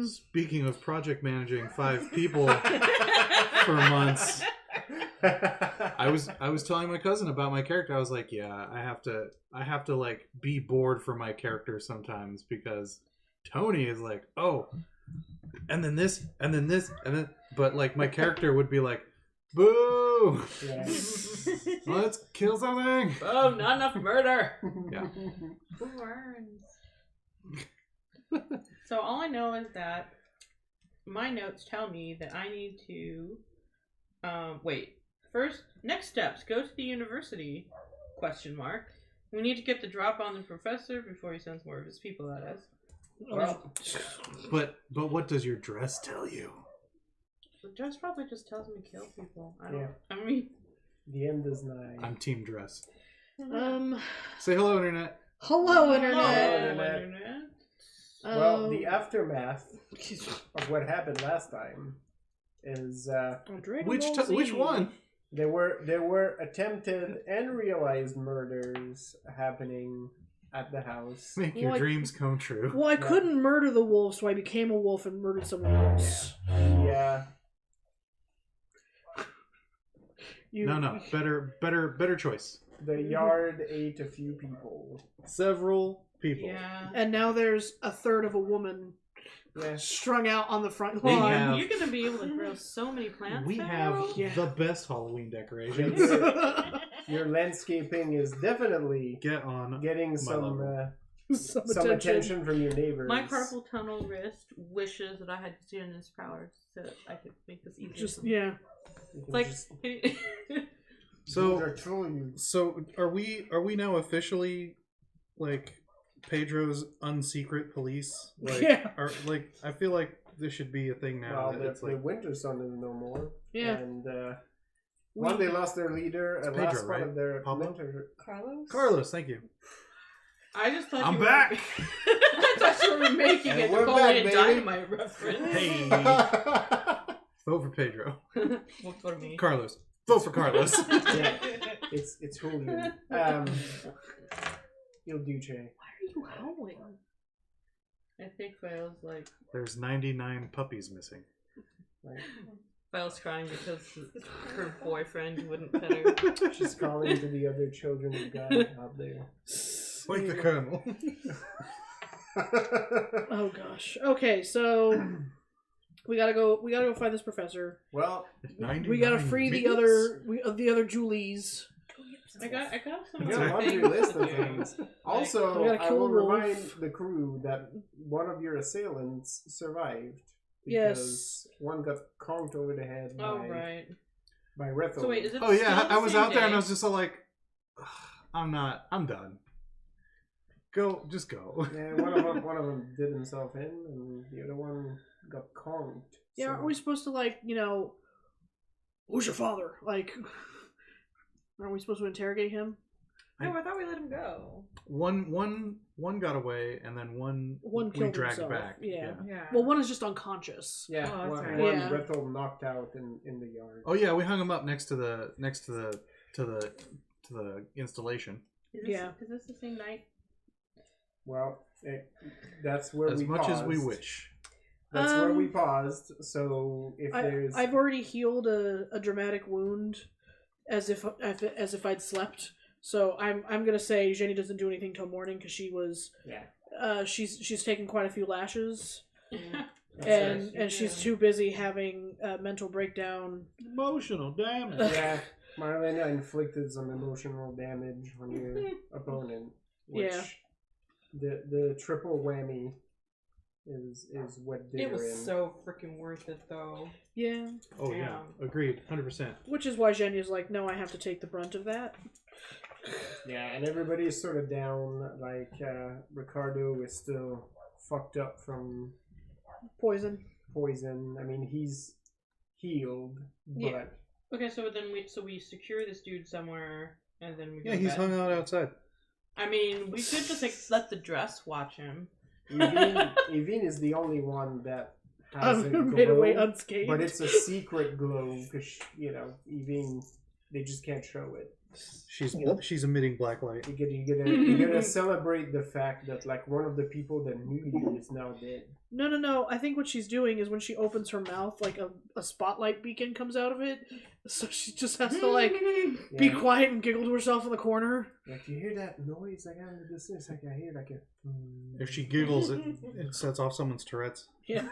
Speaking of project managing 5 people for months, I was telling my cousin about my character. I was like, yeah, I have to like be bored for my character sometimes because Tony is like, oh, and then this, and then this, and then, but like my character would be like, boo! Yeah. Let's kill something! Oh, not enough murder! Yeah. Who burns? So all I know is that my notes tell me that I need to, wait. First, next steps, go to the university, ? We need to get the drop on the professor before he sends more of his people at us. Well, But what does your dress tell you? The dress probably just tells me to kill people. Yeah. I mean... the end is nigh. I'm team dress. Say hello, internet. Hello, internet. Hello, internet. Well, the aftermath of what happened last time is which one? There were attempted and realized murders happening at the house. Make your dreams come true. Well, I couldn't murder the wolf, so I became a wolf and murdered someone else. Yeah. No. Better choice. The yard ate a few people. Several people. Yeah. And now there's a third of a woman strung out on the front lawn. You're going to be able to grow so many plants. We have the best Halloween decorations. Your landscaping is definitely getting some attention from your neighbors. My carpal tunnel wrist wishes that I had Xenon's powers so that I could make this easier. It's like So are we now officially like Pedro's unsecret police? Like, I feel like this should be a thing now. Well, the Winter Sun is no more. Yeah. And one, they lost their leader. And Pedro, last one of their winter. Carlos, thank you. I just thought I'm back. I thought you were making a Napoleon Dynamite reference. Hey. Vote for Pedro. Vote for me. Carlos. Vote for Carlos. Yeah. It's Julian. Il Duce. Why are you howling? I think Fail's like... There's 99 puppies missing. Right. Fail's crying because her boyfriend wouldn't pet her. She's calling to the other children of God out there. Like the Colonel. Oh gosh. Okay, so we gotta go find this professor. Well, we gotta free the other Julies. I got some a laundry list of things. Also, I will remind the crew that one of your assailants survived. Because one got conked over the head by Rethel. So wait, is it I was out there and I was just all like, I'm done. Just go. Yeah, one of them did himself in, and the other one got conked. Yeah, aren't we supposed to who's your father? Aren't we supposed to interrogate him? No, I thought we let him go. One got away, and then one we dragged himself. back. Yeah. Well, one is just unconscious. Yeah, one Rethel knocked out in the yard. Oh yeah, we hung him up next to the installation. Is this the same night? Well, that's where we paused. As much as we wish. That's where we paused. So I've already healed a dramatic wound, as if I'd slept. So I'm gonna say Jenny doesn't do anything till morning because she was she's taken quite a few lashes, and she's too busy having a mental breakdown. Emotional damage. Yeah, Marlena inflicted some emotional damage on your opponent. Which the triple whammy is what did it was her in. so freaking worth it though. Yeah. Oh yeah, agreed, 100%. Which is why Jenny's like, no, I have to take the brunt of that. Yeah, and everybody's sort of down. Like Ricardo is still fucked up from poison. I mean, he's healed, but okay. So then we secure this dude somewhere, and then we go he's hung out outside. I mean, we could just let the dress watch him. Evine is the only one that has a glow, made away unscathed. but it's a secret glow because Evine they just can't show it. She's emitting black light. You're gonna celebrate the fact that like one of the people that knew you is now dead. No. I think what she's doing is when she opens her mouth, like a spotlight beacon comes out of it. So she just has to like be quiet and giggle to herself in the corner. Like, you hear that noise? Like, out of the distance, like I hear like a. If she giggles, it sets off someone's Tourette's. Yeah.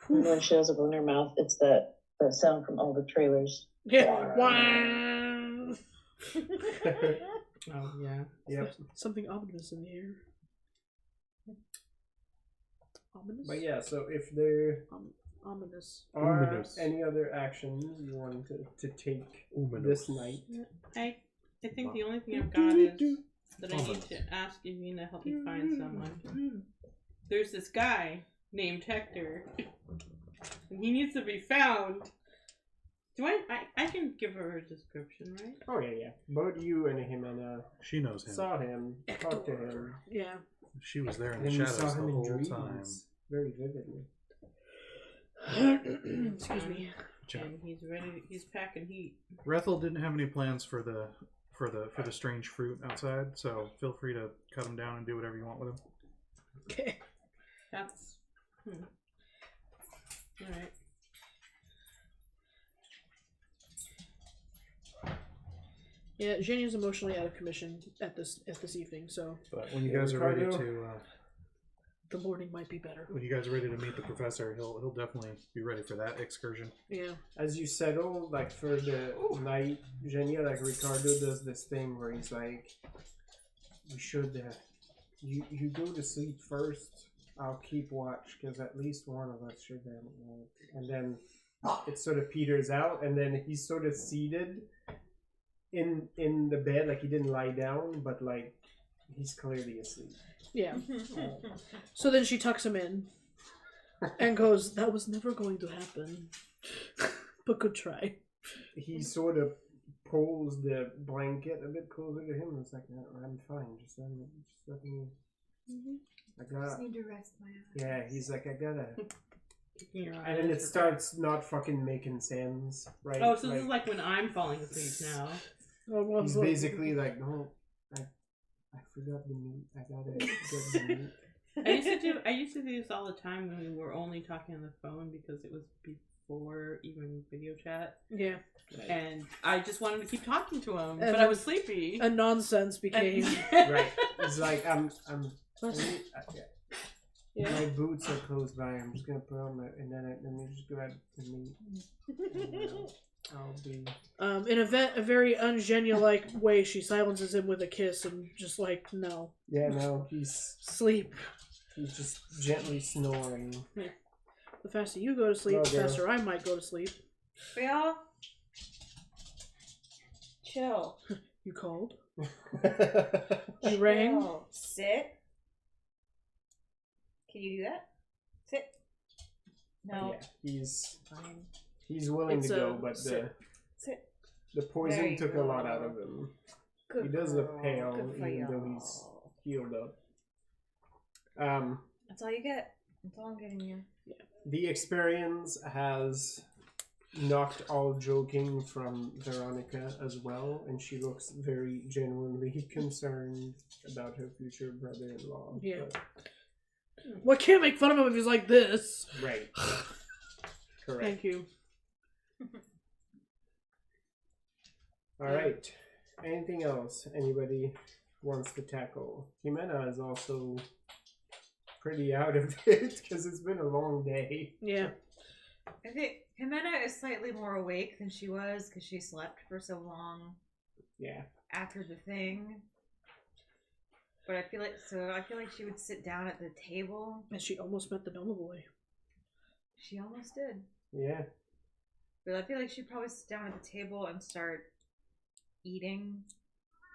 And when she has it in her mouth, it's that sound from all the trailers. Yeah. Oh yeah. Yep. Something ominous in the air. Ominous. But yeah, so if there ominous are any other actions you want to take this night, I think the only thing I've got is that I need to ask Evina to help me find someone. There's this guy named Hector, and he needs to be found. Do I can give her a description, right? Oh yeah. Both you and Jimena She knows him. saw him, talked to him. Yeah. She was there in the And you shadows saw the him in whole dreams time. very vividly. Excuse me. And he's ready. He's packing heat. Rethel didn't have any plans for the strange fruit outside, so feel free to cut him down and do whatever you want with him. Okay. That's all right. Yeah, Jenny's emotionally out of commission at this evening, so But when you guys are ready to, the morning might be better. when you guys are ready to meet the professor, he'll definitely be ready for that excursion. Yeah. As you settle, like for the night, Jenny, like Ricardo does this thing where he's like, "We should, you go to sleep first. I'll keep watch because at least one of us should have." And then it sort of peters out, and then he's sort of seated in the bed, like he didn't lie down, but like he's clearly asleep. Yeah. So then she tucks him in and goes, "That was never going to happen, but good try." He sort of pulls the blanket a bit closer to him and it's like, "No, I'm fine. Just let me. I just need to rest my eyes." Yeah, he's like, "I gotta." And And then it starts not fucking making sense, right? Oh, so this is like when I'm falling asleep now. He's basically like, "No, I forgot the meat. I gotta get the meat." I used to do this all the time when we were only talking on the phone because it was before even video chat. Yeah. And I just wanted to keep talking to him, And but I was sleepy. And nonsense became. Right. It's like Yeah. my boots are close by. I'm just gonna put on my and then let me just grab the meat. I'll be. In a very ungenu-like way, she silences him with a kiss and just like, no. Yeah, no, he's Sleep. He's just gently snoring. Yeah. The faster you go to sleep, the faster I might go to sleep. Y'all, chill. You called? You rang? Chill. Sit. Can you do that? Sit. No. Yeah, Fine. he's willing to go, but sit. the poison There you took go. a lot out of him. Good He does look girl. pale, Good for even though y'all. he's healed up. That's all you get. That's all I'm giving you. The experience has knocked all joking from Veronica as well, and she looks very genuinely concerned about her future brother-in-law. Yeah. But, Well, I can't make fun of him if he's like this. right. Correct. Thank you. All right. Anything else anybody wants to tackle? Jimena is also pretty out of it because it's been a long day. Yeah. I think Jimena is slightly more awake than she was because she slept for so long. Yeah. After the thing. But I feel like she would sit down at the table. And she almost met the Noma boy. She almost did. Yeah. But I feel like she'd probably sit down at the table and start eating.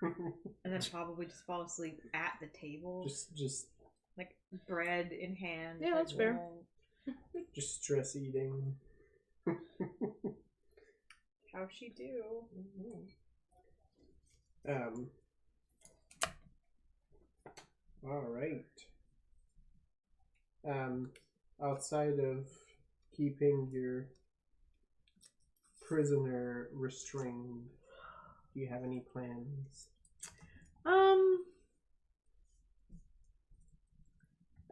And then probably just fall asleep at the table. Just like bread in hand. Yeah, that's fair. Just stress eating. How'd she do? All right. Outside of keeping your prisoner restrained. Do you have any plans?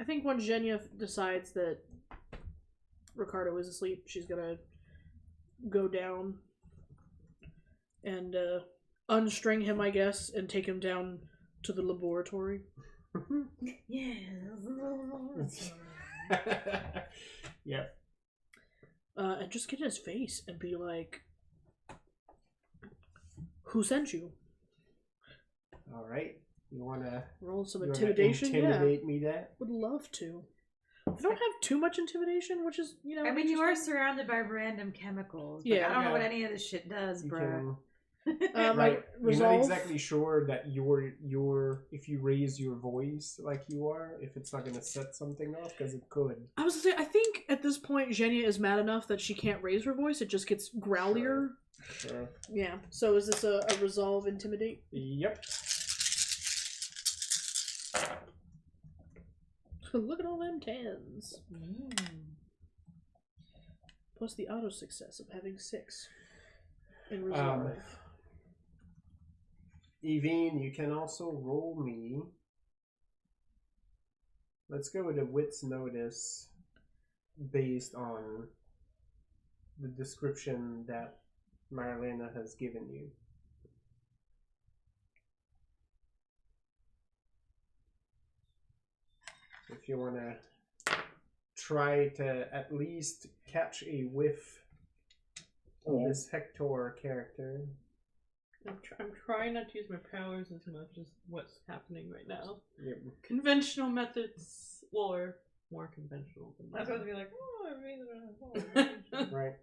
I think when Zhenya decides that Ricardo is asleep, she's gonna go down and unstring him, I guess, and take him down to the laboratory. Yes. Yep. And just get in his face and be like, "Who sent you?" All right. You wanna roll some intimidation? Intimidate me that? Would love to. I don't have too much intimidation, which is, you know. I mean, you are surrounded by random chemicals. But Yeah. I don't know what any of this shit does, bro. Right. You're not exactly sure that your if you raise your voice like you are, if it's not gonna set something off, because it could. I was gonna say, I think at this point Zhenya is mad enough that she can't raise her voice. It just gets growlier. Sure. Yeah. So is this a resolve intimidate? Yep. Look at all them 10s. Plus the auto success of having 6 in resolve. Evine, you can also roll me. Let's go with a wits notice based on the description that Marlena has given you. If you want to try to at least catch a whiff of this Hector character. I'm trying not to use my powers as much as what's happening right now. Yep. Conventional methods, or more conventional than that. I was going to be like, oh, Right.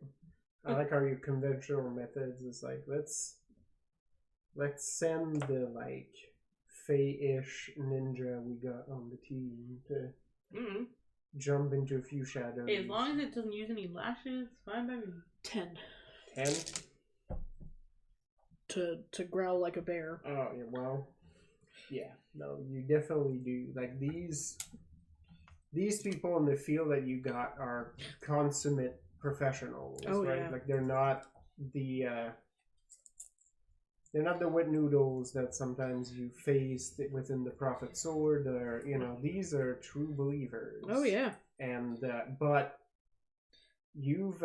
I like how your conventional methods is like, let's send the like Fey-ish ninja we got on the team to jump into a few shadows. Hey, as long as it doesn't use any lashes, fine by me. 10. 10? To growl like a bear. Oh, yeah, well, yeah, no, you definitely do. Like, these people in the field that you got are consummate professionals, right? Yeah. Like, they're not the wet noodles that sometimes you face within the Prophet Sword, or, you know, these are true believers. Oh, yeah. And, but you've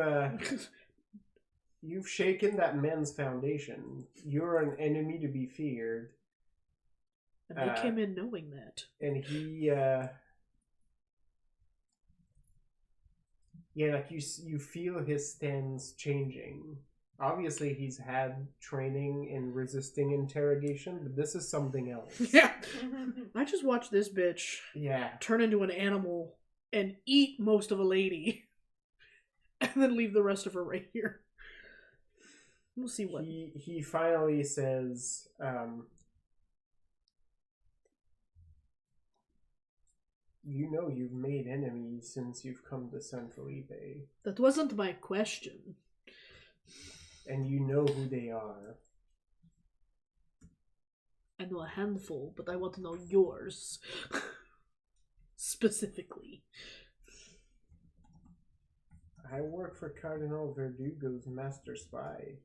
shaken that man's foundation. You're an enemy to be feared. And they came in knowing that. And he, like you feel his stance changing. Obviously, he's had training in resisting interrogation, but this is something else. Yeah. I just watched this bitch turn into an animal and eat most of a lady. And then leave the rest of her right here. We'll see what. He finally says, you know you've made enemies since you've come to San Felipe. That wasn't my question. And you know who they are. I know a handful, but I want to know yours. Specifically. I work for Cardinal Verdugo's master spy.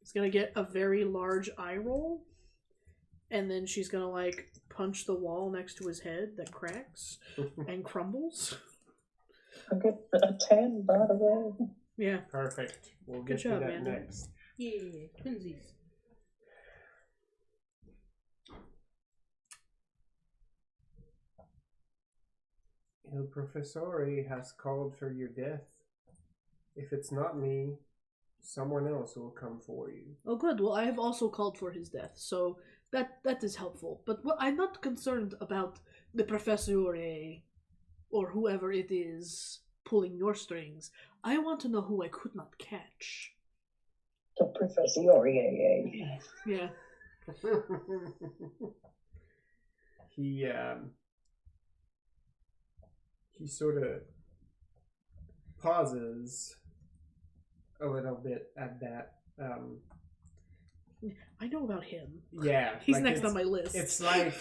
It's gonna get a very large eye roll, and then she's gonna like punch the wall next to his head that cracks and crumbles. I get a 10, by the way. Yeah. Perfect. We'll Good get job, to that man. next. Yeah, twinsies. Il Professore has called for your death. If it's not me, someone else will come for you. Oh, good. Well, I have also called for his death, so that is helpful. But I'm not concerned about the Professore or whoever it is pulling your strings. I want to know who I could not catch. The Professore. Yeah. He sort of pauses a little bit at that. I know about him. Yeah. He's like next on my list. It's like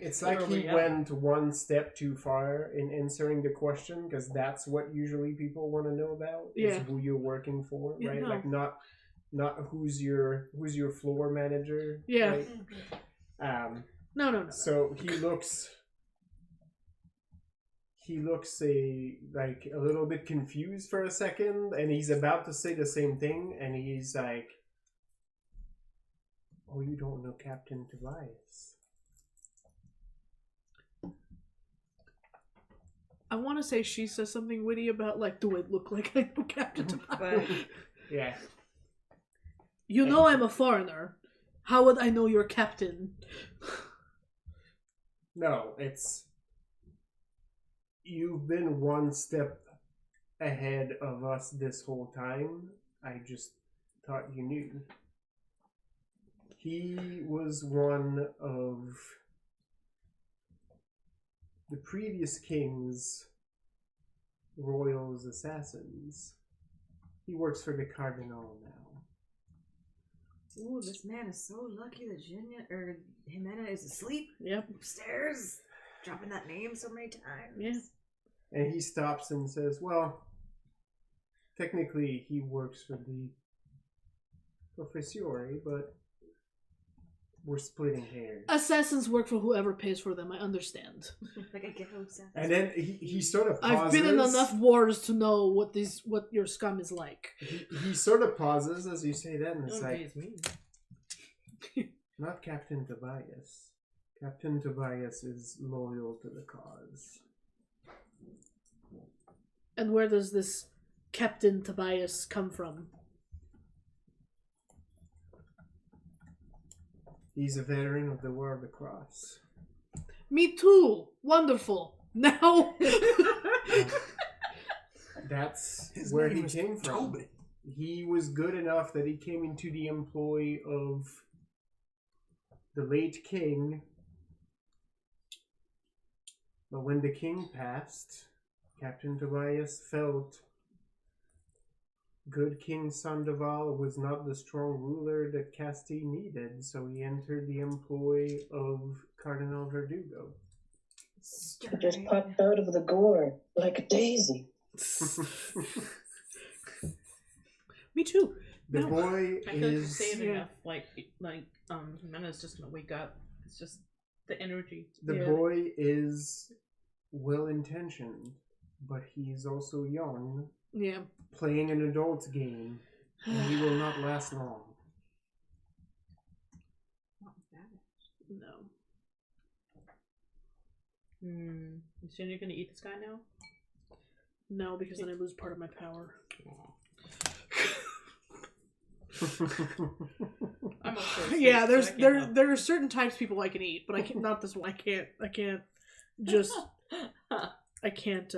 It's like he went one step too far in answering the question, because that's what usually people want to know about. Is who you're working for, right? No. Like not who's your floor manager. Yeah. Right? No. So he looks like a little bit confused for a second, and he's about to say the same thing, and he's like, "Oh, you don't know Captain Tobias." I want to say she says something witty about, like, do I look like I know Captain Tobias? Yeah. You know I'm a foreigner. How would I know you're captain? No, it's... You've been one step ahead of us this whole time. I just thought you knew. He was one of the previous king's royal's assassins. He works for the Cardinal now. Ooh, this man is so lucky that Jimena is asleep. Yep. Upstairs. Dropping that name so many times. Yeah. And he stops and says, well, technically he works for the Professore, but we're splitting hairs. Assassins work for whoever pays for them, I understand. Like a ghetto assassin. And then he sort of pauses. I've been in enough wars to know what your scum is like. He sort of pauses as you say that, and it's Don't like, not Captain Tobias. Captain Tobias is loyal to the cause. And where does this Captain Tobias come from? He's a veteran of the War of the Cross. Me too! Wonderful! Now... That's His where name he was came from. Tobin. He was good enough that he came into the employ of the late king. But when the king passed, Captain Tobias felt good King Sandoval was not the strong ruler that Castile needed, so he entered the employ of Cardinal Verdugo. It just popped out of the gore like a daisy. Me too. The No. boy I feel like is... saying enough. Like Jimena's just gonna wake up. It's just the energy. The boy is well-intentioned, but he's also young, Yeah. playing an adult's game, and he will not last long. No. Is Jenny gonna eat this guy now? No, because then I lose part of my power. I'm okay. Yeah, there are certain types people I can eat, but I can't. Not this one. I can't. Just. I can't.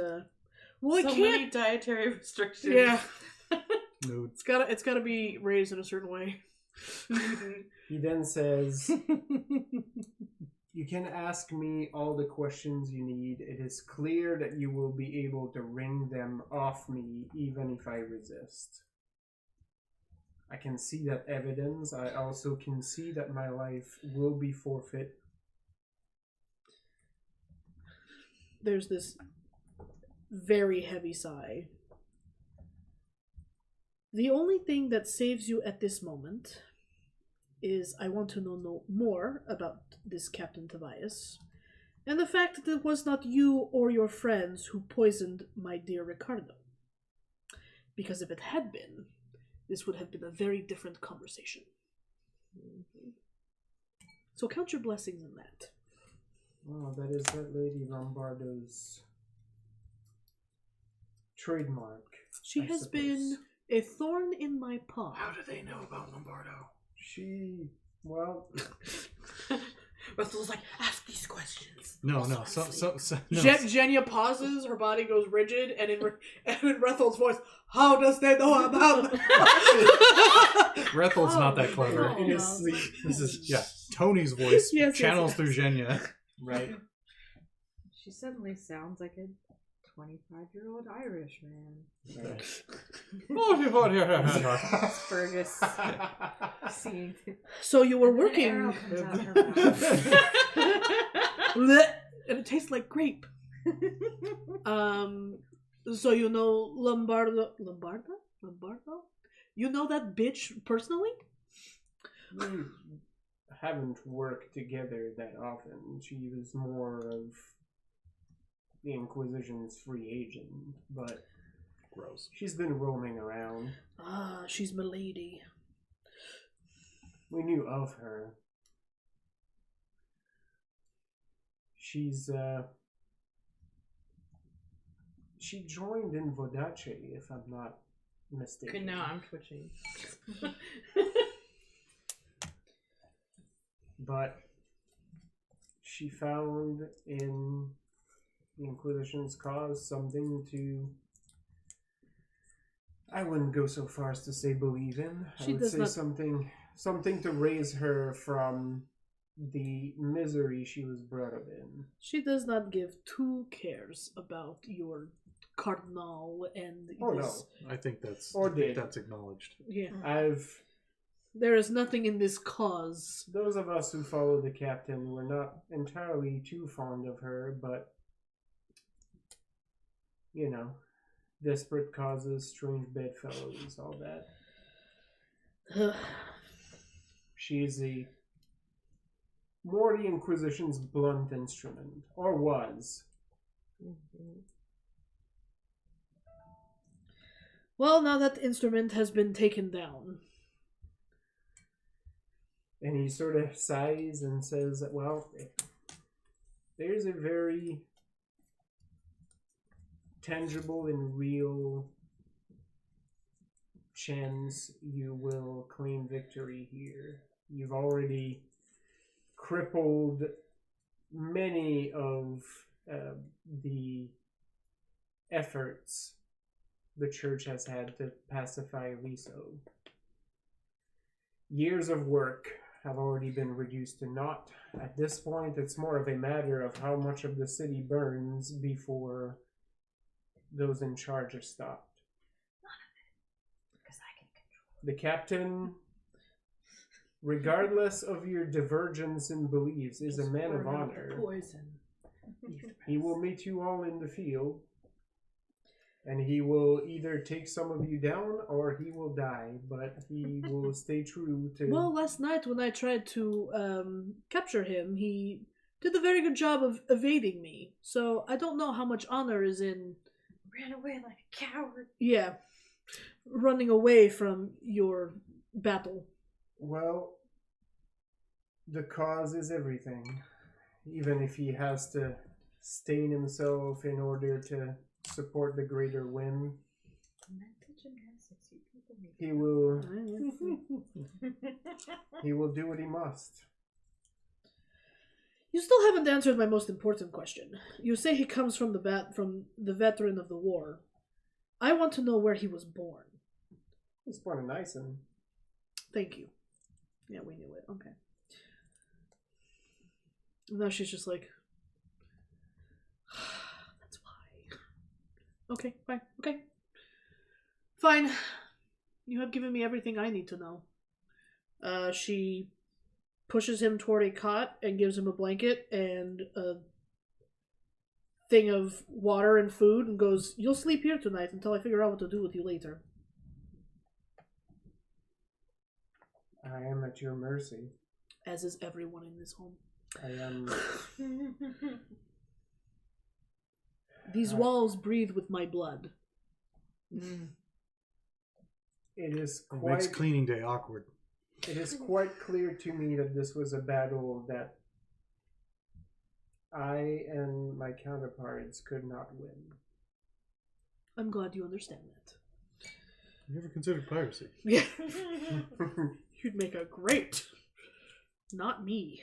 Well, I can't. Many dietary restrictions. Yeah. No. It's gotta be raised in a certain way. He then says, "You can ask me all the questions you need. It is clear that you will be able to wring them off me, even if I resist. I can see that evidence. I also can see that my life will be forfeit." There's this very heavy sigh. The only thing that saves you at this moment is I want to know no more about this Captain Tobias, and the fact that it was not you or your friends who poisoned my dear Ricardo. Because if it had been, this would have been a very different conversation. So count your blessings in that. Oh, that is that Lady Lombardo's trademark. She I has suppose. been a thorn in my paw. How do they know about Lombardo? Russell's like, ask these questions. No. No. Jenya pauses, her body goes rigid, and in Rethel's voice, how does they know about Rethel's not that clever. In his sleep. This is Tony's voice Yes, channels yes. through Jenya. Right. She suddenly sounds like a 25-year-old Irish man. Right. Fergus seeing So you were An arrow working. comes out her mouth. and it tastes like grape. So you know Lombardo? You know that bitch personally? We haven't worked together that often. She was more of the Inquisition's free agent, but gross. She's been roaming around. Ah, she's milady. We knew of her. She joined in Vodace, if I'm not mistaken. Okay, now I'm twitching. But she found in the Inquisition's cause something to... I wouldn't go so far as to say believe in. I would say something to raise her from the misery she was brought up in. She does not give two cares about your cardinal and no. I think that's acknowledged. Yeah. There is nothing in this cause. Those of us who follow the captain were not entirely too fond of her, but you know, desperate causes, strange bedfellows, all that. She is more the Inquisition's blunt instrument, or was. Mm-hmm. Well, now that instrument has been taken down. And he sort of sighs and says, well, there's a very tangible and real chance you will claim victory here. You've already crippled many of the efforts the church has had to pacify Riso. Years of work have already been reduced to naught. At this point, it's more of a matter of how much of the city burns before those in charge are stopped. None of it, because I can control. The captain, regardless of your divergence in beliefs, is a man of honor. Poison. He will meet you all in the field, and he will either take some of you down or he will die, but he will stay true to... Well, last night when I tried to capture him, he did a very good job of evading me. So I don't know how much honor is in... Ran away like a coward. Yeah. Running away from your battle. Well, the cause is everything. Even if he has to stain himself in order to support the greater win, he will do what he must. You still haven't answered my most important question. You say he comes from the veteran of the war. I want to know where he was born. He was born in Ison. Thank you. Yeah, we knew it. Okay. And now she's just like, that's why. Okay, fine. Okay. Fine. You have given me everything I need to know. She pushes him toward a cot and gives him a blanket and a thing of water and food and goes, you'll sleep here tonight until I figure out what to do with you later. I am at your mercy. As is everyone in this home. I am... These walls breathe with my blood. It makes cleaning day awkward. It is quite clear to me that this was a battle that I and my counterparts could not win. I'm glad you understand that. You never considered piracy. Yeah. You'd make a great... Not me.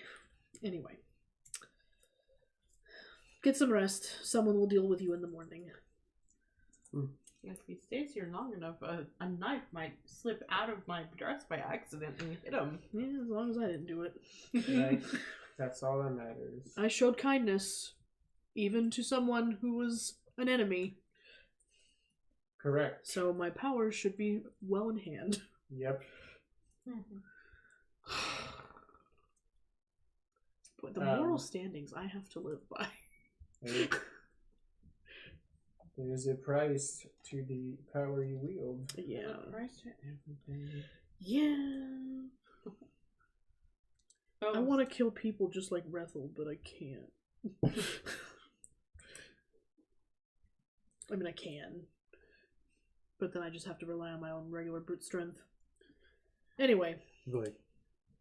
Anyway. Get some rest. Someone will deal with you in the morning. If he stays here long enough, a knife might slip out of my dress by accident and hit him. Yeah, as long as I didn't do it. Right. That's all that matters. I showed kindness, even to someone who was an enemy. Correct. So my powers should be well in hand. Yep. But the moral standings I have to live by. There's a price to the power you wield. Yeah. A price to everything. Yeah. I want to kill people just like Rethel, but I can't. I mean, I can. But then I just have to rely on my own regular brute strength. Anyway. Like,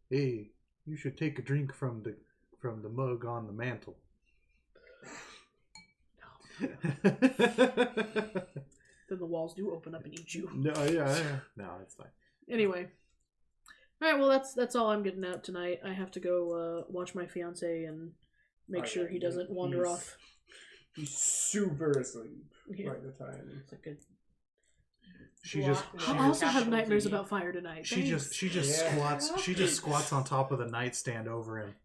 hey, you should take a drink from the mug on the mantle. No. Then the walls do open up and eat you. No, yeah. No, it's fine. Anyway. Alright, well that's all I'm getting out tonight. I have to go watch my fiance and make sure he doesn't wander off. He's super asleep by the time. It's a good... I also have nightmares about fire tonight. She just squats on top of the nightstand over him,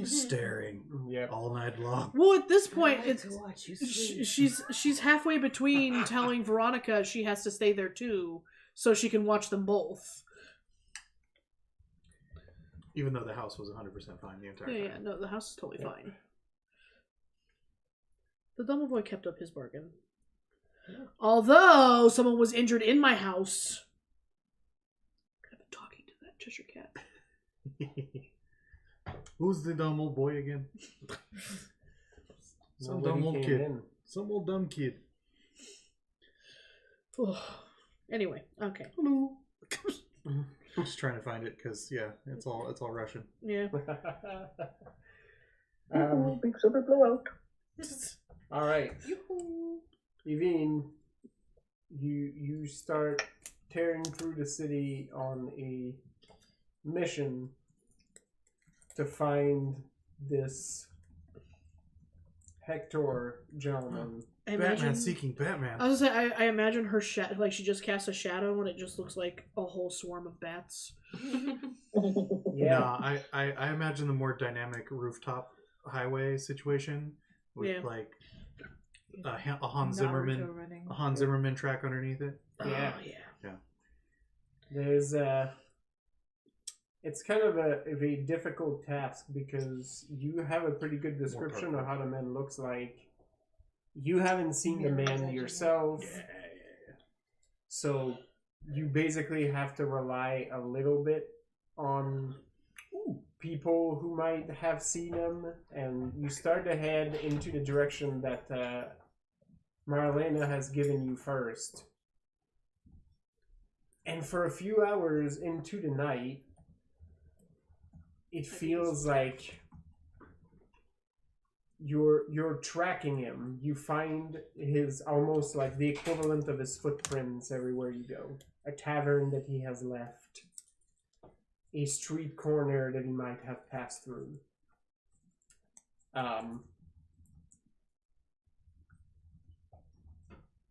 staring all night long. Well, at this point, she's halfway between telling Veronica she has to stay there too, so she can watch them both. Even though the house was 100% fine the entire time. Yeah, no, the house is totally fine. The Dumbledore kept up his bargain. Yeah. Although someone was injured in my house. I've been talking to that Cheshire Cat. Who's the dumb old boy again? Some dumb old kid. Some old dumb kid. Anyway, okay. Hello. I'm just trying to find it because it's all Russian. Yeah. Big silver blowout. All right. Yvonne, you start tearing through the city on a mission to find this Hector gentleman. Batman seeking Batman. I was gonna say, I imagine her shadow, like she just casts a shadow and it just looks like a whole swarm of bats. Yeah. No, I imagine the more dynamic rooftop highway situation with like a Hans Zimmerman track underneath it. Yeah. Oh, yeah. There's it's kind of a difficult task because you have a pretty good description of how the man looks like. You haven't seen the man yourself, so you basically have to rely a little bit on people who might have seen him, and you start to head into the direction that Marlena has given you first. And for a few hours into the night, it feels like you're tracking him. You find his almost like the equivalent of his footprints everywhere you go. A tavern that he has left. A street corner that he might have passed through.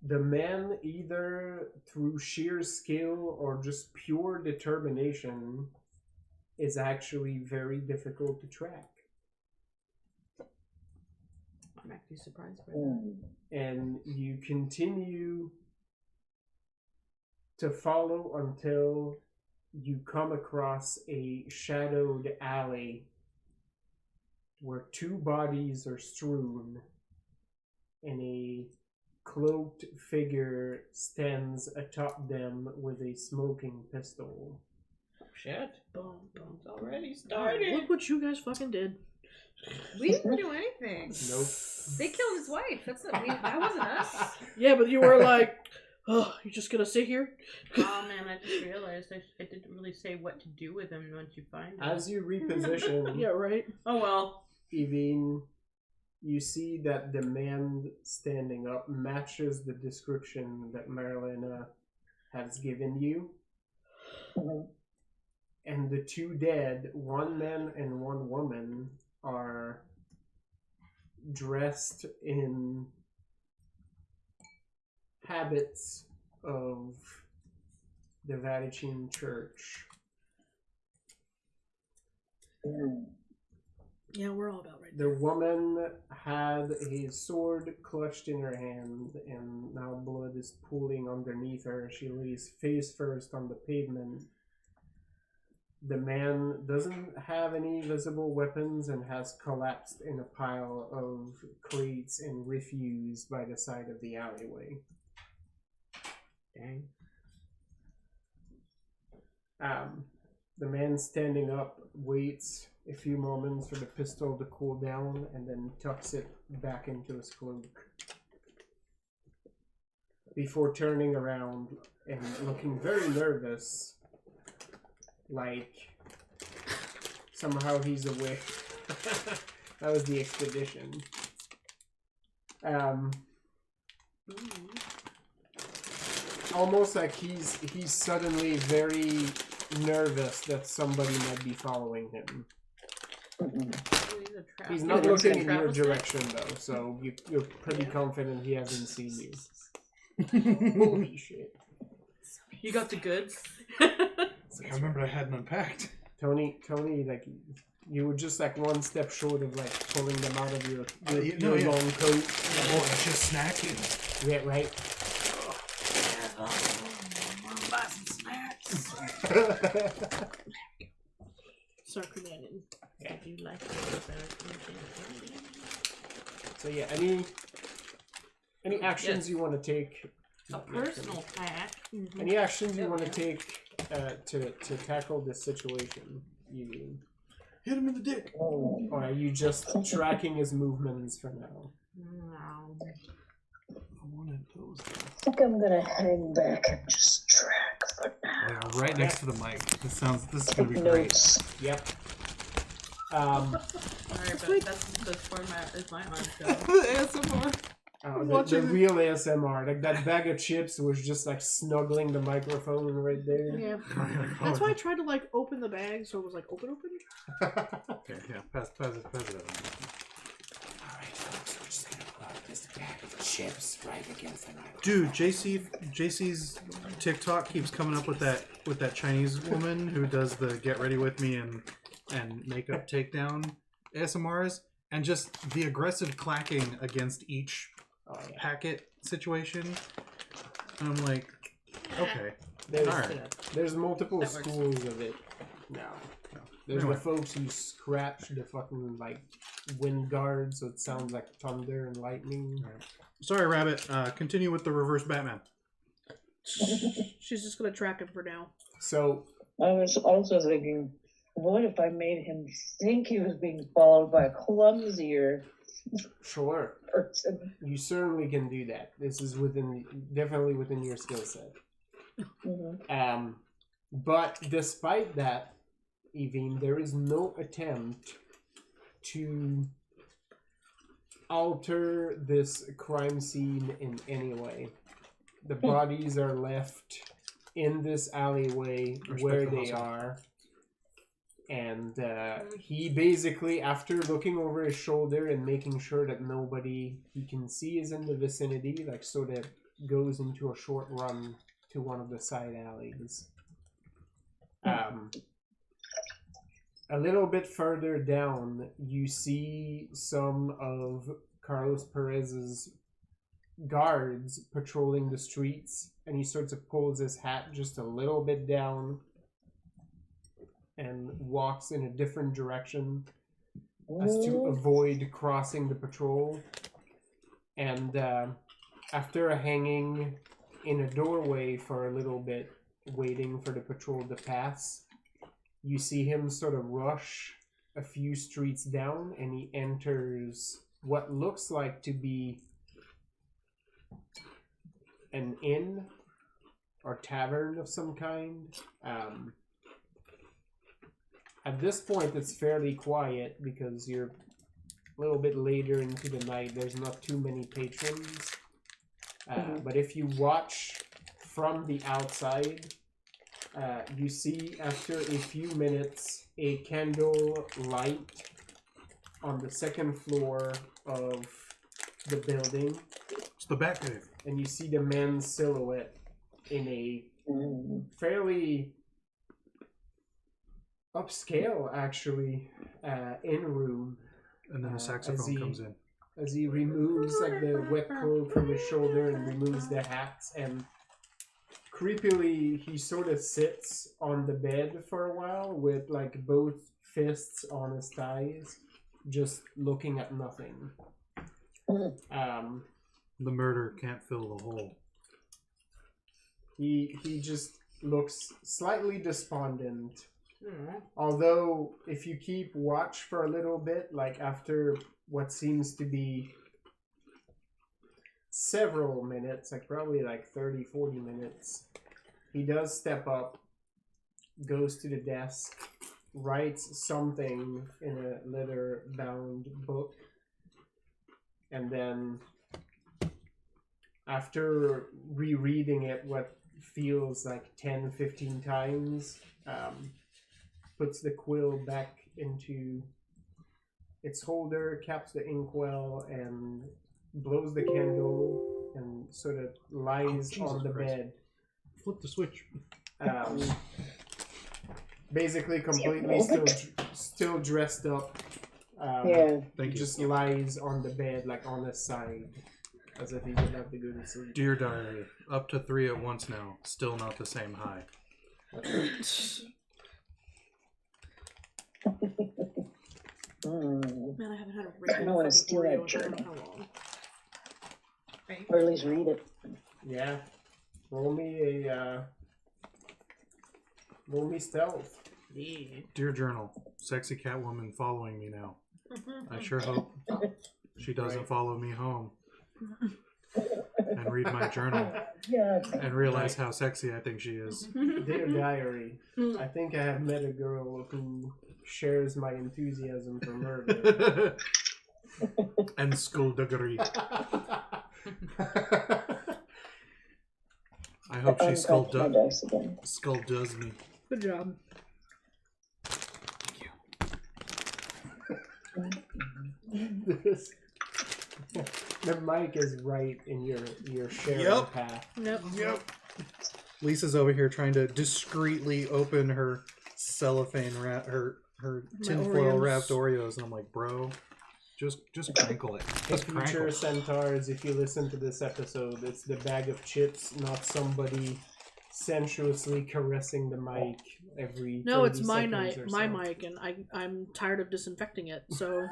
The man, either through sheer skill or just pure determination, is actually very difficult to track. I'm actually surprised by that. And you continue to follow until you come across a shadowed alley where two bodies are strewn and a cloaked figure stands atop them with a smoking pistol. Shit. Boom, boom. It's already started. Look what you guys fucking did. We didn't do anything. Nope. They killed his wife. That's not me. That wasn't us. Yeah, but you were like, oh, you're just gonna sit here? Oh man, I just realized I didn't really say what to do with him once you find him. As you reposition, Yeah, right. Oh well. Yvonne, you see that the man standing up matches the description that Marilena has given you. And the two dead, one man and one woman, are dressed in habits of the Vatican Church. Yeah, we're all about right The woman had a sword clutched in her hand, and now blood is pooling underneath her. She lays face first on the pavement. The man doesn't have any visible weapons and has collapsed in a pile of crates and refuse by the side of the alleyway. Dang. The man standing up waits a few moments for the pistol to cool down and then tucks it back into his cloak before turning around and looking very nervous, like somehow he's aware. That was the expedition. Almost like he's suddenly very nervous that somebody might be following him. He's not looking in your direction though, so you're pretty confident he hasn't seen you. Holy shit! You got the goods. I remember I hadn't unpacked. Tony, like you were just like one step short of like pulling them out of your long coat. Oh, it's just snacking. Yeah, right. Sorry, Creanin. Yeah. Did you like So yeah, any actions you want to take? a personal pack? Any actions you want to take to tackle this situation? You mean? Hit him in the dick. Or are you just tracking his movements for now? No. I wanted those. I think I'm gonna hang back and just track for now. Yeah, right next to the mic. This is gonna be great. Notes. Yep. Sorry, but that's the format is my arm show. ASMR. The real ASMR, like that bag of chips was just like snuggling the microphone right there. Yeah. That's why I tried to like open the bag, so it was like open. Okay, yeah, pass it over. Alright, folks, we're just gonna pull out this bag of chips right against the microphone. Dude, JC's TikTok keeps coming up with that Chinese woman who does the get ready with me and makeup takedown ASMRs, and just the aggressive clacking against each packet situation. And I'm like, okay. There's multiple schools of it now. There's the folks who scratch the fucking like wind guard so it sounds like thunder and lightning. Right. Sorry, Rabbit. Continue with the reverse Batman. She's just gonna track him for now. So I was also thinking, what if I made him think he was being followed by a clumsier sure, person? you certainly can do that. This is definitely within your skill set. Mm-hmm. But despite that, Evine, there is no attempt to alter this crime scene in any way. The bodies are left in this alleyway where they are. And he basically, after looking over his shoulder and making sure that nobody he can see is in the vicinity, like sort of goes into a short run to one of the side alleys. A little bit further down, you see some of Carlos Perez's guards patrolling the streets, and he sort of pulls his hat just a little bit down and walks in a different direction as to avoid crossing the patrol. And after hanging in a doorway for a little bit, waiting for the patrol to pass, you see him sort of rush a few streets down, and he enters what looks like to be an inn or tavern of some kind. At this point, it's fairly quiet because you're a little bit later into the night. There's not too many patrons. But if you watch from the outside, you see after a few minutes a candle light on the second floor of the building. It's the Batcave. And you see the man's silhouette in a fairly upscale, actually, inn room. And then a saxophone comes in. As he removes like the wet cloth from his shoulder and removes the hats and creepily, he sort of sits on the bed for a while with like both fists on his thighs, just looking at nothing. The murder can't fill the hole. He just looks slightly despondent. Although, if you keep watch for a little bit, like after what seems to be several minutes, like probably like 30, 40 minutes, he does step up, goes to the desk, writes something in a leather-bound book, and then after rereading it what feels like 10, 15 times, puts the quill back into its holder, caps the inkwell, and blows the candle and sort of lies on the bed. Flip the switch. Basically completely still dressed up. He just lies on the bed, like on his side, as if he would have to go to sleep. Dear diary, up to 3 at once now. Still not the same high. Man, I haven't had a regular I don't want to steal that Oreo journal. in how long. Or at least read it. Yeah. Roll me stealth. Yeah. Dear journal, sexy Catwoman following me now. I sure hope she doesn't follow me home. And read my journal. And realize how sexy I think she is. Dear diary, I think I have met a girl who shares my enthusiasm for murder. And skullduggery. I hope she does me. Good job. The mic is right in your sharing path. Yep. Lisa's over here trying to discreetly open her cellophane wrap, her tinfoil wrapped Oreos, and I'm like, bro, just crankle it. Just Future crankle. Centaurs, if you listen to this episode, it's the bag of chips, not somebody sensuously caressing the mic every. No, it's my seconds or my so. mic, and I'm tired of disinfecting it. So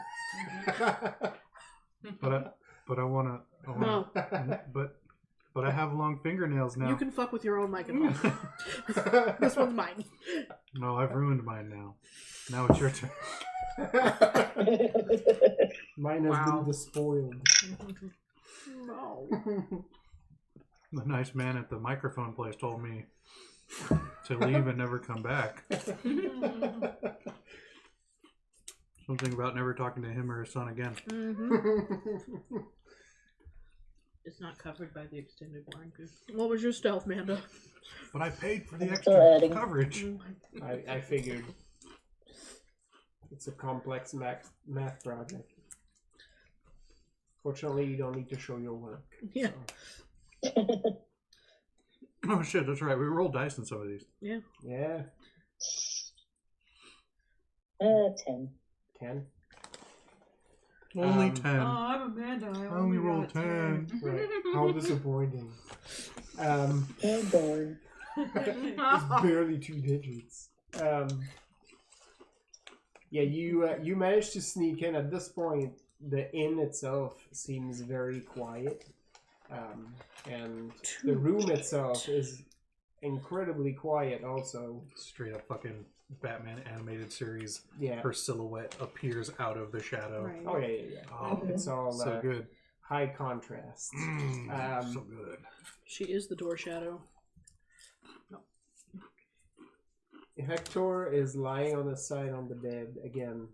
But I wanna. no, But I have long fingernails now. you can fuck with your own mic at home. This one's mine. No, I've ruined mine now. Now it's your turn. Mine has been despoiled. No. The nice man at the microphone place told me to leave and never come back. Something about never talking to him or his son again. It's not covered by the extended warranty. What was your stealth, Manda? But I paid for the extra coverage. I figured. It's a complex math project. Fortunately, you don't need to show your work. Yeah. So. Oh shit, that's right. We rolled dice in some of these. Yeah. Yeah. 10. 10. Only 10. Oh, I'm Amanda. I I only rolled 10. Right. How disappointing. Oh, darn. It's barely 2 digits. Yeah, you managed to sneak in. At this point, the inn itself seems very quiet. And the room itself is incredibly quiet also. Straight up fucking Batman animated series. Yeah. Her silhouette appears out of the shadow. Right. Oh, yeah. Oh, It's all so good. high contrast. So good. She is the door shadow. Hector is lying on his side on the bed, again,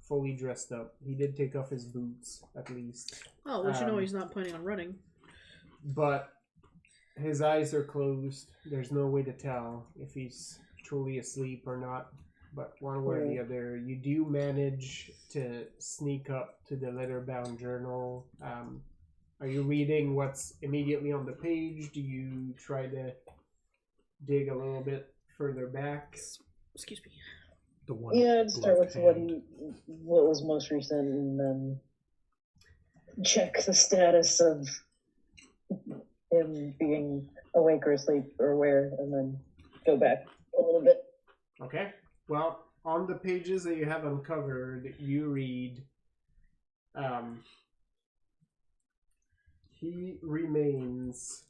fully dressed up. He did take off his boots, at least. Oh, well, you know he's not planning on running. But his eyes are closed. There's no way to tell if he's truly asleep or not. But one way or the other, you do manage to sneak up to the letter-bound journal. Are you reading what's immediately on the page? Do you try to dig a little bit further back? Excuse me. The one. Yeah, I'd start with hand. what was most recent, and then check the status of him being awake or asleep or where, and then go back a little bit. Okay. Well, on the pages that you have uncovered, you read, he remains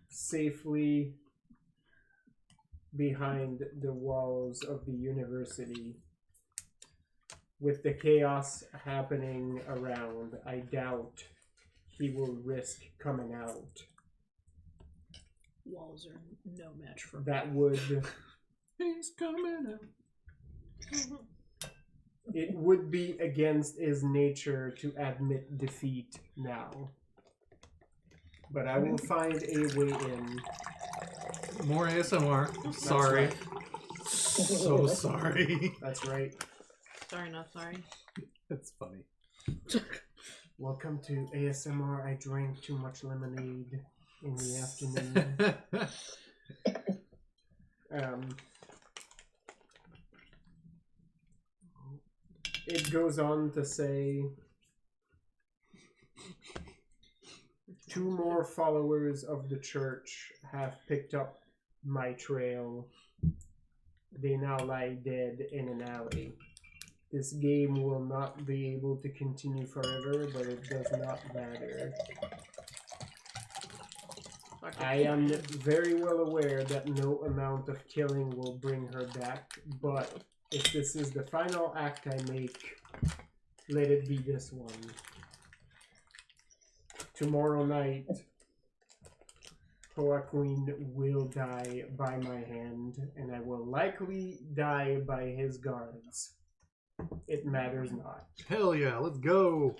safely behind the walls of the university. With the chaos happening around, I doubt he will risk coming out. Walls are no match for me. That would... He's coming out. It would be against his nature to admit defeat now. But I will find a way in. More ASMR. Sorry. Right. So sorry. That's right. Sorry, not sorry. That's funny. Welcome to ASMR. I drank too much lemonade in the afternoon. It goes on to say, 2 more followers of the church have picked up my trail. They now lie dead in an alley. This game will not be able to continue forever, but it does not matter. I am very well aware that no amount of killing will bring her back, but if this is the final act I make, let it be this one. Tomorrow night, Hoa Queen will die by my hand, and I will likely die by his guards. It matters not. Hell yeah, let's go.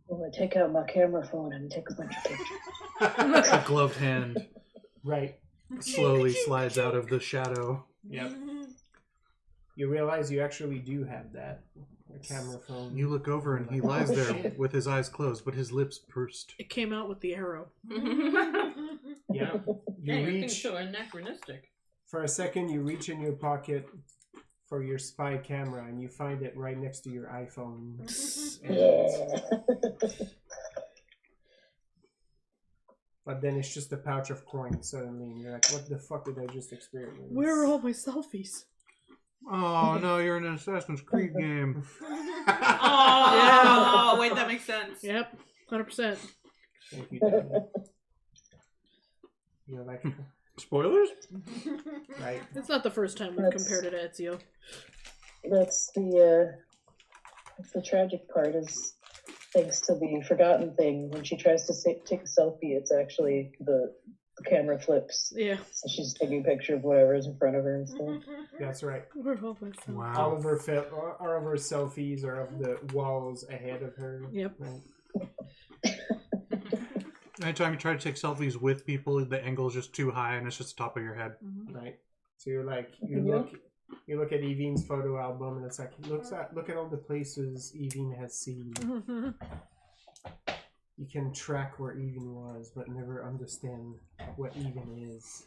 I'm gonna take out my camera phone and take a bunch of pictures. A gloved hand Right. slowly slides out of the shadow. Yep. You realize you actually do have that. A camera phone. You look over and he lies there with his eyes closed, but his lips pursed. It came out with the arrow. Yeah. Yeah, You your thing's reach, so anachronistic. for a second, you reach in your pocket for your spy camera and you find it right next to your iPhone. Yeah. But then it's just a pouch of coins suddenly, and you're like, what the fuck did I just experience? Where are all my selfies? Oh no, you're in an Assassin's Creed game. Oh, wait, that makes sense. Yep, 100%. Thank you, Dad. You're like, Spoilers? right? It's not the first time we've compared it to Ezio. That's the tragic part is, thanks to the forgotten thing, when she tries to take a selfie, it's actually the camera flips. Yeah. So she's taking a picture of whatever's in front of her and stuff. That's right. We're all my selfies. Wow. All of her selfies are of the walls ahead of her. Yep. Right? Anytime you try to take selfies with people, the angle is just too high and it's just the top of your head. Right. So you're like, you look at Evine's photo album and it's like, look at all the places Evine has seen. You can track where Evine was, but never understand what Evine is.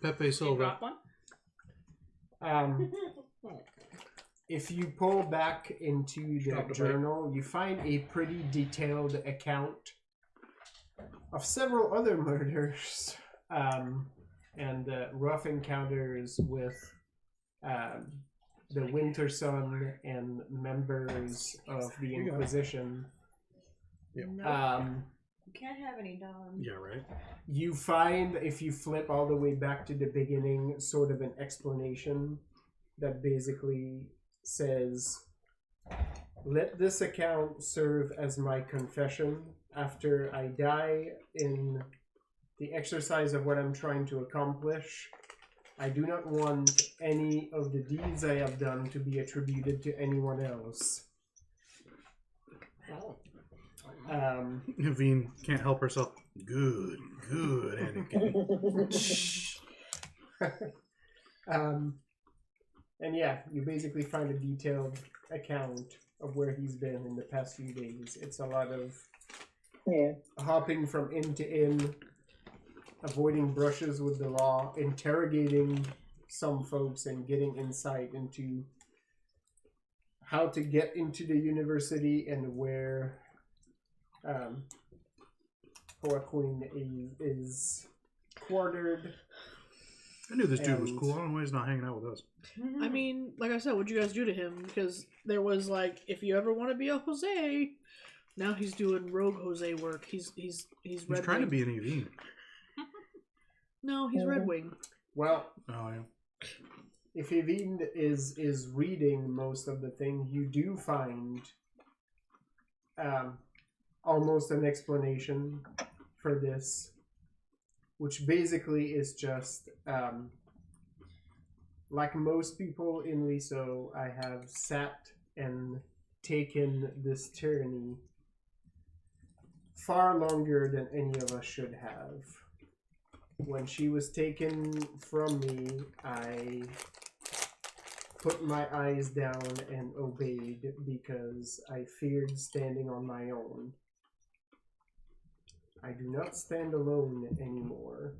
Pepe Did you Silva. drop one? If you pull back into the journal, you find a pretty detailed account of several other murders and rough encounters with the Winter Sun and members of the Inquisition. Yep. You can't have any, Dom. Yeah, right. You find, if you flip all the way back to the beginning, sort of an explanation that basically says, let this account serve as my confession after I die in the exercise of what I'm trying to accomplish. I do not want any of the deeds I have done to be attributed to anyone else. Evine can't help herself. Good, Anakin. And yeah, you basically find a detailed account of where he's been in the past few days. It's a lot of hopping from inn to inn, avoiding brushes with the law, interrogating some folks and getting insight into how to get into the university and where our queen is quartered. I knew this dude was cool. I don't know why he's not hanging out with us. I mean, like I said, what'd you guys do to him? Because there was like, if you ever want to be a Jose, now he's doing rogue Jose work. He's Red trying Wing. to be an Evine. No, he's Red Wing. Well, Oh yeah. if Evine is reading most of the thing, you do find almost an explanation for this, which basically is just like most people in Liso, I have sat and taken this tyranny far longer than any of us should have. When she was taken from me, I put my eyes down and obeyed because I feared standing on my own. I do not stand alone anymore.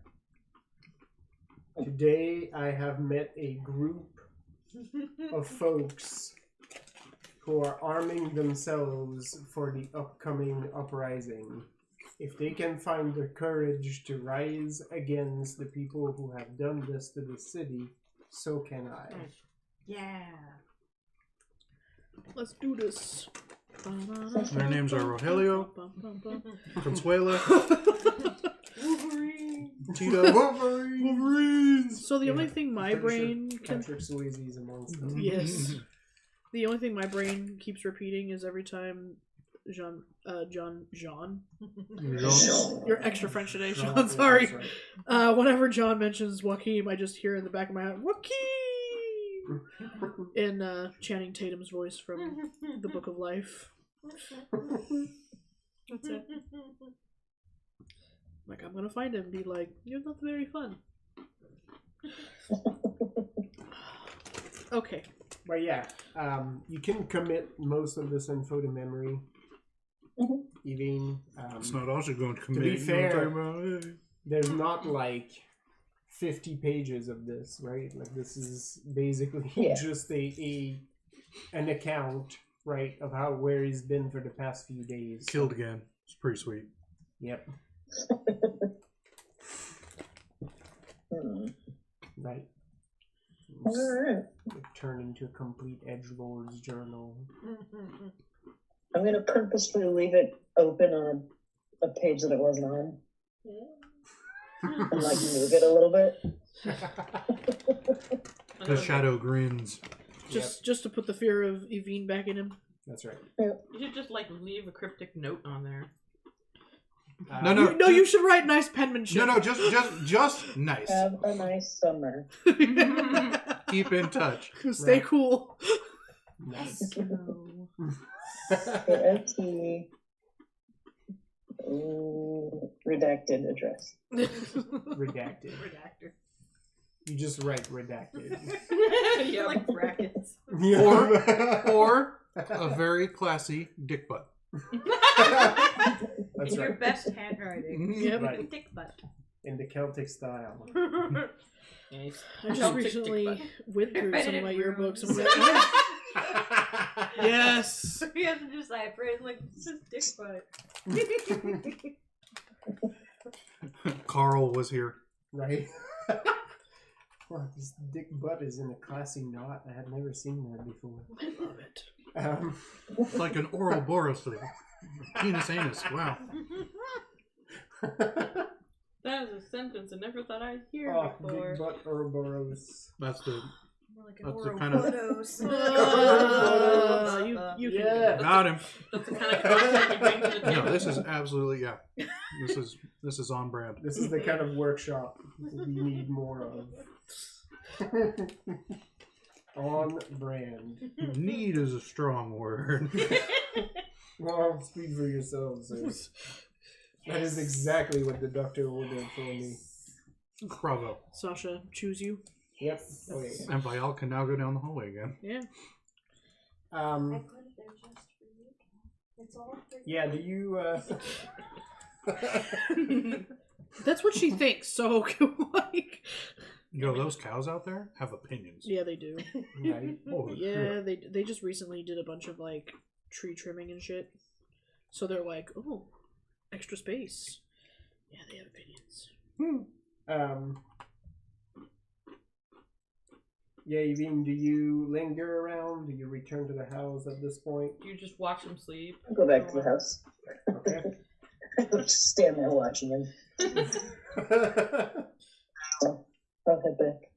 Today I have met a group of folks who are arming themselves for the upcoming uprising. If they can find the courage to rise against the people who have done this to the city, so can I. Yeah. Let's do this. Their names are Rogelio, Consuela, Wolverine. Tito, Wolverine! So the only thing my brain can... Patrick Swayze is amongst them. Yes. The only thing my brain keeps repeating is every time John. You're extra French today, Sean. Sorry. Right. Whenever John mentions Joaquin, I just hear in the back of my head, Joaquin! In Channing Tatum's voice from The Book of Life. That's it. Like, I'm gonna find him and be like, you're not very fun. Okay. But yeah, you can commit most of this info to memory. Even It's not also going to commit. be fair, You know what I'm talking about? there's not like 50 pages of this, right? Like this is basically just an account, right, of where he's been for the past few days. Killed again. It's pretty sweet. Yep. Right. Alright. Turn into a complete edgelord's journal. I'm going to purposefully leave it open on a page that it wasn't on. And like move it a little bit. The shadow grins. Just to put the fear of Evine back in him. That's right. You should just like leave a cryptic note on there. No, You should write nice penmanship. No, just nice. Have a nice summer. Keep in touch. Stay cool. Nice. KFC. Redacted address. Redacted. Redactor. You just write redacted. Yeah, like brackets. Or a very classy dick butt. That's In your right. best handwriting. Yep. Right. Dick butt. In the Celtic style. Nice. I just Celtic recently dick went through Read some it of my in yearbooks and rooms. was like, yes. You have to decipher it. Like, this is dick butt. Carl was here. Right? Wow, this dick butt is in a classy knot. I had never seen that before. I love it. It's like an Ouroboros. Penis anus. Wow. That is a sentence I never thought I'd hear Oh, before. dick butt Ouroboros. That's the More like That's the an kind of- Ouroboros. You can Yeah. got him. That's the kind of content you bring to the table. No, this is absolutely This is on brand. This is the kind of workshop we need more of. On brand. Need is a strong word. Well, speak for yourselves, sir. That is exactly what the doctor ordered for me. Bravo. Sasha, choose you. Yep. Okay. And Vial can now go down the hallway again. Yeah. I put it there just for you. It's all for you. Yeah, do you That's what she thinks, so like Yo, those cows out there have opinions. yeah, they do. right. Holy Yeah, they just recently did a bunch of like tree trimming and shit. So they're like, oh, extra space. Yeah, they have opinions. Yeah, Evine, do you linger around? Do you return to the house at this point? You just watch him sleep. I'll go back to the house. Okay. I'll just stand there watching him. I'll head back.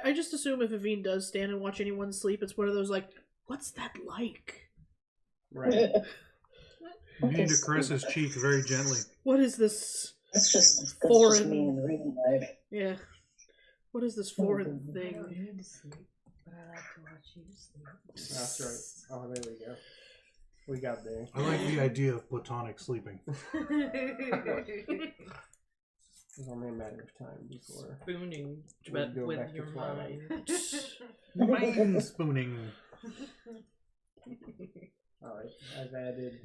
I just assume if Evine does stand and watch anyone sleep, it's one of those like, what's that like? Right. You need to caress his cheek very gently. What is this? That's just foreign. me in real life. Yeah. What is this foreign I thing? don't need to sleep, but I like to watch you sleep. That's right. Oh, there we go. We got there. I like the idea of platonic sleeping. It's only a matter of time before Spooning, we but go with back to your Twilight. mind. Mind spooning. Alright, I've added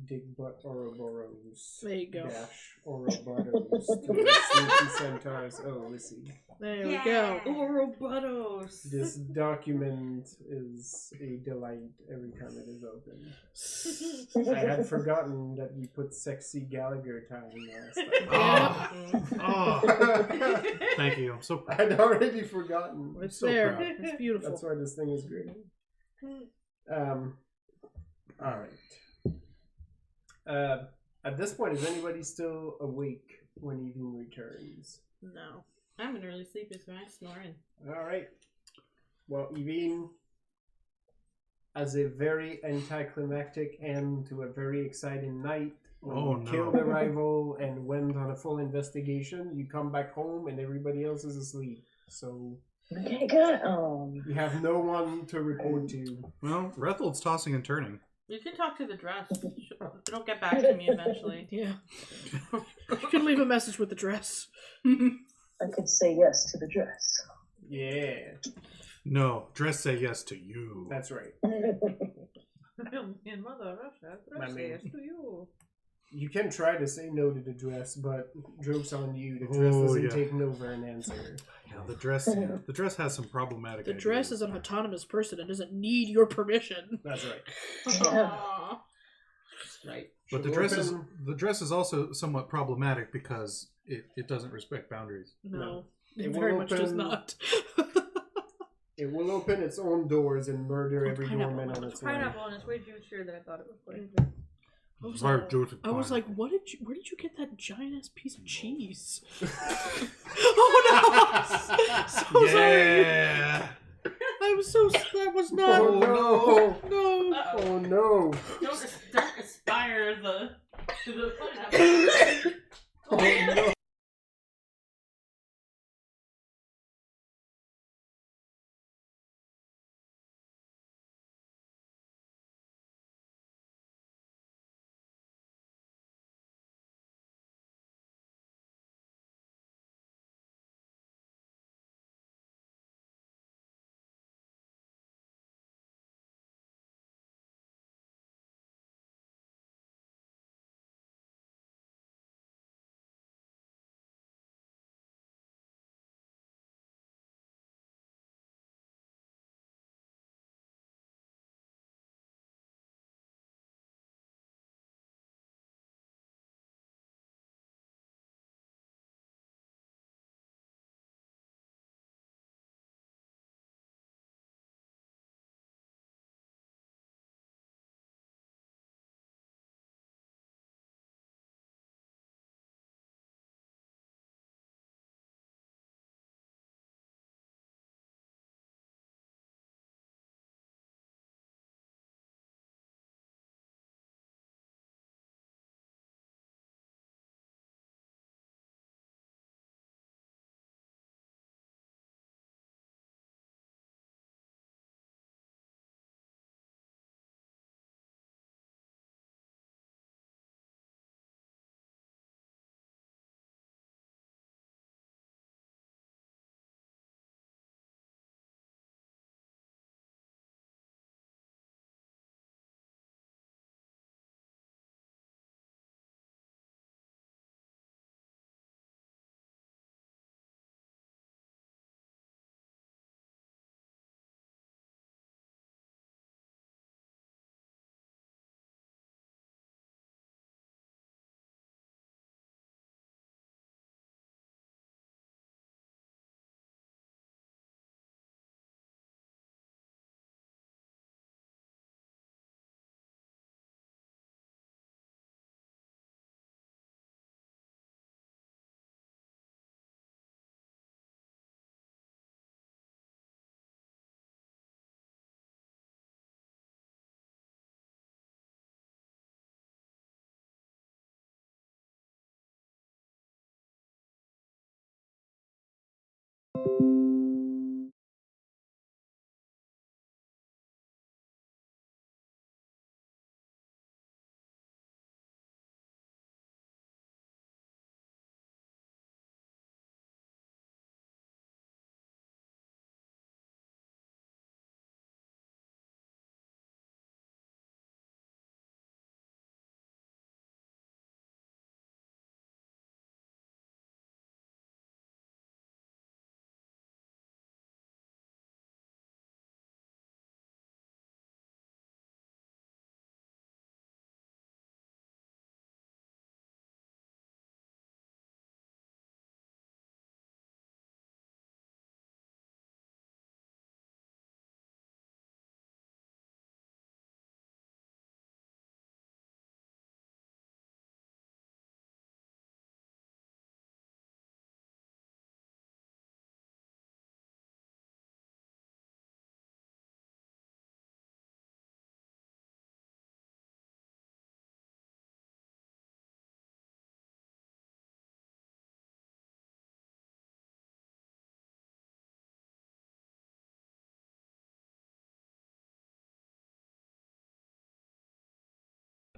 Dig Butt Ouroboros. There you go. Dash Ouroboros to the Sneaky Centaurs. Oh, let's see. There we go. Ouroboros. This document is a delight every time it is opened. I had forgotten that you put sexy Gallagher time last time. Oh, thank you. I'm so proud. I'd already forgotten. It's So there. proud. It's beautiful. That's why this thing is great. Alright. At this point, is anybody still awake when Evine returns? No. I'm an early sleeper, so I'm snoring. Alright. Well, Evine, as a very anticlimactic end to a very exciting night, when you killed a rival and went on a full investigation, you come back home and everybody else is asleep. So you have no one to report to. Well, Rethold's tossing and turning. You can talk to the dress. It'll get back to me eventually. Yeah. You can leave a message with the dress. I could say yes to the dress. Yeah. No, dress say yes to you. That's right. In Mother Russia, I mean- yes to you. You can try to say no to the dress, but joke's on you. The dress doesn't take no for an answer. Yeah, the dress has some problematic. The dress is an autonomous person and doesn't need your permission. That's right. Aww. Right. But the dress is also somewhat problematic because it doesn't respect boundaries. No, It it will very much does open- not. It will open its own doors and murder every Pineapple. doorman on its way. Pineapple and it's way juicier than I thought it was going to be. I was Very like, juicy I was like, pineapple. where did you get that giant ass piece of cheese? Oh no! So sorry. Yeah. I'm so. That was not. Oh no! No. Oh no! Don't aspire to the pineapple. Oh no!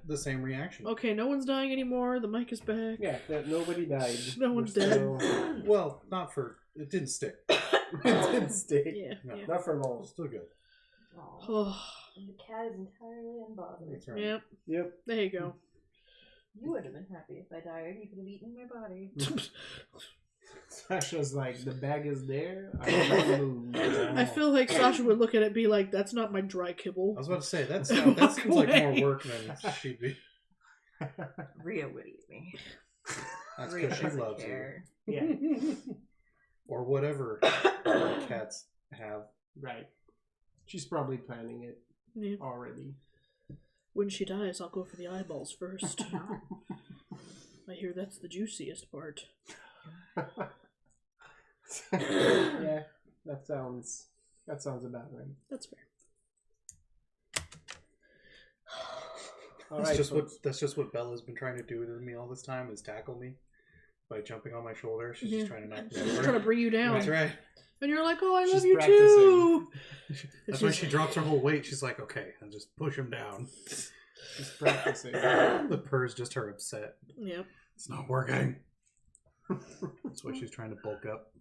the same reaction. Okay, no one's dying anymore. The mic is back. Yeah, nobody died. No one's dead. Well, not for... It didn't stick. It didn't stay. Yeah, No. yeah. Not for long. Still good. Oh, And the cat is entirely unbothered. That's right. yep. Yep. There you go. You would have been happy if I died. You could have eaten my body. Sasha's like, the bag is there. I can't move. I feel like Sasha would look at it and be like, that's not my dry kibble. I was about to say, that Walk seems like more away. work than she'd be. Rhea would eat me. That's Rhea because she doesn't loves care. Yeah, you. Or whatever cats have. right. She's probably planning it Yeah. already. When she dies, I'll go for the eyeballs first. I hear that's the juiciest part. Yeah, that sounds about right. That's fair. All right, That's just what Bella's been trying to do to me all this time, is tackle me by jumping on my shoulder. She's just trying to knock me She's over. trying to bring you down. That's right. And you're like, oh, I love She's you practicing. too. That's why she drops her whole weight. She's like, okay, I'll just push him down. She's practicing. The purr's just her upset. Yep. It's not working. That's why she's trying to bulk up.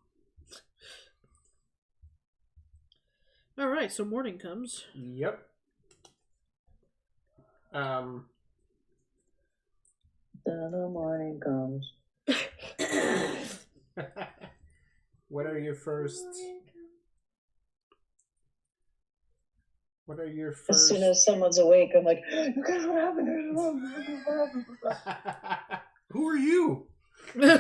All right, so morning comes. Yep. Then the morning comes. What are your first? What are your first? As soon as someone's awake, I'm like, you guys, what happened? Who are you? What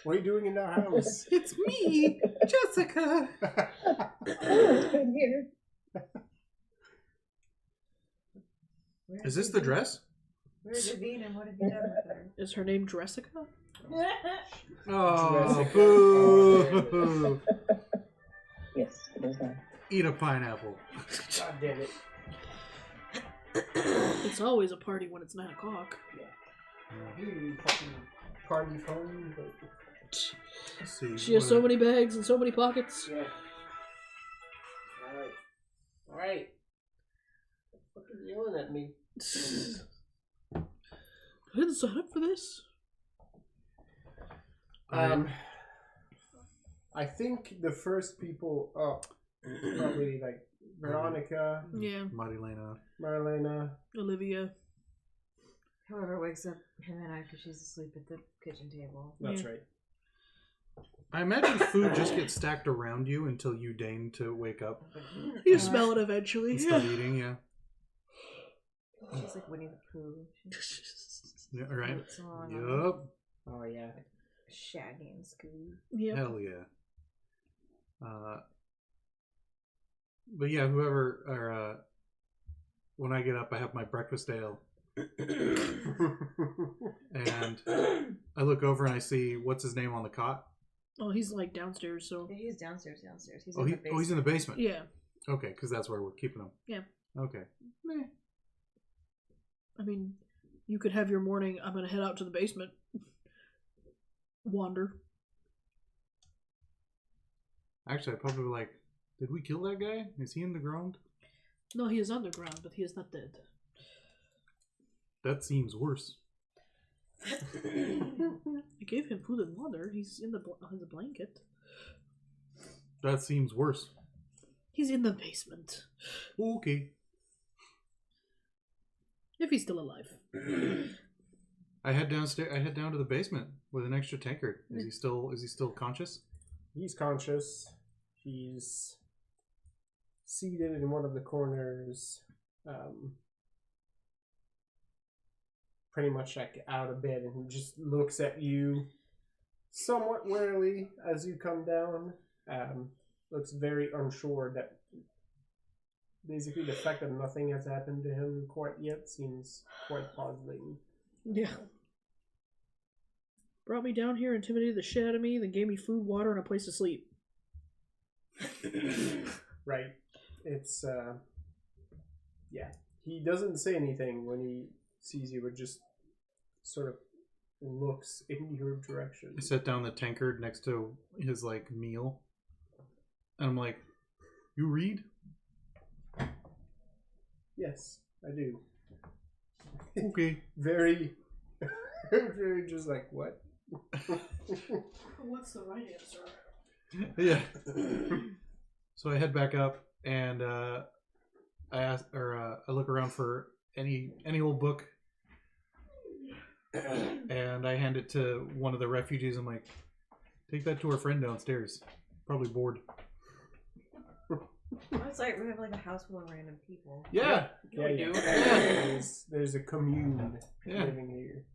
are you doing in our house? It's me, Jessica. It's been here. Is this the dress? Where's Davina and what have you done with her? Is her name Dressica? Oh, Jessica. boo. Yes, it is that. Eat a pineapple. God damn it! It's always a party when it's 9 o'clock. Fucking party phone. Let's see. She has so many bags and so many pockets. Yeah. All right. Fucking yelling at me. I didn't sign up for this. I think the first people up, probably like Veronica, Yeah. Marilena. Marlena. Olivia. Whoever wakes up him and I because she's asleep at the kitchen table. That's Yeah. right. I imagine food just gets stacked around you until you deign to wake up You smell it eventually. and Yeah. start eating. Yeah. She's like Winnie the Pooh. Yeah. Right. Floats along Yup. Oh yeah. Shaggy and Scooby. Yep. Hell yeah. But yeah, whoever or when I get up, I have my breakfast ale, and I look over and I see what's his name on the cot. Oh, he's like downstairs, so. Yeah, he's downstairs. He's Oh, in the basement. he's in the basement. Yeah. Okay, because that's where we're keeping him. Yeah. Okay. Meh. I mean, you could have your morning, I'm going to head out to the basement. Wander. Actually, I'd probably be like, did we kill that guy? Is he in the ground? No, he is underground, but he is not dead. That seems worse. I gave him food and water. He's in the blanket. That seems worse. He's in the basement. Okay. If he's still alive. I head downstairs. I head down to the basement with an extra tankard. Is he still conscious? He's conscious. He's seated in one of the corners, pretty much like out of bed, and he just looks at you somewhat warily as you come down. Looks very unsure that basically the fact that nothing has happened to him quite yet seems quite puzzling. Yeah. Brought me down here, intimidated the shit out of me, then gave me food, water, and a place to sleep. Right. It's, yeah. He doesn't say anything when he sees you, but just sort of looks in your direction. I set down the tankard next to his meal, and I'm like, "You read?" Yes, I do. Okay. Very, very just like, what? What's the right answer? Yeah. So I head back up and I look around for any old book, and I hand it to one of the refugees. I'm like, take that to our friend downstairs. Probably bored. It's like we have like a house full of random people. Yeah. Yeah. There's a commune living here.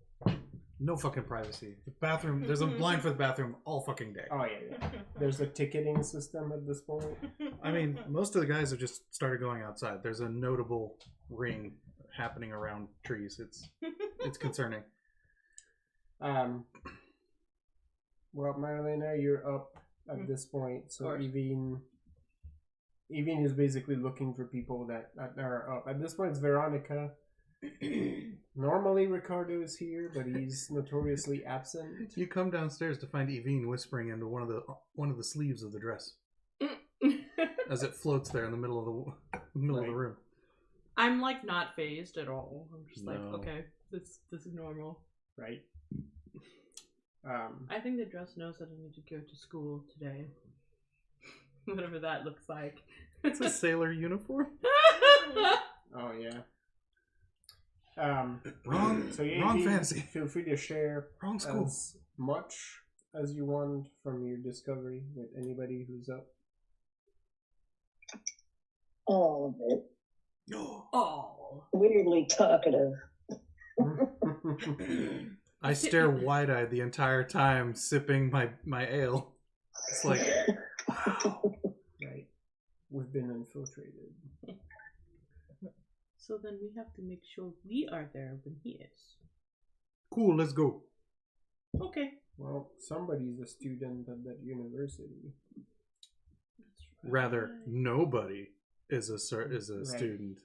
No fucking privacy. The bathroom. There's a blind for the bathroom all fucking day. Oh yeah. There's a ticketing system at this point. I mean, most of the guys have just started going outside. There's a notable ring happening around trees. It's concerning. Well, Marlena, you're up at this point. So Evine is basically looking for people that are up. At this point, it's Veronica. Normally Ricardo is here, but he's notoriously absent. You come downstairs to find Evine whispering into one of the sleeves of the dress as it floats there in the middle of the room. I'm like not phased at all. I'm just like, okay, this is normal. Right. I think the dress knows that I need to go to school today. Whatever that looks like. It's a sailor uniform. Oh yeah. Wrong fancy. Feel free to share Wrong school. as much as you want from your discovery with anybody who's up. All of it. Oh. Weirdly talkative. I stare wide-eyed the entire time, sipping my ale. It's like, wow. Right. We've been infiltrated. So then we have to make sure we are there when he is. Cool, let's go. Okay. Well, somebody's a student at that university. Rather, nobody is a student.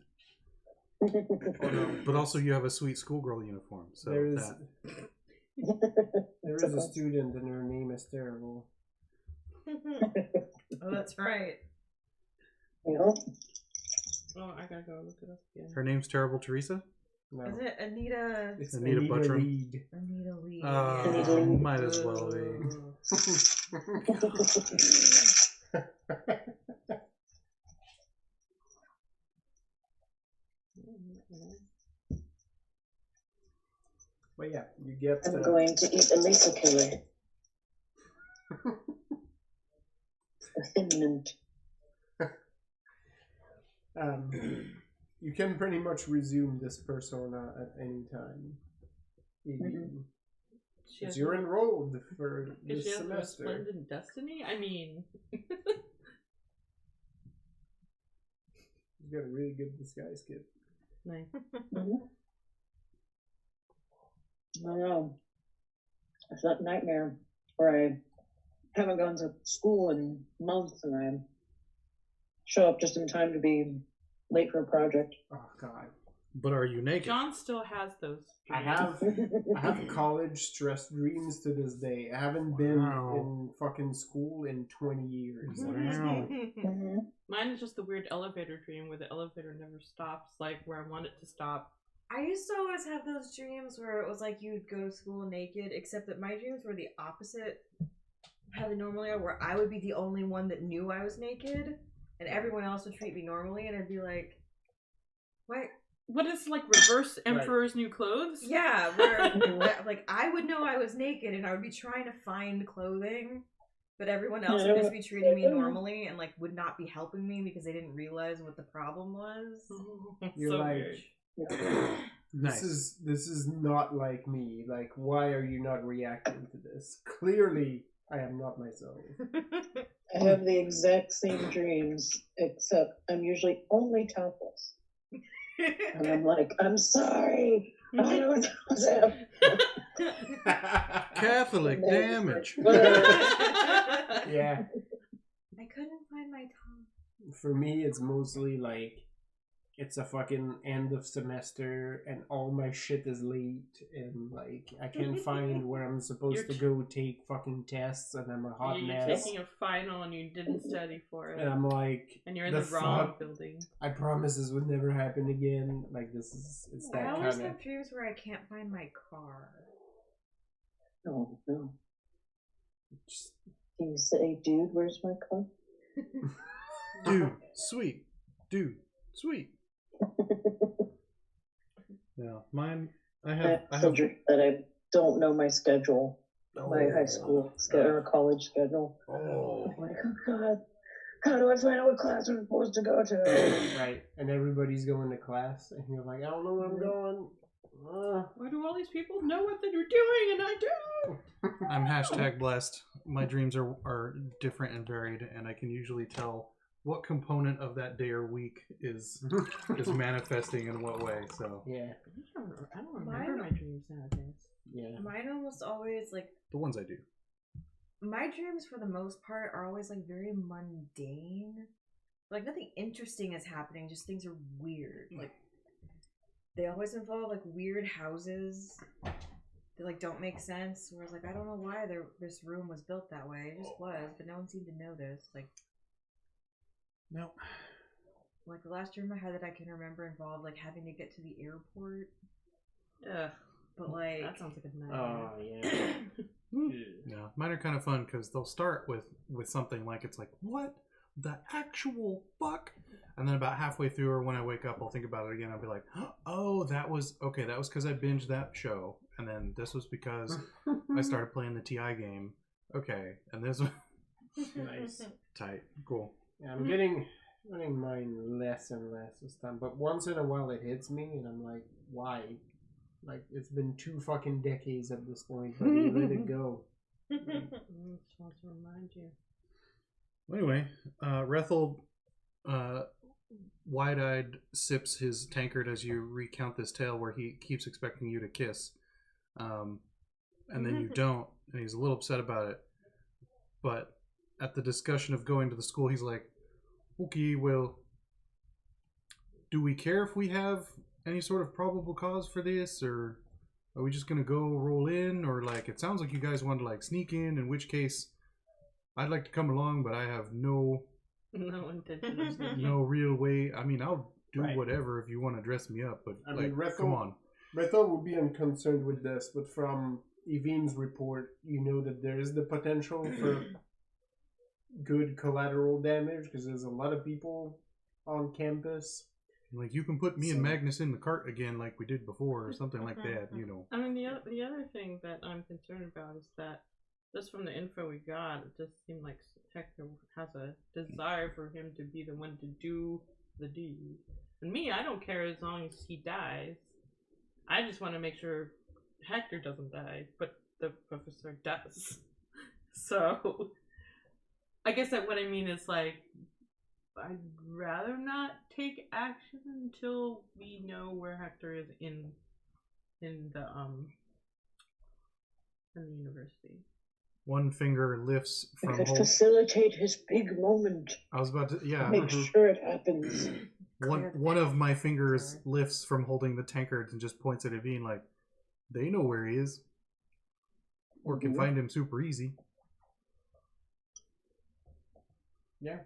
But also, you have a sweet schoolgirl uniform. So there is a student, and her name is terrible. Oh, that's right. Yeah. Oh, I gotta go look it up again. Her name's Terrible Teresa? No. Is it Anita? It's Anita Buttram. Lead. Anita Lee. Might as well be. But yeah, you get. I'm going to eat a Lisa killer. A thin mint. You can pretty much resume this persona at any time. Because you're enrolled for this she has semester. Resplendent Destiny? I mean... You've got a really good disguise kit. Nice. I don't know. It's that nightmare where I haven't gone to school in months and I show up just in time to be late for a project. Oh God! But are you naked? John still has those I dreams. have college stress dreams to this day. I haven't been in fucking school in 20 years. Wow. Mine is just the weird elevator dream where the elevator never stops, like where I want it to stop. I used to always have those dreams where it was like you'd go to school naked, except that my dreams were the opposite of how they normally are, where I would be the only one that knew I was naked, and everyone else would treat me normally, and I'd be like, "What? What is like reverse Emperor's New Clothes?" Yeah, where like I would know I was naked, and I would be trying to find clothing, but everyone else would just be treating me normally and like would not be helping me because they didn't realize what the problem was. You're So like, weird. Nice. This is not like me. Like, why are you not reacting to this? Clearly, I am not myself. I have the exact same dreams, except I'm usually only topless. And I'm like, I'm sorry. I don't know what's happening. Catholic damage. Yeah. I couldn't find my tongue. For me, it's mostly like it's a fucking end of semester and all my shit is late and like I can't find where I'm supposed to go take fucking tests and I'm a hot you're mess. taking a final and you didn't study for it. And I'm like, and you're in the wrong building. I promise this would never happen again. Like it's that I kind always of. have dreams where I can't find my car. Oh no. Just... You say, dude, where's my car? Dude, sweet. Dude, sweet. Yeah, mine. I have that I don't know my schedule, my high school schedule or college schedule. Oh, I'm like, oh God, how do I find out what class I'm supposed to go to? Right, and everybody's going to class, and you're like, I don't know where I'm going. Why do all these people know what they're doing and I don't? I'm hashtag blessed. My dreams are different and varied, and I can usually tell what component of that day or week is manifesting in what way. So yeah, I don't remember my dreams nowadays. Yeah, mine almost always like the ones I do. My dreams for the most part are always like very mundane. Like nothing interesting is happening, just things are weird. Like they always involve like weird houses that like don't make sense. Whereas like I don't know why this room was built that way. It just was, but no one seemed to notice. Like no. Like the last dream I had that I can remember involved like having to get to the airport. Ugh. But like that sounds like a nightmare. oh yeah. Yeah, mine are kind of fun because they'll start with something like it's like, what the actual fuck? And then about halfway through or when I wake up, I'll think about it again. I'll be like, oh, that was because I binged that show. And then this was because I started playing the TI game. Okay, and this was Nice. Tight. Cool. Yeah, I'm getting mine less and less this time. But once in a while it hits me and I'm like, why? Like, it's been 2 fucking decades at this point, but you let it go. Just want to remind you. Well, anyway, Rethel wide-eyed sips his tankard as you recount this tale where he keeps expecting you to kiss. And then you don't, and he's a little upset about it. But at the discussion of going to the school, he's like, okay, well, do we care if we have any sort of probable cause for this, or are we just gonna go roll in, or like it sounds like you guys want to like sneak in which case I'd like to come along, but I have no intention of sneaking. no real way. I mean, I'll do Right. whatever if you want to dress me up, but I like, mean, come on. Rethel would be unconcerned with this, but from Evine's report, you know that there is the potential for good collateral damage because there's a lot of people on campus. Like, you can put me and Magnus in the cart again like we did before or something like that, you know. I mean, the other thing that I'm concerned about is that just from the info we got, it just seemed like Hector has a desire for him to be the one to do the deed. And me, I don't care as long as he dies. I just want to make sure Hector doesn't die, but the professor does. So, I guess that what I mean is like, I'd rather not take action until we know where Hector is in the university. One finger lifts You from could facilitate his big moment. I was about to, yeah. Make sure it happens. One of my fingers lifts from holding the tankards and just points at Evine like, they know where he is. Or can find him super easy. Yeah.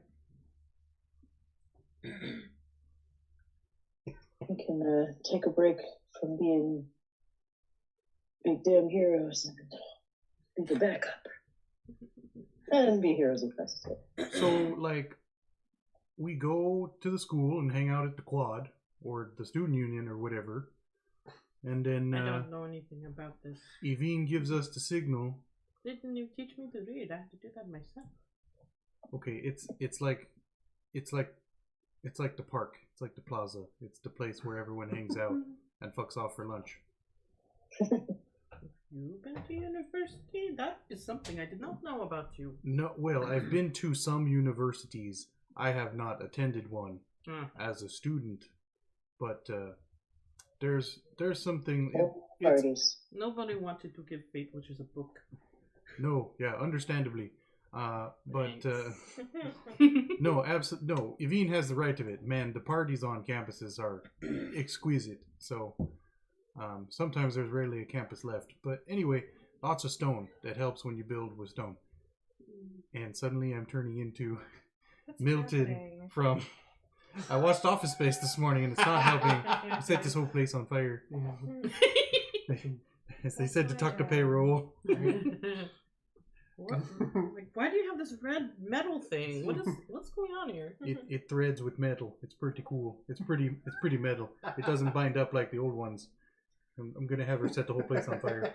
We can take a break from being big damn heroes and be the backup. And be heroes if necessary. So, like, we go to the school and hang out at the quad or the student union or whatever. And then I don't know anything about this. Evine gives us the signal. Didn't you teach me to read? I have to do that myself. Okay, it's like the park. It's like the plaza. It's the place where everyone hangs out and fucks off for lunch. You've been to university? That is something I did not know about you. No, well, I've been to some universities. I have not attended one as a student, but there's something. Parties. Nobody wanted to give Fate, which is a book. No, yeah, understandably. But no, absolutely no. Yvine has the right of it. Man, the parties on campuses are exquisite. So sometimes there's rarely a campus left. But anyway, lots of stone. That helps when you build with stone. And suddenly I'm turning into Milton from... I watched Office Space this morning and it's not helping. I set this whole place on fire. As they said to tuck the payroll. What? Like, why do you have this red metal thing? What's going on here? It threads with metal. It's pretty cool. It's pretty metal. It doesn't bind up like the old ones. I'm gonna have her set the whole place on fire.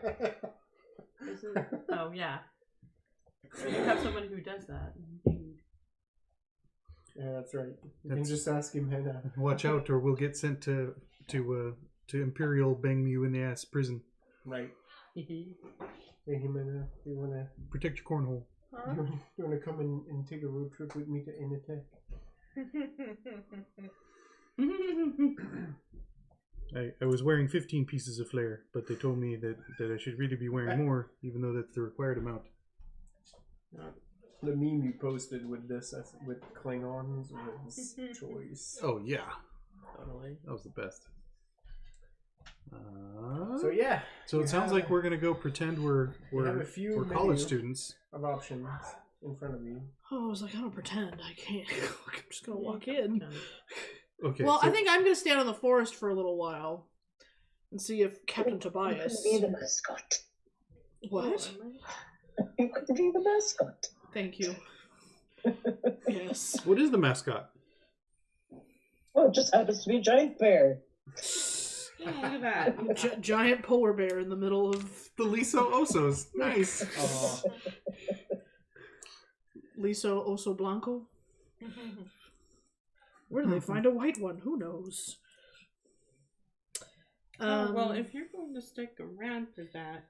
Oh yeah. So you have someone who does that. Yeah, that's right. You can just ask him, Hannah. Watch out, or we'll get sent to Imperial bang you in the ass prison. Right. Hey, Hannah, you wanna protect your cornhole? Huh? You wanna come and take a road trip with me to Initech? I was wearing 15 pieces of flair, but they told me that I should really be wearing more, even though that's the required amount. The meme you posted with this with Klingons was choice. Oh yeah, totally. That was the best. So yeah. So it sounds like we're gonna go pretend we're college students. Of options in front of you. Oh, I was like, I don't pretend. I can't. I'm just gonna walk in. Okay. Well, so I think I'm gonna stand in the forest for a little while and see if Captain Tobias. You could be the mascot. What? You could be the mascot. Thank you. Yes. What is the mascot? Well, it just happens to be a giant bear. Yeah, look at that. Giant polar bear in the middle of the Liso Osos. Nice. Liso Oso Blanco? Where do they find a white one? Who knows? Well, if you're going to stick around for that.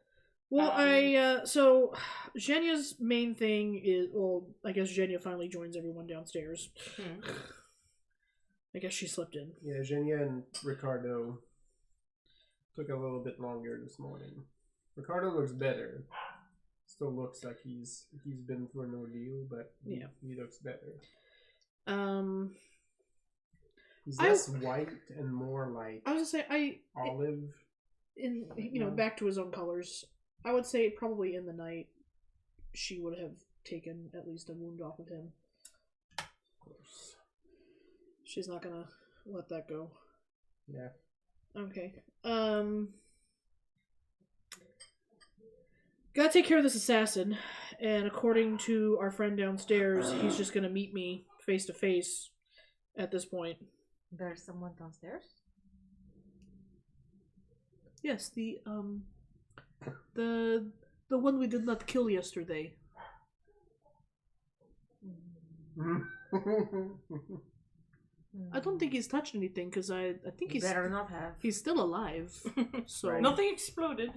Well, so Zhenya's main thing is, well, I guess Zhenya finally joins everyone downstairs. I guess she slipped in. Yeah, Zhenya and Ricardo took a little bit longer this morning. Ricardo looks better. Still looks like he's been through an ordeal, but he looks better. He's less white and more like I was gonna say olive. Back to his own colors. I would say probably in the night she would have taken at least a wound off of him. Of course. She's not gonna let that go. Yeah. Okay. Gotta take care of this assassin, and according to our friend downstairs, he's just gonna meet me face to face at this point. There's someone downstairs? Yes, the one we did not kill yesterday. I don't think he's touched anything because I think he's better not have. He's still alive. So right. Nothing exploded.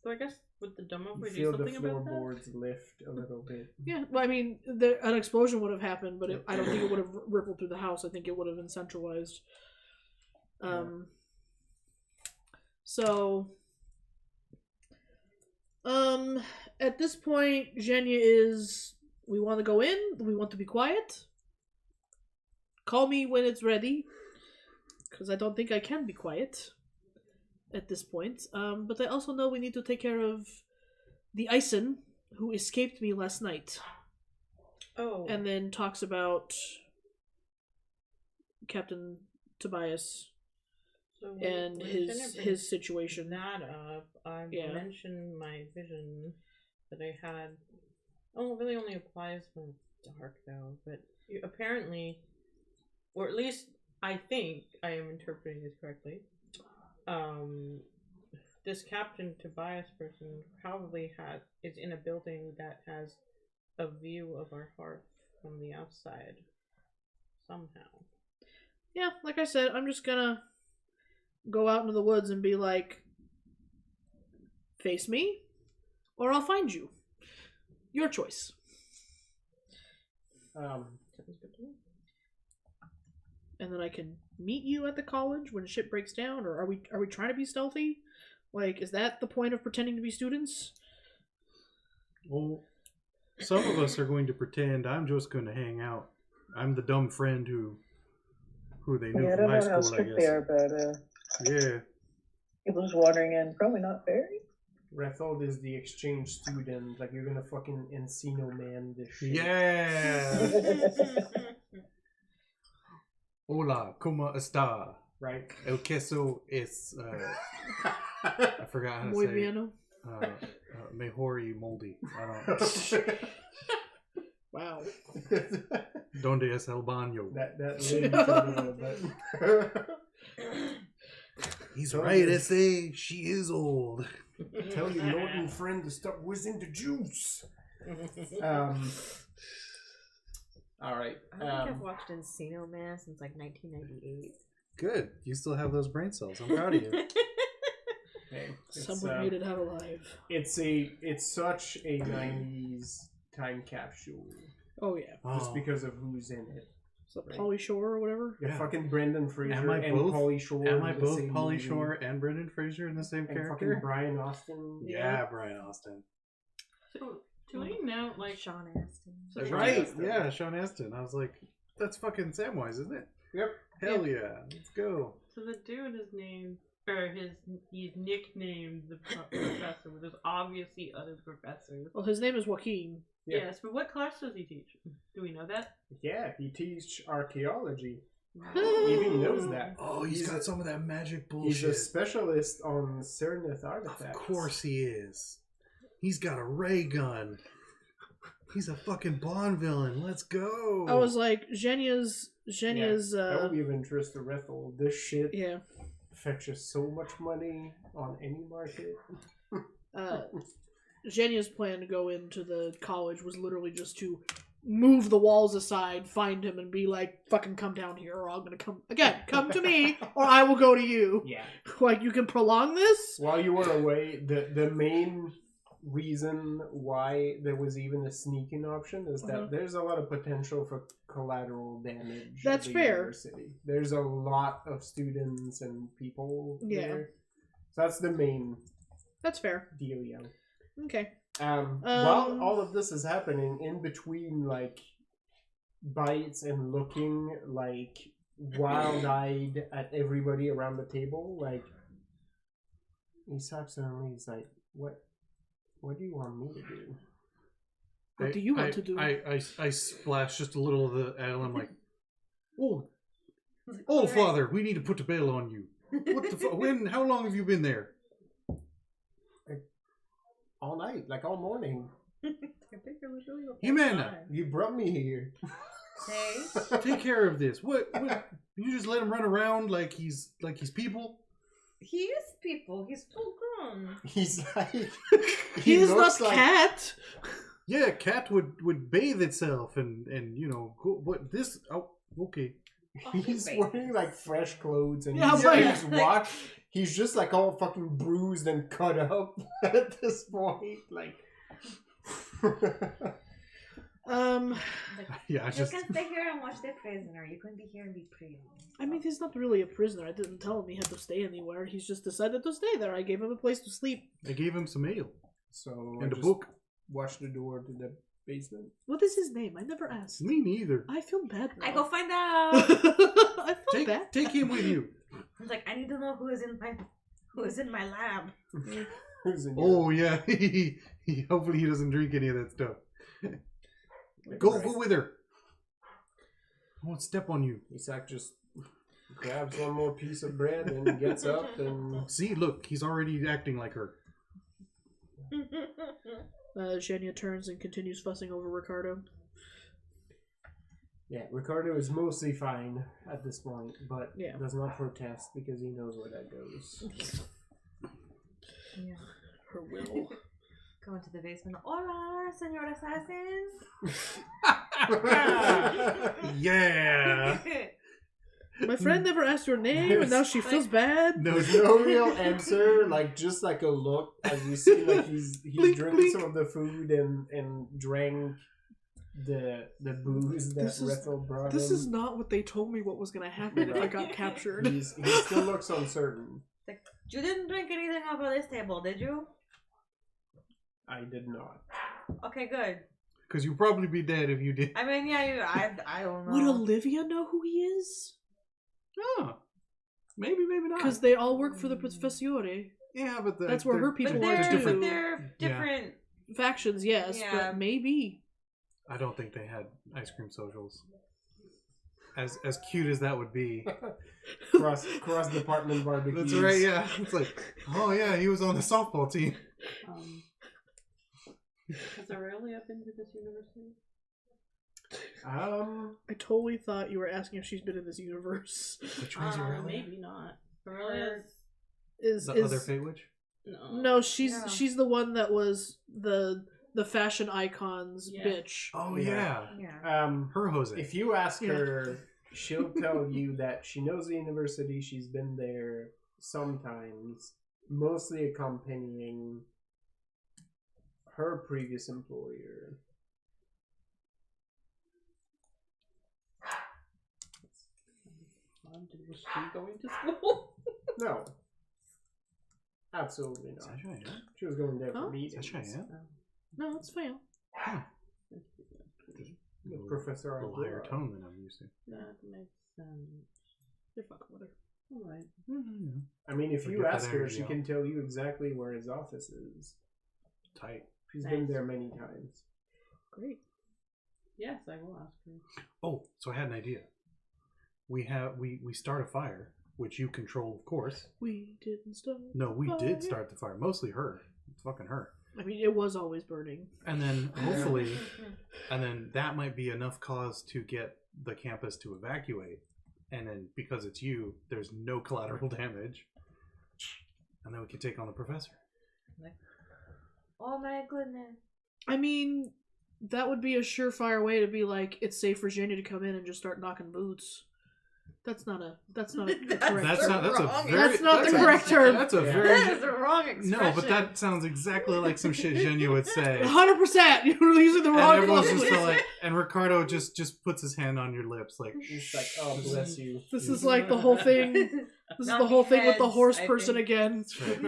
So I guess with the demo we do something about that. The floorboards lift a little bit. Yeah, well, I mean, an explosion would have happened, but I don't think it would have rippled through the house. I think it would have been centralized. So, at this point, Zhenya is, we want to go in, we want to be quiet. Call me when it's ready, because I don't think I can be quiet at this point. But I also know we need to take care of the Ison, who escaped me last night. Oh. And then talks about Captain Tobias and his situation. That up, I mentioned my vision that I had. Oh, it really only applies when it's dark, though. But apparently, or at least I think I am interpreting this correctly. This Captain Tobias person probably is in a building that has a view of our hearth from the outside somehow. Yeah, like I said, I'm just gonna go out into the woods and be like, face me, or I'll find you. Your choice. Sounds good to me. And then I can meet you at the college when shit breaks down, or are we trying to be stealthy? Like, is that the point of pretending to be students? Well, Some of us are going to pretend I'm just going to hang out. I'm the dumb friend who they knew I from don't high know how school, I strict they guess. are, but Yeah. people just wandering in, probably not very. Rethold is the exchange student. Like, you're gonna fucking Encino Man this shit. Yeah. Hola, ¿cómo está? Right? El queso es... I forgot how to Muy say bien. mejor y moldy. I don't Wow. Donde es el baño? that lady a little bit. He's right, S.A. She is old. Tell your Norton friend to stop whizzing the juice. All right. I don't think I've watched Encino Man since like 1998. Good. You still have those brain cells. I'm proud of you. Okay. Someone made it out alive. It's such a 90s time capsule. Oh yeah. Just because of who's in it. Is that Pauly Shore or whatever? Yeah. Fucking Brendan Fraser Am I and both? Pauly Shore. Am I in the both same Pauly movie. Shore and Brendan Fraser in the same And fucking character? Brian Austin. Yeah, Brian Austin. So, do we know, like... Sean Astin. So Right. Astin. Yeah, Sean Astin. I was like, that's fucking Samwise, isn't it? Yep. Hell yeah. Let's go. So the dude is named, or he's nicknamed the professor, but there's obviously other professors. Well, his name is Joaquin. Yeah. Yes, but what class does he teach? Do we know that? Yeah, he teaches archaeology. No. He even knows that. Oh, he's got some of that magic bullshit. He's a specialist on Cernith artifacts. Of course he is. He's got a ray gun. He's a fucking Bond villain. Let's go. I was like, Zhenya's. That will be of interest to Rethel. This shit Yeah. fetches so much money on any market. Zhenya's plan to go into the college was literally just to move the walls aside, find him, and be like, fucking come down here, or I'm gonna come again. Come to me, or I will go to you. Yeah. Like, you can prolong this? While you were away, the main reason why there was even a sneaking option is that there's a lot of potential for collateral damage. That's at the fair. University. There's a lot of students and people there. So that's the main That's fair. dealio. Okay. While all of this is happening, in between like bites and looking like wild-eyed at everybody around the table, like he stops suddenly. He's like, What do you want me to do?" What do you want to do? I splash just a little of the ale. I'm like, oh, father, we need to put the bail on you. What the how long have you been there? All night, like all morning. I think it was really Jimena, You brought me here. Hey. take care of this. What? You just let him run around like he's people? He is people. He's full grown. He's like, He's not looks like cat. Yeah, cat would bathe itself and what this? Oh, okay. he's wearing like fresh clothes and Yeah, he's, like- he's watch. He's just like all fucking bruised and cut up at this point. Like, Yeah, I You just can stay here and watch the prisoner. You can be here and be pretty. I mean, he's not really a prisoner. I didn't tell him he had to stay anywhere. He's just decided to stay there. I gave him a place to sleep. I gave him some ale so and I a just book. watch the door to the basement. What is his name? I never asked. Me neither. I feel bad now. I go find out. I feel bad. Take him with you. I was like, I need to know who is in my lab. Who's in Oh yeah, hopefully he doesn't drink any of that stuff. Go with her. I won't step on you. Isak just grabs one more piece of bread and gets up and See, look, he's already acting like her. Zhenya turns and continues fussing over Ricardo. yeah, Ricardo is mostly fine at this point, but Yeah. does not protest because he knows where that goes. Yeah. Her will. Go into the basement. Hola, señor assassin. Yeah. My friend never asked your name, and now she feels bad. There's no real answer, like just like a look as you see like he's Blink, drank blink. some of the food and drank the booze that Rethel brought This him. is not what they told me what was going to happen if I got captured. He still looks uncertain. Like, you didn't drink anything off of this table, did you? I did not. Okay, good. Because you'd probably be dead if you did. I mean, yeah, I don't know. Would Olivia know who he is? Oh, maybe not. Because they all work for the Professore. Yeah, but that's where her people but are too. different. They're different factions, yes, but maybe. I don't think they had ice cream socials. As cute as that would be. cross department barbecues. That's right, yeah. It's like, oh yeah, he was on the softball team. Has Aurelia been to this university? I totally thought you were asking if she's been in this universe. Which one's Aurelia? Maybe not. Aurelia is other Fate Witch? No, she's the one that was the fashion icons bitch. Oh yeah. Her Jose. If you ask her, she'll tell you that she knows the university. She's been there sometimes, mostly accompanying her previous employer. Was she going to school? No. Absolutely not. She was going there for meetings. No, it's fail. The professor a little higher tone than I'm used to. That makes sense. You're fucking with her. Alright. I mean, if you ask her, she can tell you exactly where his office is. Tight. She's been there many times. Great. Yes, I will ask her. Oh, so I had an idea. We start a fire, which you control, of course. We didn't start. No, we did start the fire. Mostly her. It's fucking her. I mean, it was always burning. And then hopefully, that might be enough cause to get the campus to evacuate. And then because it's you, there's no collateral damage. And then we can take on the professor. Oh my goodness. I mean, that would be a surefire way to be like, it's safe for Jenny to come in and just start knocking boots. That's not a correct term. That's not the correct term. That's a very that is the wrong expression. No, but that sounds exactly like some shit Jenny would say. 100%. You're using the wrong. And everyone's just like, and Ricardo just puts his hand on your lips, like he's like, "Oh, bless you." This is like the whole thing. This is the whole thing with the horse person again.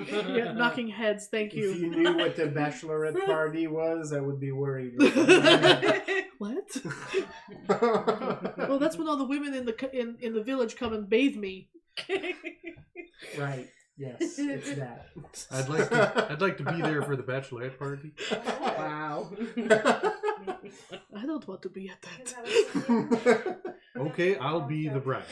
Yeah, knocking heads. Thank you. If you knew what the bachelorette party was, I would be worried. What? Well, that's when all the women in the village come and bathe me. Right. Yes, it's that. I'd like to be there for the bachelorette party. Wow. I don't want to be at that. Okay, I'll be the bride.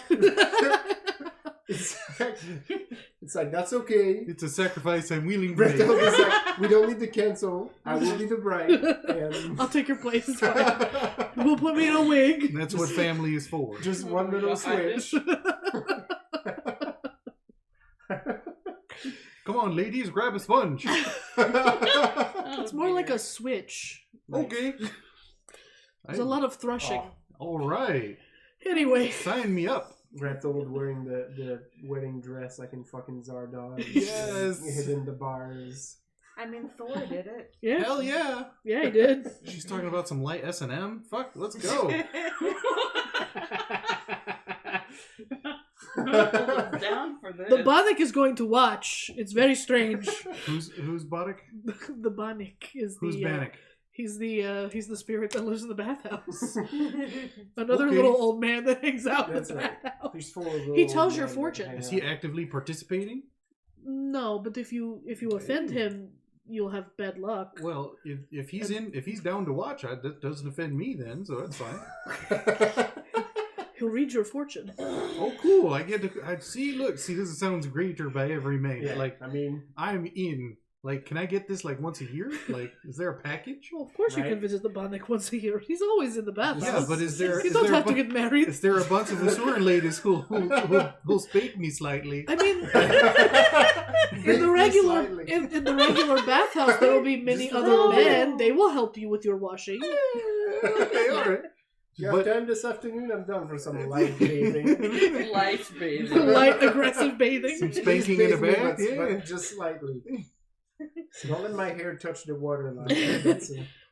It's like, that's okay. It's a sacrifice I'm willing to Brett make. is like, we don't need to cancel. I will be the bride. And I'll take your place. It's fine. We'll put me in a wig. That's what family is for. Just one little switch. Come on, ladies, grab a sponge. It's more like a switch. Okay. There's a lot of thrusting. All right. Anyway. Sign me up. Gretel wearing the wedding dress like in fucking Zardoz. Yes. Hitting the bars. I mean, Thor did it. Yeah. Hell yeah. Yeah, he did. She's talking about some light S&M. Fuck, let's go. Down for this. The Bonnick is going to watch. It's very strange. Who's Boddick? The Bonnick is Who's Bannock? He's the spirit that lives in the bathhouse. Another little old man that hangs out in the bathhouse. He tells your fortune. Is he actively participating? No, but if you offend him, you'll have bad luck. Well, if he's down to watch, that doesn't offend me then, so that's fine. He'll read your fortune. Oh, cool! I get to see. Look, see, this sounds greater by every minute. Yeah, like, I mean, I'm in. Like, can I get this like once a year? Like, is there a package? Well, of course you can visit the Bonnick once a year. He's always in the bathhouse. Yeah, but is there? You don't have to get married. Is there a bunch of the sewer ladies who'll spank me slightly? I mean, in the regular bathhouse, there will be many other men. They will help you with your washing. Okay, all right. You have time this afternoon? I'm done for some light bathing. Light bathing. Light aggressive bathing. Some spanking in the bath, but just slightly. Don't let my hair touch the waterline.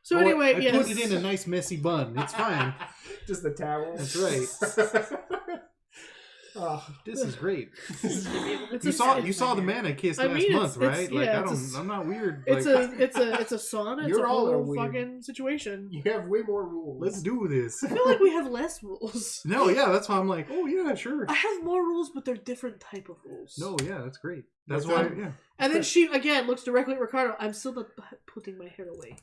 So anyway, I put it in a nice messy bun. It's fine. Just the towel. That's right. This is great. It's You saw the man I kissed last month, right? Like I'm not weird. It's a sauna. It's a whole fucking situation. You have way more rules. Let's do this. I feel like we have less rules. No, yeah, that's why I'm like, oh yeah, sure. I have more rules, but they're different type of rules. No, yeah, that's great. That's why, yeah. And then she again looks directly at Ricardo. I'm still not putting my hair away.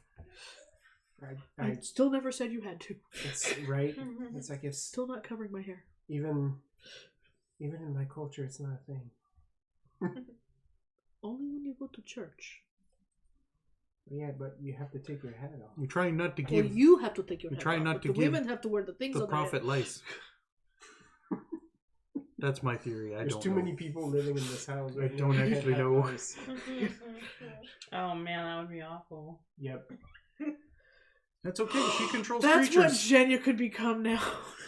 I still never said you had to. It's right. It's like it's still not covering my hair. Even in my culture, it's not a thing. Only when you go to church. Yeah, but you have to take your hat off. You're trying not to give. Well, you have to take your hat off. You're trying not to the give. Women have to wear the things the on prophet their head. lice. That's my theory. There's too many people living in this house. I don't actually know. Oh man, that would be awful. Yep. That's okay. She controls That's creatures. what Jenya could become now.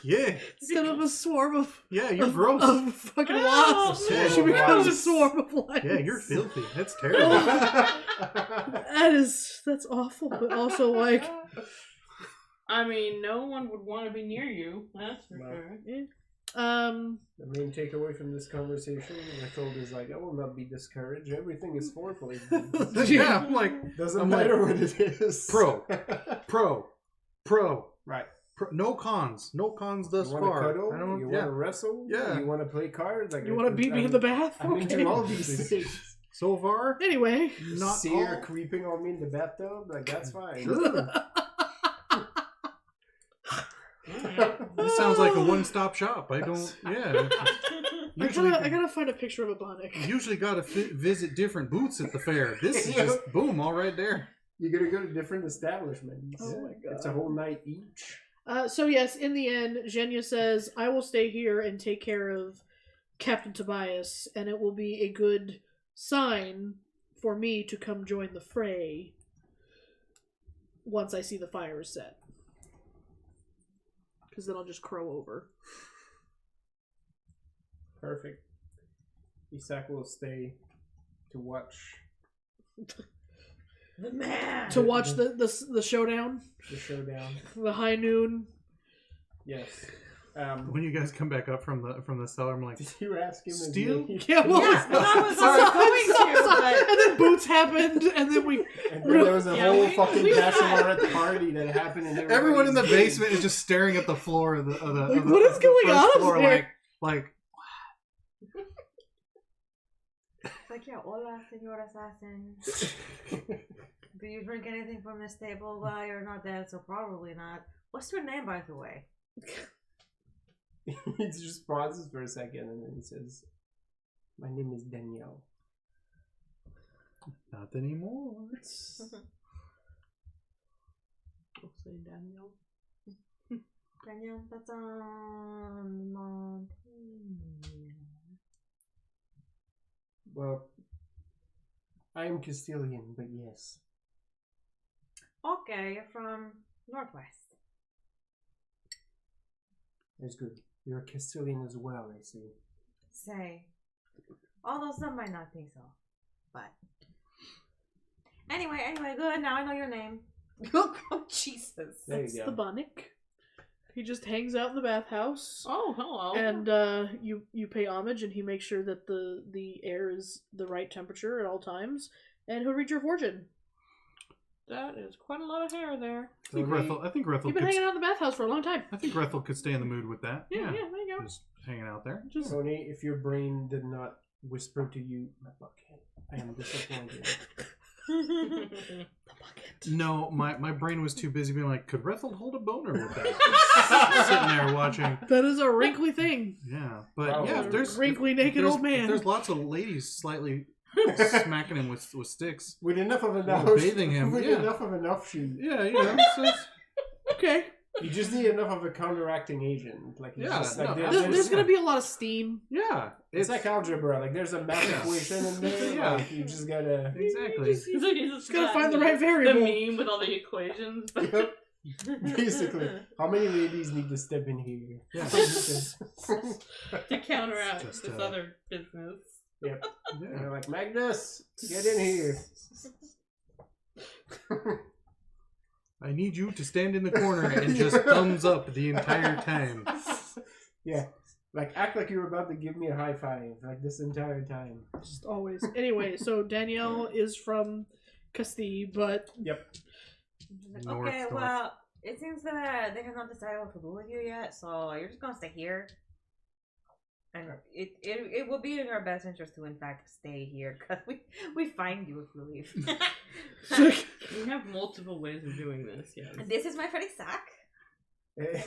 Yeah. Instead of a swarm of you're gross. Of fucking wasps, she becomes a swarm of lice. Yeah, you're filthy. That's terrible. That's awful, but also like. I mean, no one would want to be near you. That's for sure. Yeah. The main takeaway from this conversation, Ethel is like, I will not be discouraged. Everything is foreplay. Yeah, I'm like, doesn't matter what it is. Pro. Right. No cons thus you far. Cuddle? You want to wrestle? Yeah. You want to play cards? Like you want to beat me in the bath? I'm into all these things. So far, anyway, not see her creeping on me in the bathtub. Like that's fine. Sure. This sounds like a one-stop shop. I don't. Yeah. I gotta find a picture of a Bonnet. You usually gotta visit different booths at the fair. This is just boom, all right there. You're gonna go to different establishments. Oh my god! It's a whole night each. So yes, in the end, Jenya says, "I will stay here and take care of Captain Tobias, and it will be a good sign for me to come join the fray once I see the fire is set." Because then I'll just crow over. Perfect. Isak will stay to watch the man. To watch the showdown. The showdown. The high noon. Yes. When you guys come back up from the cellar, I'm like, did you ask him? Steel? Yeah, well, I was going to, but... And then boots happened, and then we. And then there was a whole fucking bachelorette party that happened, and everyone in the basement is just staring at the floor of the what is going on floor, up there? Like. Like, yeah, hola, señor assassin. Do you drink anything from this table? Well, you're not dead, so probably not. What's your name, by the way? He just pauses for a second and then he says, "My name is Danielle." Not anymore. I'll say Daniel. Danielle, that's on Montana. Well, I am Castilian, but yes. Okay, you're from Northwest. That's good. You're a Castilian as well, I see. Say. Although some might not think so. But. Anyway, good. Now I know your name. Oh, Jesus. There That's you go. the Bonnet. He just hangs out in the bathhouse. Oh, hello. And you pay homage, and he makes sure that the air is the right temperature at all times, and he'll read your fortune. That is quite a lot of hair there. I think Grethel You've been hanging out in the bathhouse for a long time. I think Grethel could stay in the mood with that. Yeah, there you go. Just hanging out there. Tony, if your brain did not whisper to you, "My bucket, I am disappointed." The bucket. No, my brain was too busy being like, could Grethel hold a boner with that? Sitting there watching. That is a wrinkly thing. Yeah, but yeah, if there's wrinkly naked old man. If there's lots of ladies slightly smacking him with sticks. With enough of enough, bathing him. With Yeah. enough shoes. Yeah, you know. Okay. You just need enough of a counteracting agent. Like, it's just like there's going to be a lot of steam. Yeah. It's like algebra. Like, there's a math equation in there. Yeah. Like, you just gotta... Exactly. You just gotta find the right variable. The meme with all the equations. Yep. Basically. How many ladies need to step in here? Yeah. To counteract Just, this other business. Yep. Yeah. And they're like, Magnus, get in here. I need you to stand in the corner and just thumbs up the entire time. Yeah. Like, act like you're about to give me a high five, like, this entire time. Just always. Anyway, so Danielle is from Castille, but... Yep. Okay, well, it seems that they have not decided what to do with you yet, so you're just gonna stay here. And it will be in our best interest to, in fact, stay here, because we find you if we leave. We have multiple ways of doing this, yes. This is my friend Isaac.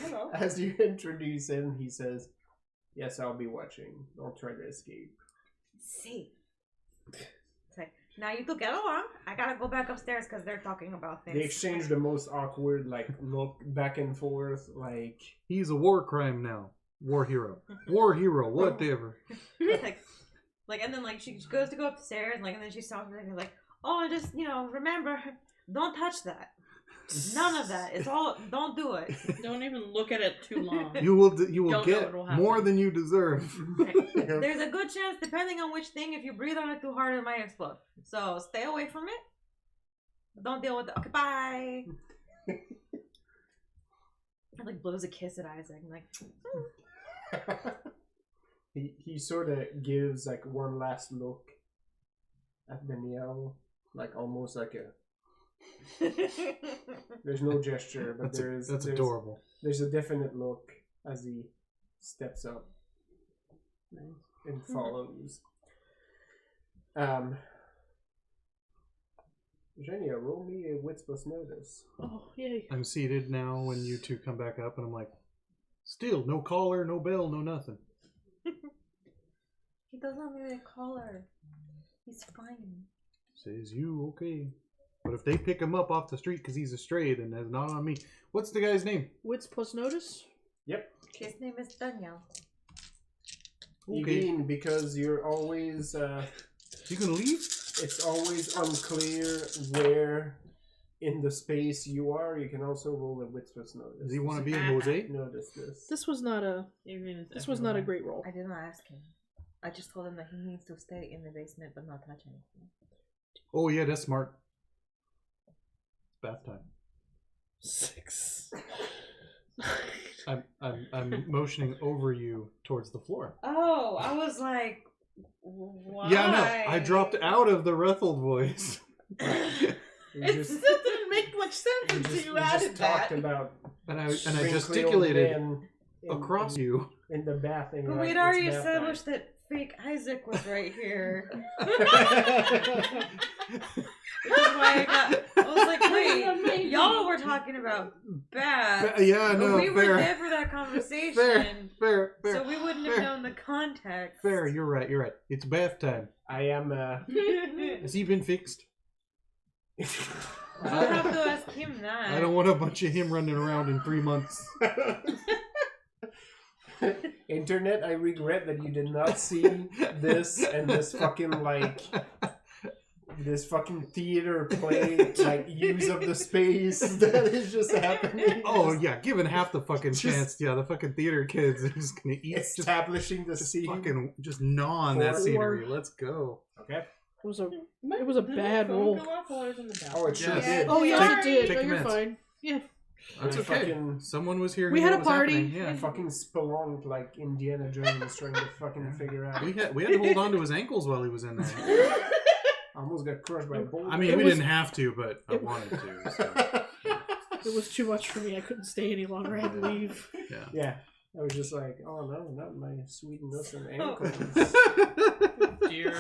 Hello. As you introduce him, he says, yes, I'll be watching. Don't try to escape. See. It's like, now you two get along. I gotta go back upstairs because they're talking about things. They exchange the most awkward, like, look back and forth, like... He's a war crime now. War hero. War hero, whatever. like, and then, like, she goes to go upstairs, like, and then she stops and like, oh, just, remember, don't touch that. None of that. It's all, don't do it. Don't even look at it too long. You will get more than you deserve. There's a good chance, depending on which thing, if you breathe on it too hard, it might explode. So stay away from it. Don't deal with it. Okay, bye. And like blows a kiss at Isaac. I'm like, he sort of gives like one last look at Danielle, like almost like a. There's no gesture, but there's adorable. There's a definite look as he steps up and follows. Genia, roll me a wits plus notice. Oh, yay. I'm seated now when you two come back up, and I'm like, still, no collar, no bell, no nothing. He doesn't need a collar. He's fine. Says you, okay. But if they pick him up off the street because he's a stray, then that's not on me. What's the guy's name? Wits plus notice? Yep. His name is Daniel. Okay. Even because you're always... You gonna leave? It's always unclear where in the space you are. You can also roll a wits plus notice. Does he want to be in Jose? Notice this. This was not a great roll. I did not ask him. I just told him that he needs to stay in the basement but not touch anything. Oh yeah, that's smart. Bath time. 6. I'm motioning over you towards the floor. Oh, I was like, why? Yeah, no, I dropped out of the Rethold voice. It still didn't make much sense until you added that. And I gesticulated across you in the bath. But we'd already established that fake Isaac was right here. Which is why I was like, wait, y'all were talking about bath. Yeah, no, we fair. were there for that conversation. Fair. So we wouldn't have known the context. Fair, you're right. It's bath time. I am, Has he been fixed? We'll have to ask him that. I don't want a bunch of him running around in 3 months. Internet, I regret that you did not see this and this fucking this fucking theater play, like, use of the space that is just happening. Oh, yeah, given half the fucking chance, yeah, the fucking theater kids are just gonna eat. Establishing the scene. Fucking just gnaw on that scenery. Let's go. Okay. It was a bad roll. Oh, it sure did. Oh, yeah, it did. Take You're fine. Yeah. That's okay. Someone was here. We had a party. Yeah. I fucking spelunked like Indiana Jones trying to fucking figure out. We had to hold on to his ankles while he was in there. I almost got crushed by a boulder. I mean, we didn't have to, but I wanted to. So. It was too much for me. I couldn't stay any longer. I had to leave. Yeah. I was just like, oh no, not my sweet innocent ankles. Dear.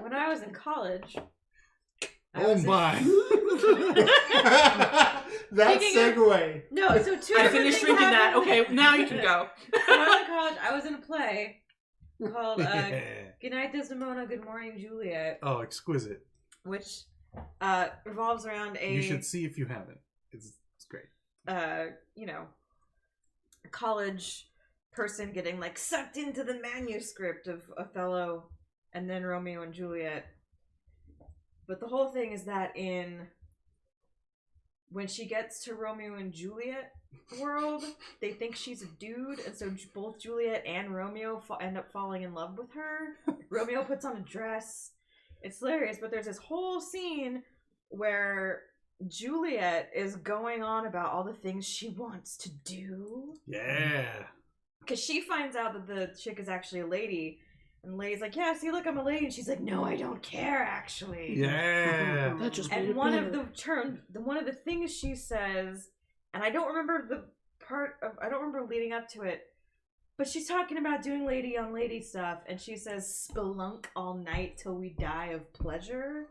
When I was in college. Oh my! That segue. No, so two. I finished drinking that. Okay, now you can go. When I was in college, I was in a play called Good Night Desdemona, Good Morning Juliet. Oh, exquisite. Which revolves around a... You should see if you haven't. It's great. A college person getting like sucked into the manuscript of Othello and then Romeo and Juliet. But the whole thing is that when she gets to Romeo and Juliet world, they think she's a dude, and so both Juliet and Romeo end up falling in love with her. Romeo puts on a dress. It's hilarious, but there's this whole scene where Juliet is going on about all the things she wants to do. Yeah. because she finds out that the chick is actually a lady, and the lady's like, "Yeah, see, look, I'm a lady," and she's like, "No, I don't care, actually." Yeah. That just And made one it of one of the things she says, and I don't remember I don't remember leading up to it, but she's talking about doing lady on lady stuff, and she says, "Spelunk all night till we die of pleasure."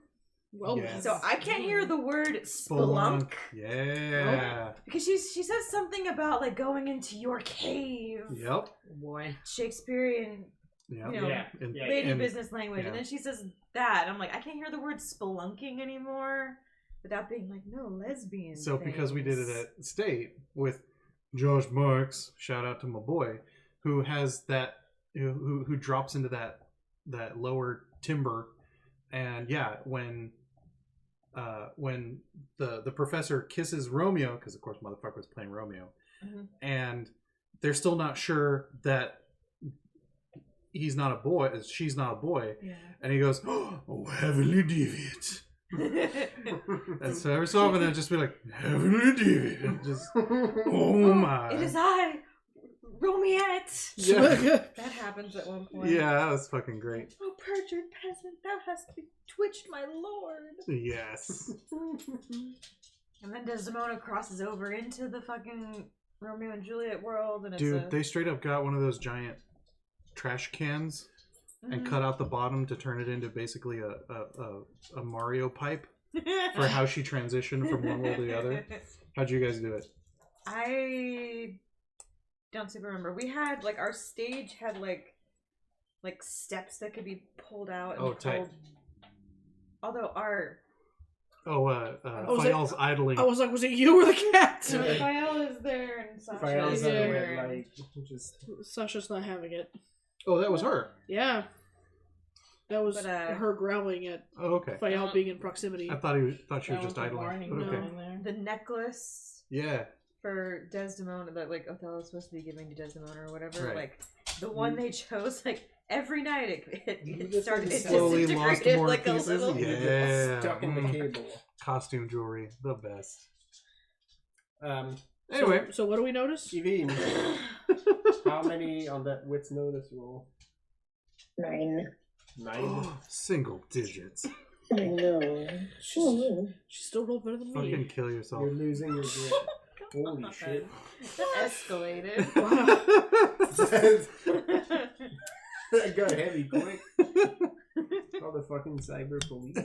Well, Yes. So I can't hear the word spelunk. Yeah. Because she says something about like going into your cave. Yep. Boy. Shakespearean, Yep. you know, And- lady and- business language. yeah. And then she says that. And I'm like, I can't hear the word spelunking anymore without being like, no, lesbian. So because we did it at State with Josh Marks, shout out to my boy, who has that, who drops into that lower timber, and yeah, when the professor kisses Romeo, because of course motherfucker was playing Romeo, and they're still not sure that he's not a boy, she's not a boy, and he goes, "Oh, heavenly deviant." And so every so often they'll just be like, "Heavenly deviant," just oh my. It is I, Romiette. Yeah. That happens at one point. Yeah, that was fucking great. Oh, perjured peasant, thou hast bewitched my lord. Yes. And then Desdemona crosses over into the fucking Romeo and Juliet world, and it's Dude, they straight up got one of those giant trash cans and cut out the bottom to turn it into basically a Mario pipe for how she transitioned from one world to the other. How'd you guys do it? I don't super remember. We had like our stage had like steps that could be pulled out. And tight. Although our Fael's idling. I was like, was it you or the cat? Fael is there and Sasha Fael's is on the there. red light. Just Sasha's not having it. Oh, that was her. Yeah. That was But, her growling at Oh, okay. Fael being in proximity. I thought she was just idling. But okay. The necklace Yeah. for Desdemona that like Othello's supposed to be giving to Desdemona or whatever. Right. Like the one they chose, like every night it just started it slowly lost disintegrated more like pieces. a little. Yeah. stuck in the Mm. cable. Costume jewelry, the best. Anyway, So what do we notice? Evine, how many on that wits notice roll? 9. 9. single digits. No. She still rolled better than me. Fucking kill yourself. You're losing your grip. Holy shit. That escalated. That got heavy quick. Call the fucking cyber police.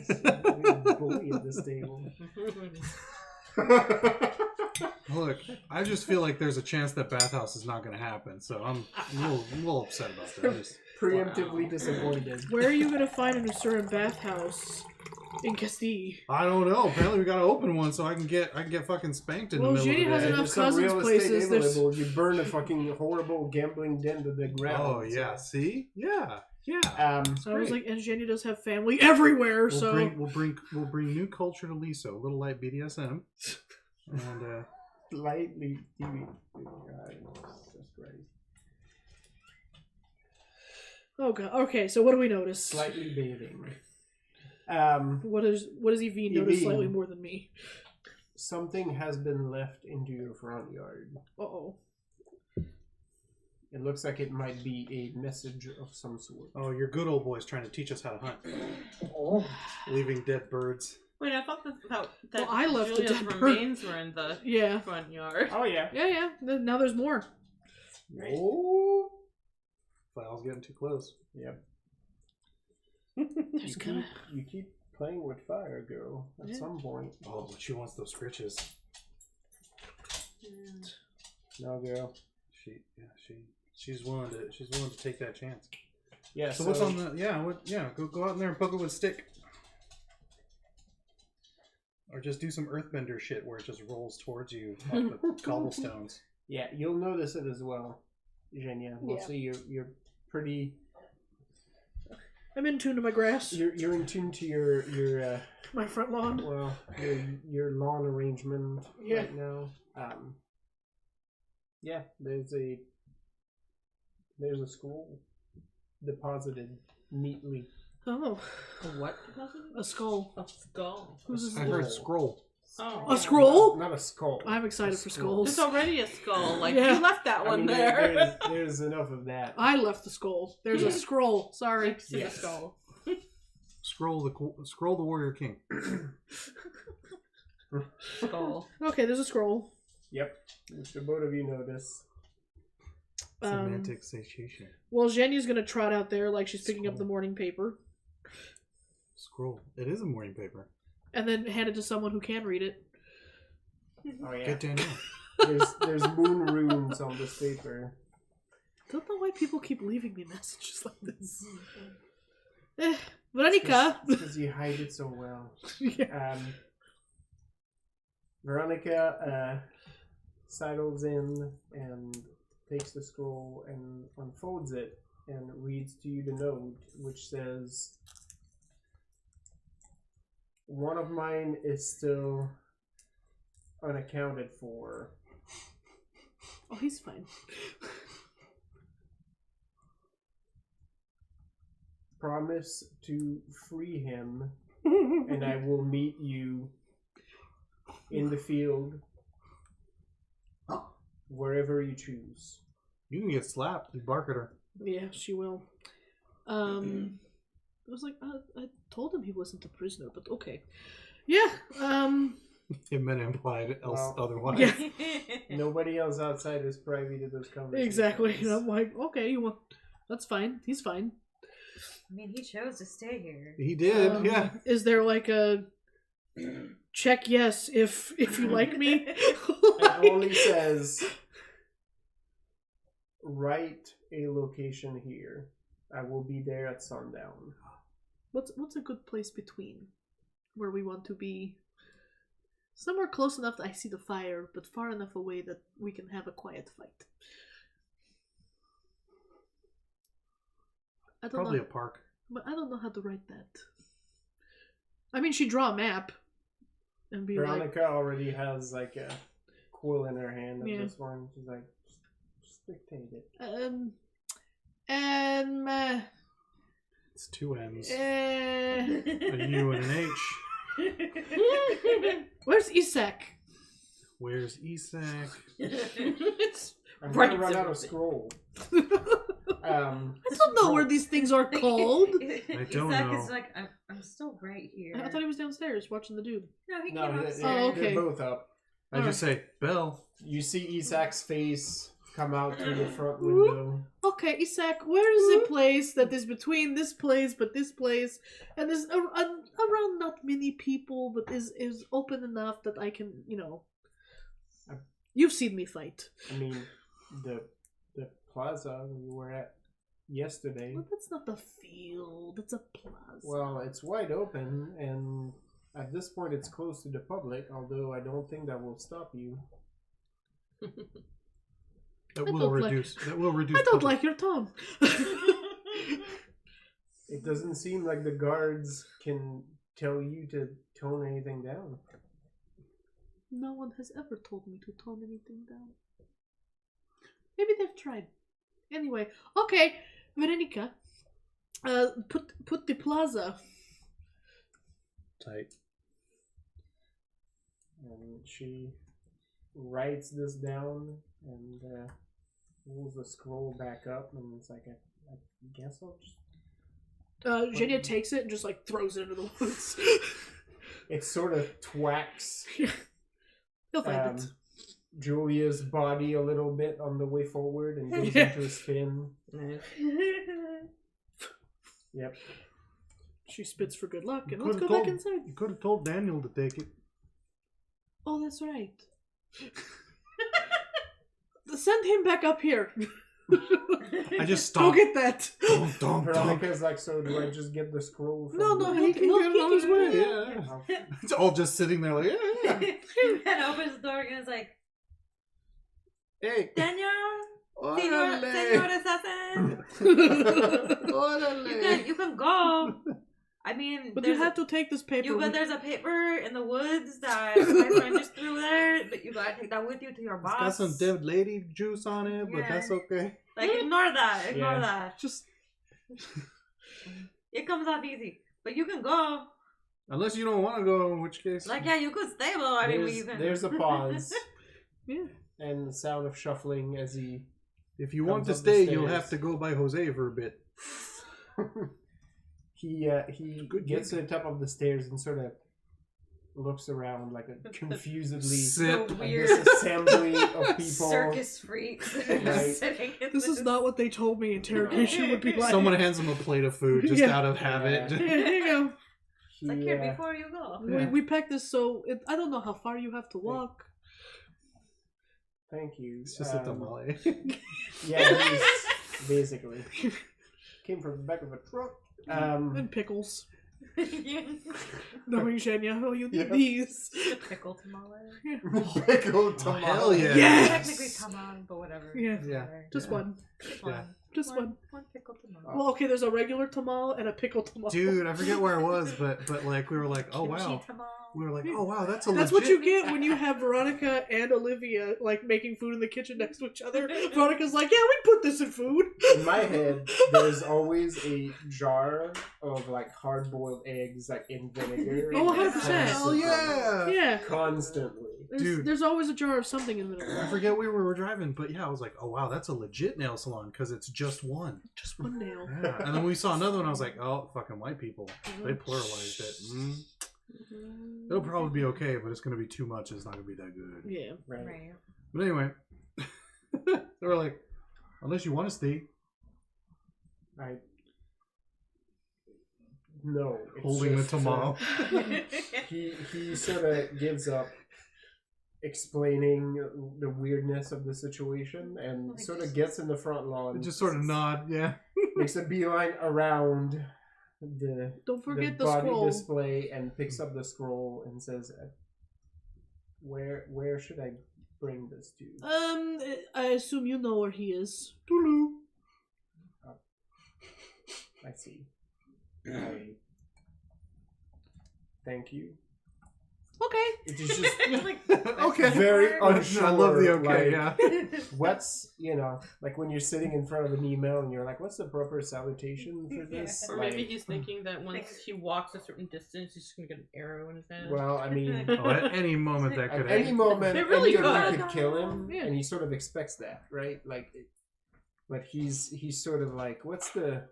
We're bully at this table. Look, I just feel like there's a chance that bathhouse is not going to happen, so I'm a little upset about that. Just, Preemptively disappointed. Where are you going to find a certain bathhouse in Castile? I don't know. Apparently, we got to open one so I can get fucking spanked in Well, the middle Jenny of the has day. enough There's some cousins real places, estate there's- available. You burn a fucking horrible gambling den to the ground. Oh yeah, see, yeah. So I was like, and Jenny does have family everywhere, We'll so bring new culture to Liso. A little light BDSM, and Slightly TV. That's great. oh god. Okay, so what do we notice? Slightly bathing. What does Evine notice Evine. slightly more than me? Something has been left into your front yard. Uh-oh. It looks like it might be a message of some sort. oh, your good old boy's trying to teach us how to hunt, Oh. leaving dead birds. Wait, I thought that Well, I left the Julia's dead bird. remains were in the Yeah. front yard. Oh yeah. Yeah. Now there's more. Oh. File's getting too close. Yep. There's gonna... You keep playing with fire, girl. At Yeah. some point. Oh, but she wants those scritches. No, girl. She's willing to take that chance. Yeah. So what's on the go out in there and poke it with a stick. Or just do some earthbender shit where it just rolls towards you off the cobblestones. Yeah, you'll notice it as well, Zhenya. We'll Yeah. see you're pretty. I'm in tune to my grass. You're in tune to your My front lawn. well your lawn arrangement Yeah. right now. Yeah, there's a scroll deposited neatly. Oh. A what? A skull. A skull. Who's this? I heard scroll. Oh. A scroll? Not a skull. I'm excited for skulls. There's already a skull. Like, Yeah. you left that one there. There's enough of that. I left the skull. There's a scroll. Sorry. Next to the skull. Scroll the Warrior King. Skull. Okay, there's a scroll. Yep, which the both of you notice. Semantic satiation. Well, Zhenya's gonna trot out there like she's picking up the morning paper. Scroll. It is a morning paper. And then hand it to someone who can read it. Oh yeah. Get Danielle. There's moon runes on this paper. Don't know why people keep leaving me messages like this. Veronica! Because you hide it so well. Yeah. Veronica sidles in and takes the scroll and unfolds it and reads to you the note, which says, "One of mine is still unaccounted for. Oh, he's fine. Promise to free him, and I will meet you in the field, wherever you choose." You can get slapped. You bark at her. Yeah, she will. I was like, I told him he wasn't a prisoner, but okay. Yeah, It meant implied else Well, otherwise. yeah, Nobody else outside is privy to those conversations. exactly. And I'm like, okay, you want, that's fine. He's fine. I mean, he chose to stay here. He did, yeah. Is there like a check yes if you like me? It only says, "Write a location here. I will be there at sundown." What's a good place between where we want to be? Somewhere close enough that I see the fire, but far enough away that we can have a quiet fight. I don't Probably know, a park. but I don't know how to write that. I mean, she draw a map and be Veronica already has like a quill in her hand of Yeah. this one. She's like, just dictate it. It's two M's. like, A U and an H. Where's Isak? Where's Isak? I'm Right, gonna run out of everything. scroll. I don't know where these things are called. I don't Isaac know. is like, I'm still right here. I thought he was downstairs watching the dude. No, he No, came they're, outside. Oh, okay. they're both up. I just say, Bell. You see Isaac's face come out through the front window. Okay, Isak, where is a place that is between this place but this place, and is around not many people, but is open enough that I can, You've seen me fight. I mean, the plaza we were at yesterday. Well, that's not a field. It's a plaza. Well, it's wide open, and at this point it's closed to the public, although I don't think that will stop you. That I will don't like- reduce. That will reduce. I don't public- like your tone. It doesn't seem like the guards can tell you to tone anything down. No one has ever told me to tone anything down. Maybe they've tried. Anyway, okay, Veronica, put the plaza. Tight. And she writes this down and pulls the scroll back up, and it's like, I guess I'll just... Zhenya takes it and just like throws it into the woods. It sort of twacks He'll find it. Julia's body a little bit on the way forward and goes Yeah. into a spin. Yep. She spits for good luck, and You let's go could've back inside. You could have told Daniel to take it. Oh, that's right. Send him back up here. I just Go stopped. get that. Don't. Veronica's like, so do I just get the scroll? From No, the- he can get it on his way. Yeah. Oh, It's all just sitting there like, yeah. And opens the door and is like, Hey. Daniel, Órale. Senor Assassin, Órale. you can go. I mean, But you have to take this paper. there's a paper in the woods that my friend just threw there, but you gotta take that with you to your It's boss. got some dead lady juice on it, but Yeah. that's okay. Like, ignore that. Ignore Yeah. that. Just It comes off easy. But you can go. Unless you don't want to go, in which case... Like, yeah, you could stay, though. I mean, there's a pause. Yeah. And the sound of shuffling as he... If you want to stay, you'll have to go by Jose for a bit. He gets to the top of the stairs and sort of looks around like a confusedly weird assembly of people. Circus freaks. Right. Sitting in This is not what they told me interrogation would be like. Someone hands him a plate of food just out of habit. Yeah, here you go. It's like, here, before you go. We packed this so... I don't know how far you have to walk. Thank you. It's just a tamale. Yeah, basically. Came from the back of a truck. And pickles. Yeah. Knowing Shania, you need these. Pickle tamale. Pickle tamale. Hell yeah. Yes! Technically tamale, but whatever. Yeah. Just one. Just one. One pickle tamale. Well, okay, there's a regular tamal and a pickle tamal. Dude, I forget where I was, but like we were like, oh Kimchi wow. tamale. We were like, oh wow, that's a That's legit... what you get when you have Veronica and Olivia like making food in the kitchen next to each other. Veronica's like, yeah, we put this in food. In my head, there's always a jar of like hard-boiled eggs like in vinegar. Oh, 100%. Hell yeah. Yeah. Constantly. Dude. There's always a jar of something in the middle. I forget where we were driving, but yeah, I was like, oh wow, that's a legit nail salon because it's just one. Just one nail. Yeah. And then we saw another one, I was like, oh, fucking white people. They pluralized it. It'll probably be okay, but it's going to be too much. It's not going to be that good. Yeah. Right. But anyway, they were like, unless you want to stay. No. Holding the tamal. He sort of gives up explaining the weirdness of the situation and sort of gets in the front lawn. Just sort of nod, yeah. Makes a beeline around the Don't forget the body scroll. display and picks up the scroll and says, "Where should I bring this to?" I assume you know where he is. Tulu. I see. Thank you. Okay. It is just Okay. very unsure. I love the okay, like, yeah. What's, like when you're sitting in front of an email and you're like, what's the proper salutation for this? Or Like, maybe he's thinking that once he walks a certain distance, he's just going to get an arrow in his head. well, I mean, Oh, at any moment that could at any moment, It really any of you could. could kill him, Yeah. and he sort of expects that, right? Like, but he's sort of like, what's the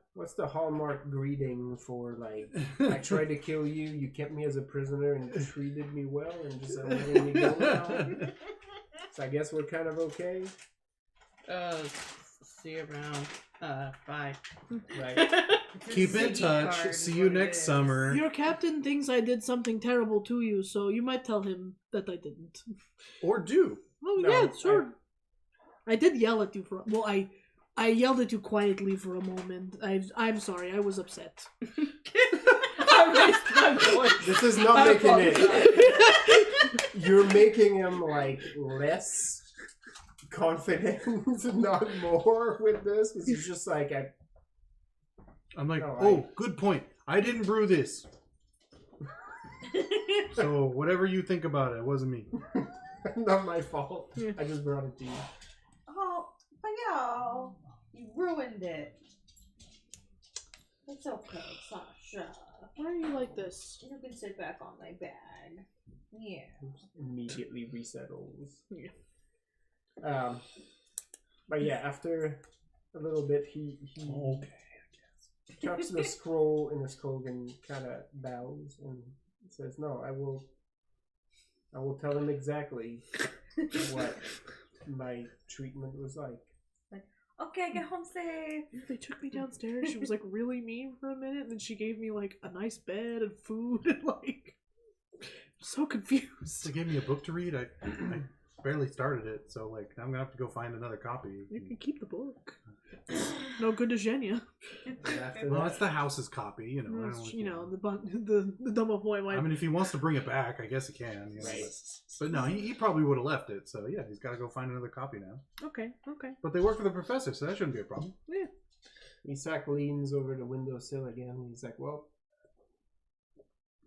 hallmark greeting for like, I tried to kill you, you kept me as a prisoner and treated me well, and just letting me go now. So I guess we're kind of okay, See you around. Bye. right? Keep in Ziggy touch. card See is you what it next is. summer. Your captain thinks I did something terrible to you, so you might tell him that I didn't. Or do. Oh, No, yeah, sure. I did yell at you for... Well, I yelled at you quietly for a moment. I'm sorry, I was upset. I raised my voice. This is not making it. You're making him like less confident, not more with this, because he's just like, I'm like, No, oh, good point. I didn't brew this. So whatever you think about it, it wasn't me. not my fault. Yeah. I just brought it to you. Oh, but yo, you ruined it. It's okay, Sasha. Why are you like this? You can sit back on my bag. Yeah. Immediately resettles. Yeah. But yeah, after a little bit, he tucks the scroll in his cloak and kind of bows and says, "No, I will tell him exactly what my treatment was like." Okay, get home safe. They took me downstairs. She was like really mean for a minute, and then she gave me like a nice bed and food and like so confused. They gave me a book to read. I barely started it, so like I'm gonna have to go find another copy. You can keep the book. No good to Zhenya. Well, it's the house's copy, you know. I don't, You know, the dumb of boy. I mean, if he wants to bring it back, I guess he can. You know, Right. But no, he probably would have left it. So yeah, he's got to go find another copy now. Okay. But they work for the professor, so that shouldn't be a problem. Yeah. Isak leans over the windowsill again. And he's like, "Well,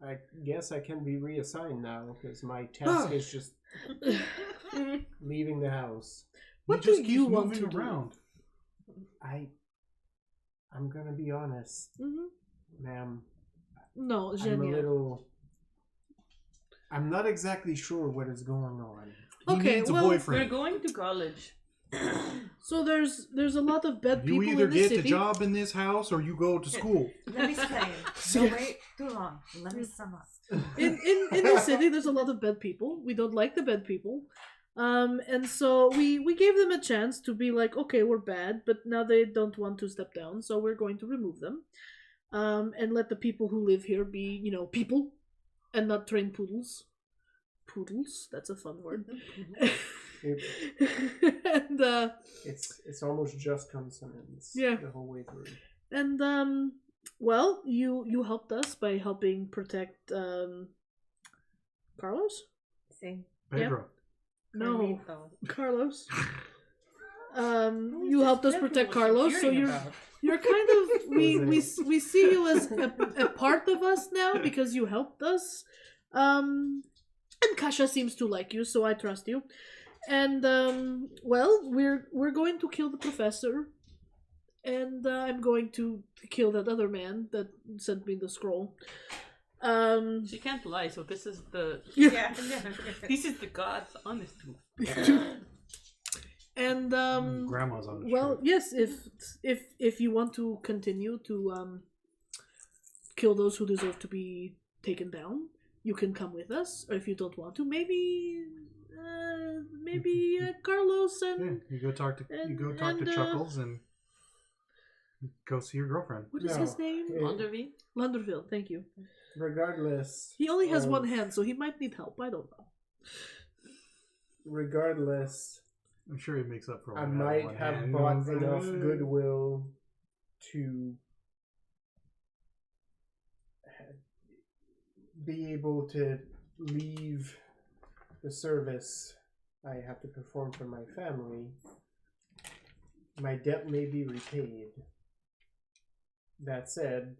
I guess I can be reassigned now because my task is just leaving the house." What he just do keeps you want moving to around. I'm gonna be honest, Mm-hmm. ma'am. No, I'm a Zhenya. little I'm not exactly sure what is going on. He needs a boyfriend. We're going to college. So there's a lot of bad people You either in the get city. a job in this house or you go to school. Let me explain. Don't wait too long. Let me sum up. in the city, there's a lot of bad people. We don't like the bad people. And so we gave them a chance to be like, okay, we're bad, but now they don't want to step down, so we're going to remove them. And let the people who live here be, people, and not trained poodles. Poodles, that's a fun word. And it's almost just consonants. Yeah. The whole way through. And well, you helped us by helping protect Carlos? See? Pedro. No, Carlos. You helped us protect Carlos, so you're kind of we see you as a part of us now because you helped us. And Kasha seems to like you, so I trust you. And well, we're going to kill the professor, and I'm going to kill that other man that sent me the scroll. She can't lie, so this is the this is the God's honest truth. And Grandma's on the well, street. yes, if you want to continue to kill those who deserve to be taken down, you can come with us. Or if you don't want to, maybe Carlos and You go talk to Chuckles and go see your girlfriend. what is his name? Lunderville. Thank you. Regardless. He only has one hand, so he might need help. I don't know. Regardless, I'm sure he makes up for I one might one have hand. bought enough goodwill to be able to leave the service I have to perform for my family. My debt may be repaid. That said,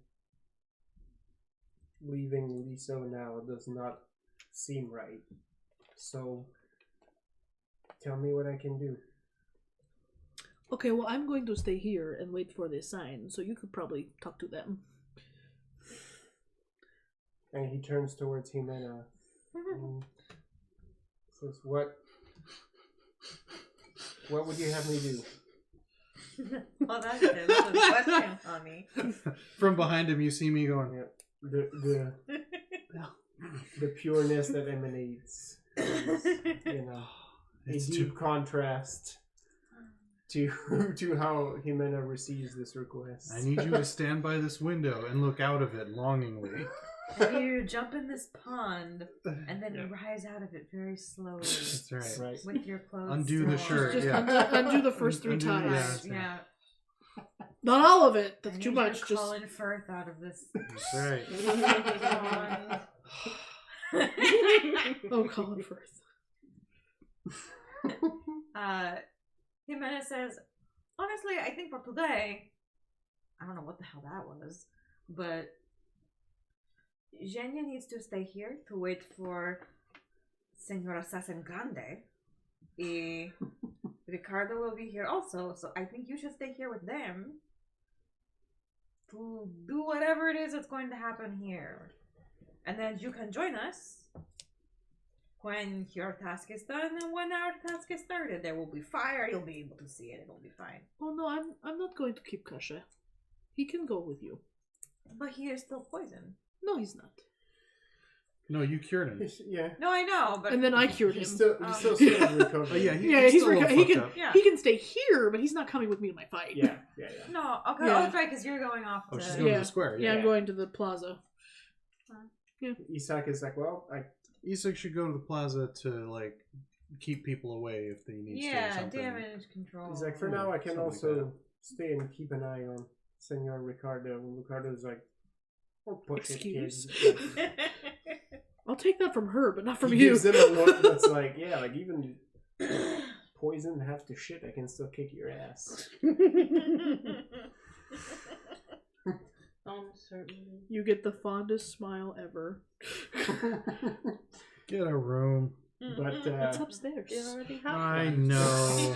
leaving Liso now does not seem right. So, tell me what I can do. Okay, well, I'm going to stay here and wait for this sign, so you could probably talk to them. And he turns towards Jimena and says, What would you have me do? Well, that's a good question, honey. From behind him, you see me going. Yeah, the pureness that emanates is, a deep contrast to how Jimena receives this request. I need you to stand by this window and look out of it longingly. And you jump in this pond and then rise out of it very slowly. That's right. With your clothes. Undo the still shirt. on. Just undo the first three times. Yeah. Not all of it. That's I too need much. to Just Colin Firth out of this. That's right. oh, Colin Firth. Jimena says, honestly, I think for today, I don't know what the hell that was, but Zhenya needs to stay here to wait for Senora Sassengrande. Ricardo will be here also, so I think you should stay here with them to do whatever it is that's going to happen here. And then you can join us when your task is done and when our task is started. There will be fire, you'll be able to see it, it'll be fine. Oh no, I'm not going to keep Kasha. He can go with you. But he is still poisoned. No, he's not. No, you cured him. Yeah. No, I know, but And then I cured him. He's still sort of recovering. Oh, yeah, he's still a little he fucked can up. Yeah. he can stay here, but he's not coming with me to my fight. Yeah. No, okay, Yeah. oh, that's right, because you're going off Oh, to... she's going to the square. Yeah, Yeah. I'm going to the plaza. Isak is like, well, Isak should go to the plaza to, like, keep people away if they need to or Yeah, something. damage control. he's like, for now I can Something like also stay and keep an eye on Senor Ricardo. And Ricardo's like, oh, push it, Excuse? kid. I'll take that from her, but not from He you. gives him a look that's like, yeah, like even poison half to shit, I can still kick your ass. Certainly. You get the fondest smile ever. Get a room. But It's upstairs. You already have I one. know.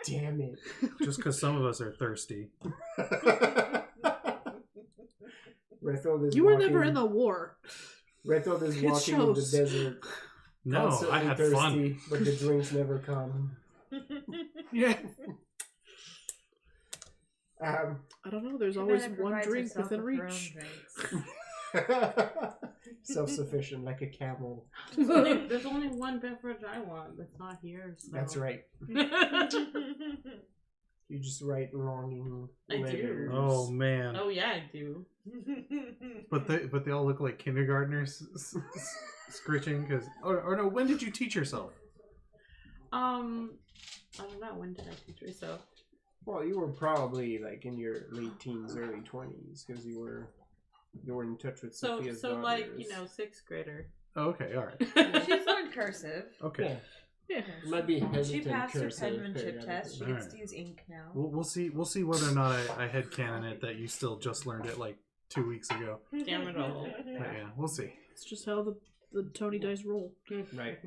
damn it. Just because some of us are thirsty. Rethel is You were walking, never in the war. Retold is walking in the desert. No, I had thirsty, fun. but the drinks never come. Yeah. Um, I don't know. There's always one drink within reach. Self-sufficient, like a camel. There's only one beverage I want that's not here. So. That's right. You just write longing do. letters. Oh man. Oh yeah, I do. But they all look like kindergartners scritching because or no. When did you teach yourself? I don't know. When did I teach myself? Well, you were probably like in your late teens, early 20s, because you were in touch with Sophia's daughters. Like 6th grader. Oh, okay, all right. She's learned cursive. Okay. Yeah. It might be hesitant She passed her cursive penmanship test. She gets Alright. to use ink now. We'll see whether or not I headcanon it that you still just learned it like 2 weeks ago. Damn it all. But yeah, we'll see. It's just how the Tony dice roll. Right.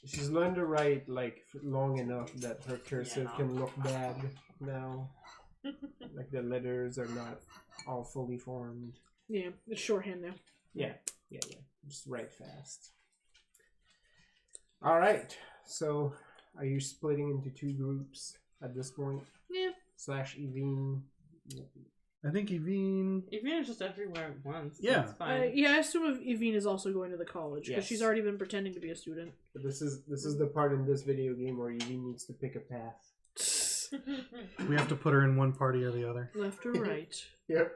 She's learned to write like long enough that her cursive can look bad now. Like the letters are not all fully formed. Yeah, it's shorthand now. Yeah. Just write fast. All right. So, are you splitting into 2 groups at this point? Yeah. / Evine. I think Evine. Evine is just everywhere at once. Yeah. That's fine. Yeah, I assume Evine is also going to the college because Yes. she's already been pretending to be a student. But this is the part in this video game where Evine needs to pick a path. We have to put her in one party or the other. Left or right? Yep.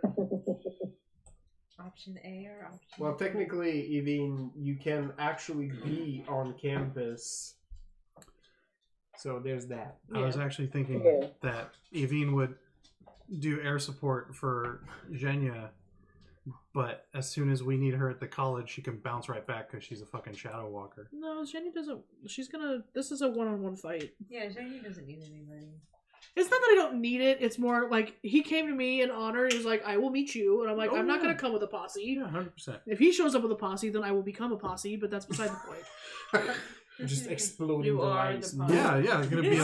Option A or option Well, technically, Evine, you can actually be on campus. So there's that. I was actually thinking that Evine would do air support for Zhenya, but as soon as we need her at the college, she can bounce right back because she's a fucking shadow walker. No, Jenny doesn't. She's gonna. This is a one-on-one fight. Yeah, Jenny doesn't need anybody. It's not that I don't need it. It's more like he came to me in honor. He's like, I will meet you. And I'm like, I'm not going to come with a posse. Yeah, 100%. If he shows up with a posse, then I will become a posse, but that's beside the point. Just exploding You the are lights. the posse. Yeah, gonna be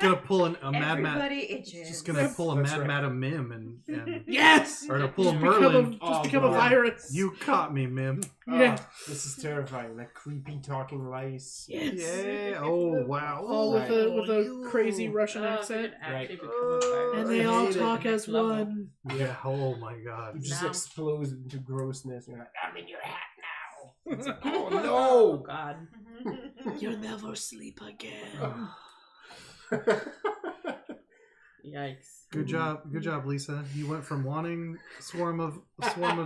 gonna pull a Mad Mad. Everybody itches. Just gonna pull a That's Mad right. Madam Mim and Yes! or to pull a Just Merlin. become a God. virus. You caught me, Mim. Yeah. This is terrifying. Like creepy talking lice. Yes. Yeah. Oh wow. All with Right. a crazy Russian Oh, accent. Right. And I they all hate it. talk as Level. one. Yeah. Oh my god. You just Now. explode into grossness. You're like, I'm in your hat now. It's like, oh Oh no! God. You'll never sleep again. Yikes. Good job, Lisa. You went from wanting swarm of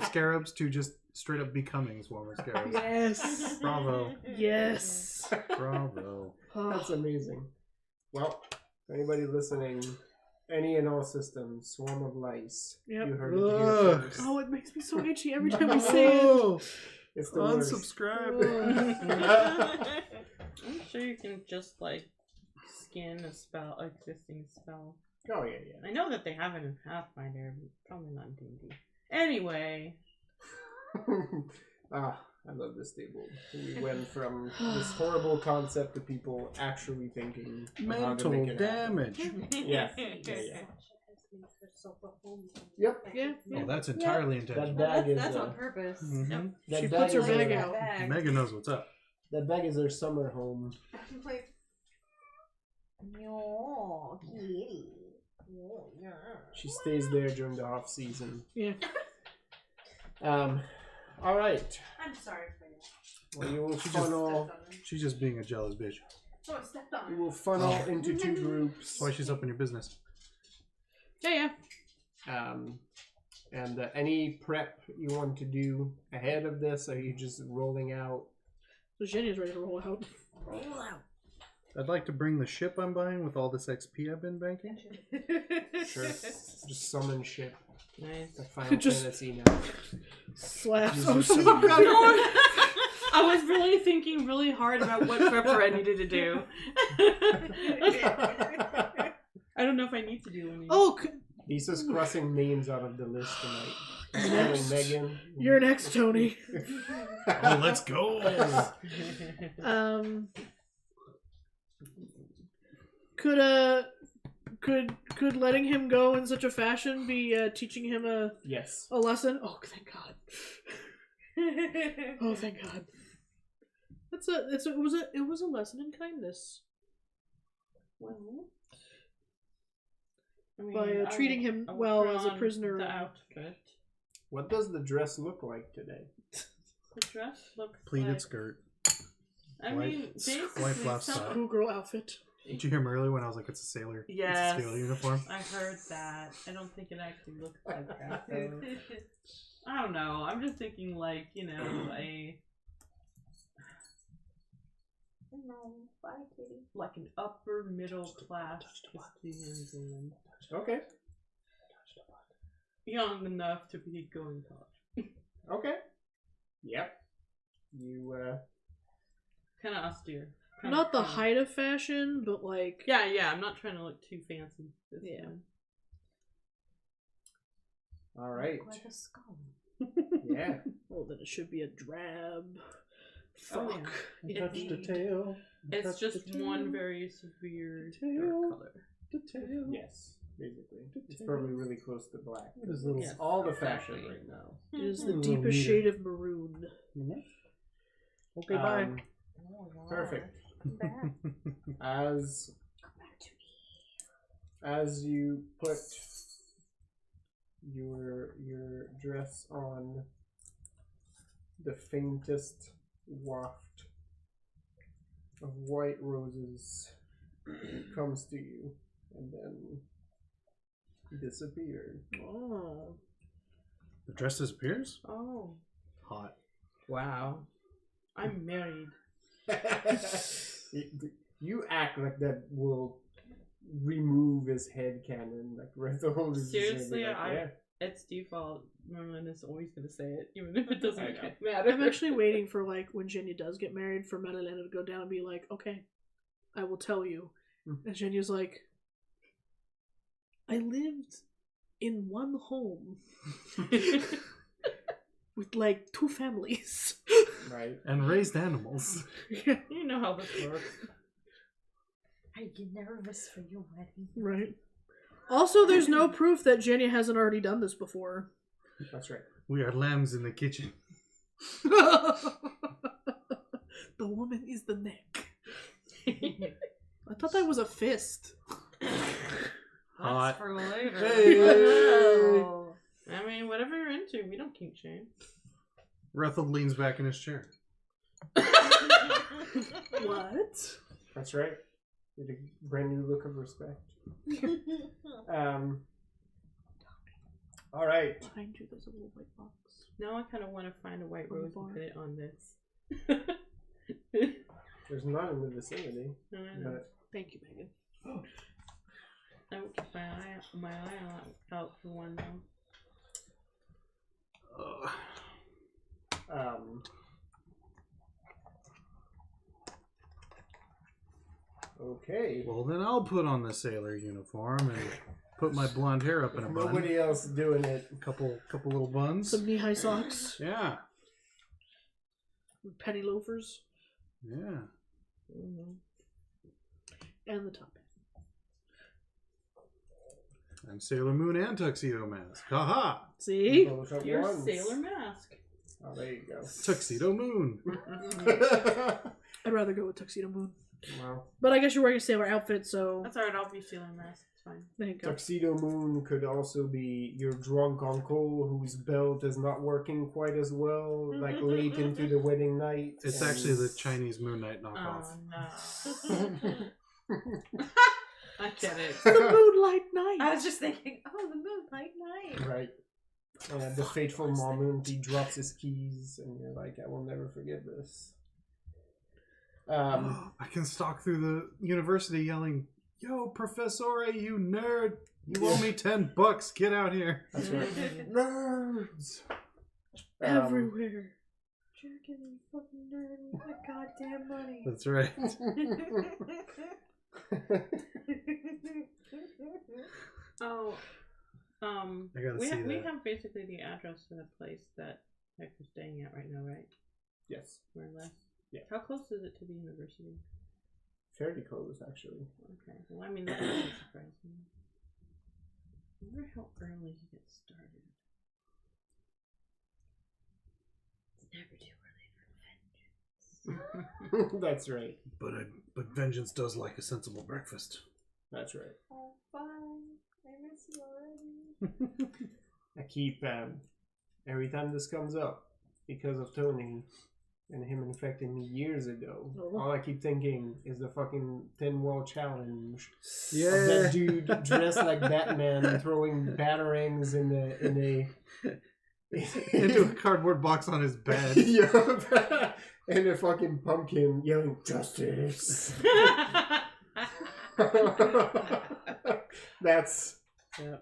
scarabs to just straight up becoming swarm of scarabs. Yes. Bravo. Yes. Bravo. That's amazing. Well, for anybody listening, any and all systems, swarm of lice. Yep. You heard it here Ugh. first. Oh, it makes me so itchy every time we say it. Oh, It's the worst. unsubscribe. I'm sure you can just like skin a spell, existing spell. Oh yeah. I know that they have it in Pathfinder, but probably not in D&D. Anyway, I love this table. We went from this horrible concept to people actually thinking of how to Mental make it happen. damage. Yeah. Yep. Yeah. Oh, that's entirely intentional. That bag is That's on purpose. Mhm. that She bag puts her is bag a- out. Megan knows what's up. That bag is their summer home. She stays there during the off season. Yeah. All right. I'm sorry for you. Well, you will funnel. She's just being a jealous bitch. Oh, I stepped on You will funnel into 2 groups. That's why she's up in your business. Yeah. And any prep you want to do ahead of this, or are you just rolling out? So Jenny's ready to roll out. Roll out. I'd like to bring the ship I'm buying with all this XP I've been banking. Sure. Just summon ship. nice. Like Final Just- Fantasy now. Slaps. Use Oh, your so summon. God. I was really thinking really hard about what prepper I needed to do. I don't know if I need to do any. Oh, Lisa's crossing names out of the list tonight. Next. Megan. you're next, Tony. Oh, let's go. Could letting him go in such a fashion be teaching him a Yes. lesson? Oh, thank God. Oh, thank God. It was a lesson in kindness. Well, I mean, By treating him well as a prisoner. The outfit. What does the dress look like today? The dress looks Pleated like... skirt. I White- mean, basically, white flap top. Schoolgirl outfit. Did you hear me earlier when I was like, it's a sailor? Yes. It's a sailor uniform. I heard that. I don't think it actually looks like that. I don't know. I'm just thinking like, you know, like an upper middle class Christian woman. Okay. Young enough to be going to college. Okay. Yep. You, Kind of austere. Not the height of fashion, but like... Yeah, I'm not trying to look too fancy. Yeah. alright. Like a skull. Yeah. Well, then it should be a drab Oh, frock. yeah. Touch the tail. It's Touch just the tail. one very severe Tail. dark color. The tail. Yes, basically. It's probably really close to black. It is little- Yes, all the fashion exactly. right now. It is the Ooh, deepest neater. shade of maroon. Okay, bye. Perfect. As you put your dress on, the faintest waft of white roses comes to you and then disappears. Oh. The dress disappears? Oh, Hot. wow. I'm married. You act like that will remove his head cannon, like right the whole Seriously, like, It's default. Merlin is always going to say it, even if it doesn't I know. matter. I'm actually waiting for, like, when Genya does get married, for Madalena to go down and be like, okay, I will tell you. And Genya's like, I lived in one home with, like, 2 families. right. And raised animals. You know how this works. Are you nervous for your wedding? Right. Also, there's no proof that Genya hasn't already done this before. That's right. We are lambs in the kitchen. The woman is the neck. I thought that was a fist. Hot. That's for later. Hey! I mean, whatever you're into, we don't kink shame. Rethel leans back in his chair. What? That's right. With a brand new look of respect. All right. Behind you, there's a little white box. Now I kind of want to find a white On the rose bar. and put it on this. There's none in the vicinity. I know. But Thank you, Megan. I will keep my eye out for one though. Okay. Well, then I'll put on the sailor uniform and put my blonde hair up in a bun. Nobody else doing it. Couple little buns. Some knee-high socks. Yeah. Penny loafers. Yeah. Mm-hmm. And the top hat. I'm Sailor Moon and Tuxedo Mask. Haha. See? Both at Your once. sailor mask. Oh, there you go. Tuxedo Moon. I'd rather go with Tuxedo Moon. Wow. But I guess you're wearing a sailor outfit, so... That's alright, I'll be sailor mask. It's fine. There you go. Tuxedo Moon could also be your drunk uncle whose belt is not working quite as well, like late into the wedding night. It's and- actually the Chinese Moon Knight knockoff. Oh no. I get it. The Moonlight Night! I was just thinking, oh, the moonlight night. Right. The fateful moment, he drops his keys, and you're like, I will never forget this. I can stalk through the university yelling, "Yo, Professore, you nerd! You owe me $10. Get out here!" That's right. Nerds! Everywhere. Jerking fucking nerd with my goddamn money. That's right. Oh, I gotta see we that. have basically the address to the place that Hector's staying at right now, right? Yes. More or less. Yeah. How close is it to the university? Fairly close, actually. Okay. Well, I mean, that doesn't surprise me. I wonder how early he gets started. That's right. But vengeance does like a sensible breakfast. That's right. Oh, fine. I miss you already. I keep every time this comes up because of Tony and him infecting me years ago. All I keep thinking is the fucking thin wall challenge. Yeah, of that dude dressed like Batman throwing batarangs into a cardboard box on his bed. Yeah, and a fucking pumpkin yelling justice. That's you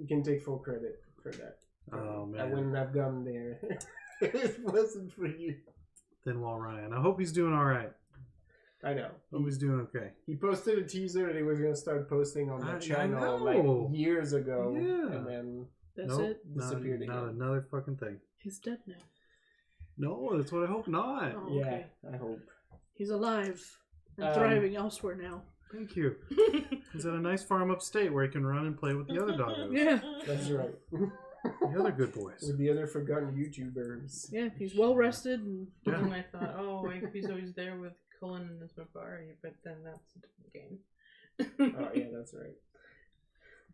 can take full credit for that. Oh man, I wouldn't have gone there. It wasn't for you. Thin Wall Ryan. I hope he's doing all right. I know. Hope he's doing okay. He posted a teaser that he was going to start posting on the channel like years ago, and then That's it. Disappeared again. Not another fucking thing. He's dead now. No, that's what I hope not. Oh, yeah, okay. I hope. He's alive and thriving elsewhere now. Thank you. He's at a nice farm upstate where he can run and play with the other doggos. Yeah. That's right. The other good boys. With the other forgotten YouTubers. Yeah, he's well rested and And I thought, oh, I hope he's always there with Cullen and this Mabari, but then that's a different game. Oh yeah, that's right.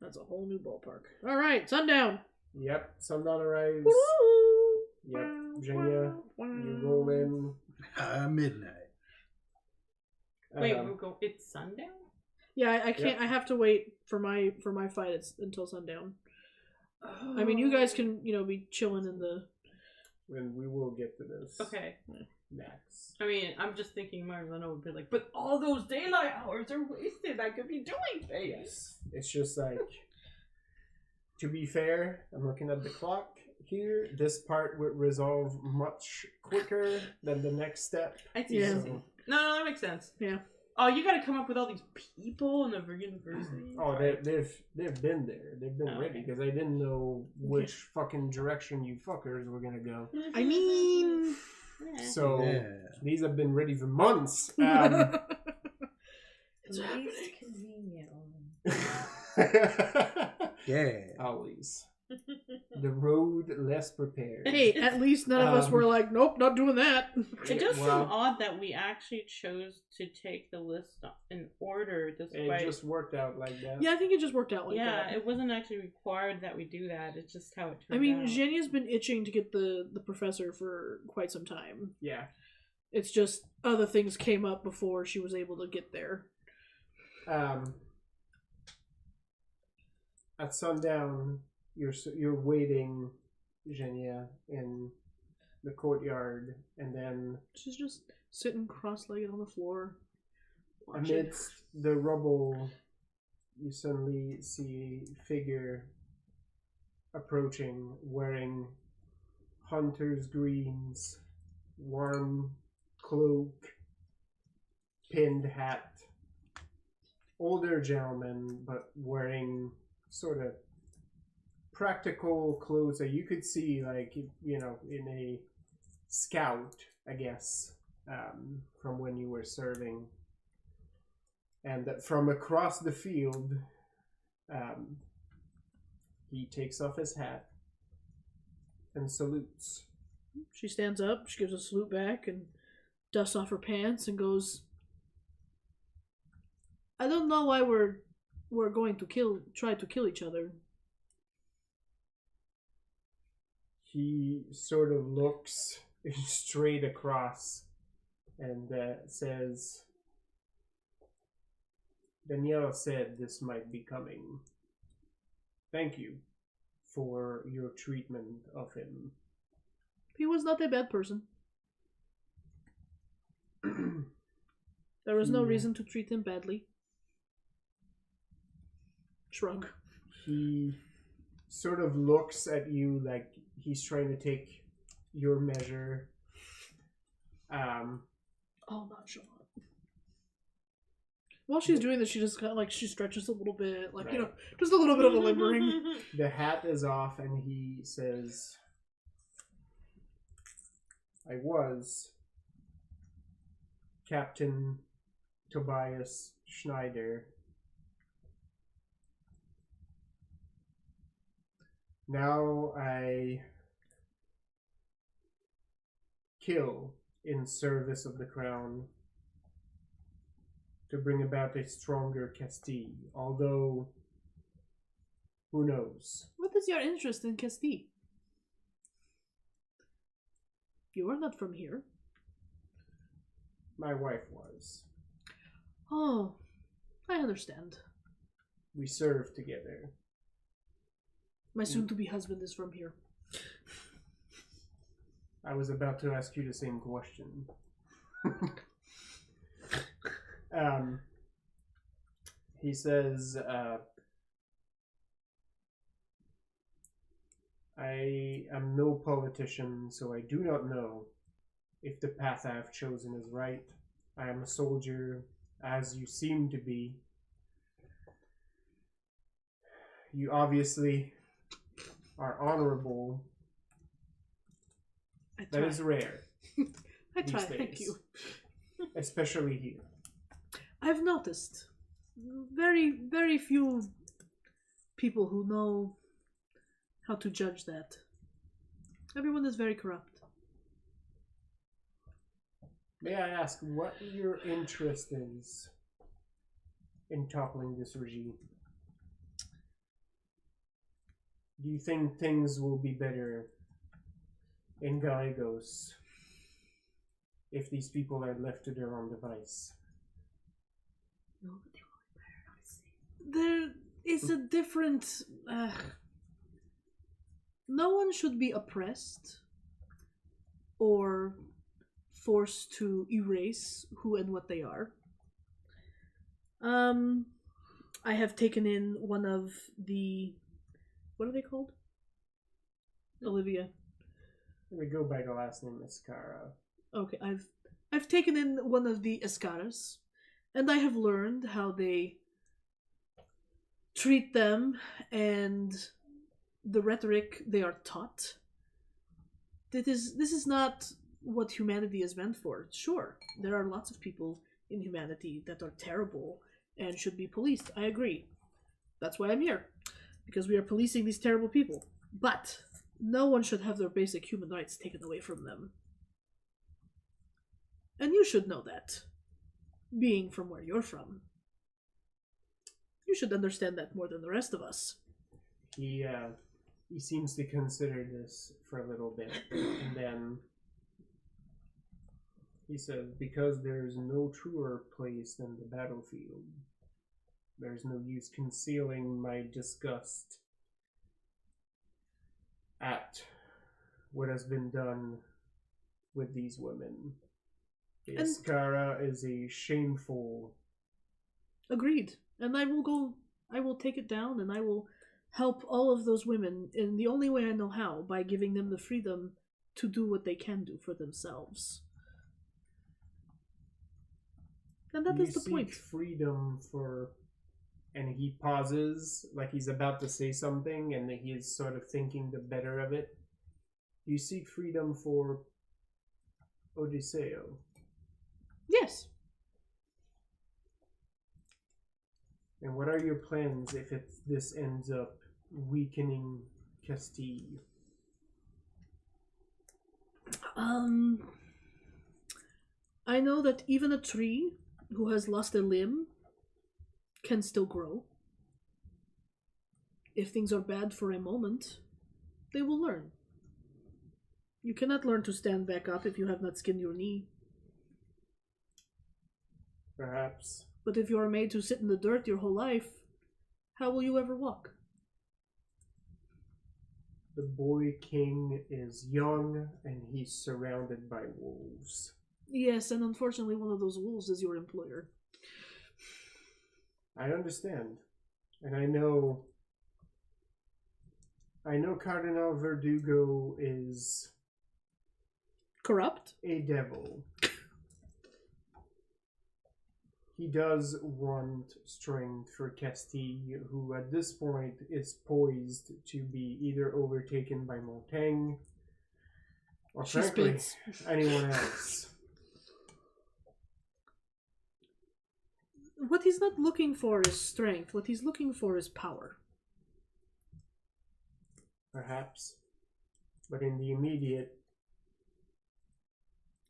that's a whole new ballpark. All right, sundown. Yep, sundown arrives. Yep, Virginia, you roll in. Midnight. Wait, we'll go. It's sundown. Yeah, I can't. I have to wait for my fight until sundown. I mean, you guys can be chilling in the. And we will get to this. Okay. Next. I mean, I'm just thinking Marzano would be like, but all those daylight hours are wasted. I could be doing things. Yes, it's just like. To be fair, I'm looking at the clock here. This part would resolve much quicker than the next step. I see. Yeah. So. No, that makes sense. Yeah. Oh, you got to come up with all these people in the university. Oh, they've been there. They've been ready because I didn't know which fucking direction you fuckers were gonna go. I mean, So these have been ready for months. It's least convenient. Yeah. Always. The road less prepared. hey, at least none of us were like, nope, not doing that. It does seem odd that we actually chose to take the list in order despite... It just worked out like that. Yeah, I think it just worked out like that. Yeah, it wasn't actually required that we do that. It's just how it turned out. I mean, Zhenya's been itching to get the professor for quite some time. Yeah. It's just other things came up before she was able to get there. At sundown, you're waiting, Zhenya, in the courtyard, and then she's just sitting cross-legged on the floor. Watching. Amidst the rubble, you suddenly see a figure approaching, wearing hunter's greens, warm cloak, pinned hat. Older gentleman, but wearing sort of practical clothes that you could see, like, in a scout, I guess, from when you were serving. And from across the field, he takes off his hat and salutes. She stands up, she gives a salute back, and dusts off her pants and goes, I don't know why we're going to try to kill each other. He sort of looks straight across and says, Daniela said this might be coming. Thank you for your treatment of him. He was not a bad person. There was no reason to treat him badly. Shrug. He sort of looks at you like he's trying to take your measure. Oh, nonchalant. While she's doing this, she just kind of she stretches a little bit, right. Just a little bit of a limbering. The hat is off, and he says, I was Captain Tobias Schneider. Now I kill in service of the crown to bring about a stronger Castile. Although, who knows? What is your interest in Castile? You are not from here. My wife was. Oh, I understand. We served together. My soon-to-be husband is from here. I was about to ask you the same question. He says, I am no politician, so I do not know if the path I have chosen is right. I am a soldier, as you seem to be. You obviously are honorable. That is rare. I try, thank you. Especially here. I've noticed very, very few people who know how to judge that. Everyone is very corrupt. May I ask what your interest is in toppling this regime? Do you think things will be better in Gallegos if these people are left to their own device? No, but they will be better, honestly. There is a different... no one should be oppressed or forced to erase who and what they are. I have taken in one of the... What are they called? Olivia. We go by the last name Escara. Okay, I've taken in one of the Escaras, and I have learned how they treat them and the rhetoric they are taught. This is not what humanity is meant for. Sure, there are lots of people in humanity that are terrible and should be policed. I agree. That's why I'm here. Because we are policing these terrible people. But no one should have their basic human rights taken away from them. And you should know that, being from where you're from. You should understand that more than the rest of us. He seems to consider this for a little bit, and then he says, because there's no truer place than the battlefield, there's no use concealing my disgust at what has been done with these women. The Escara is a shameful... Agreed. And I will take it down, and I will help all of those women in the only way I know how, by giving them the freedom to do what they can do for themselves. And that is the point. You seek freedom for... And he pauses, like he's about to say something, and he is sort of thinking the better of it. You seek freedom for Odisseo. Yes. And what are your plans if this ends up weakening Castile? I know that even a tree who has lost a limb can still grow. If things are bad for a moment, they will learn. You cannot learn to stand back up if you have not skinned your knee. Perhaps. But if you are made to sit in the dirt your whole life, how will you ever walk? The boy king is young and he's surrounded by wolves. Yes, and unfortunately one of those wolves is your employer. I understand. And I know Cardinal Verdugo is... corrupt? A devil. He does want strength for Castile, who at this point is poised to be either overtaken by Montaigne or, frankly, anyone else. What he's not looking for is strength. What he's looking for is power. Perhaps. But in the immediate,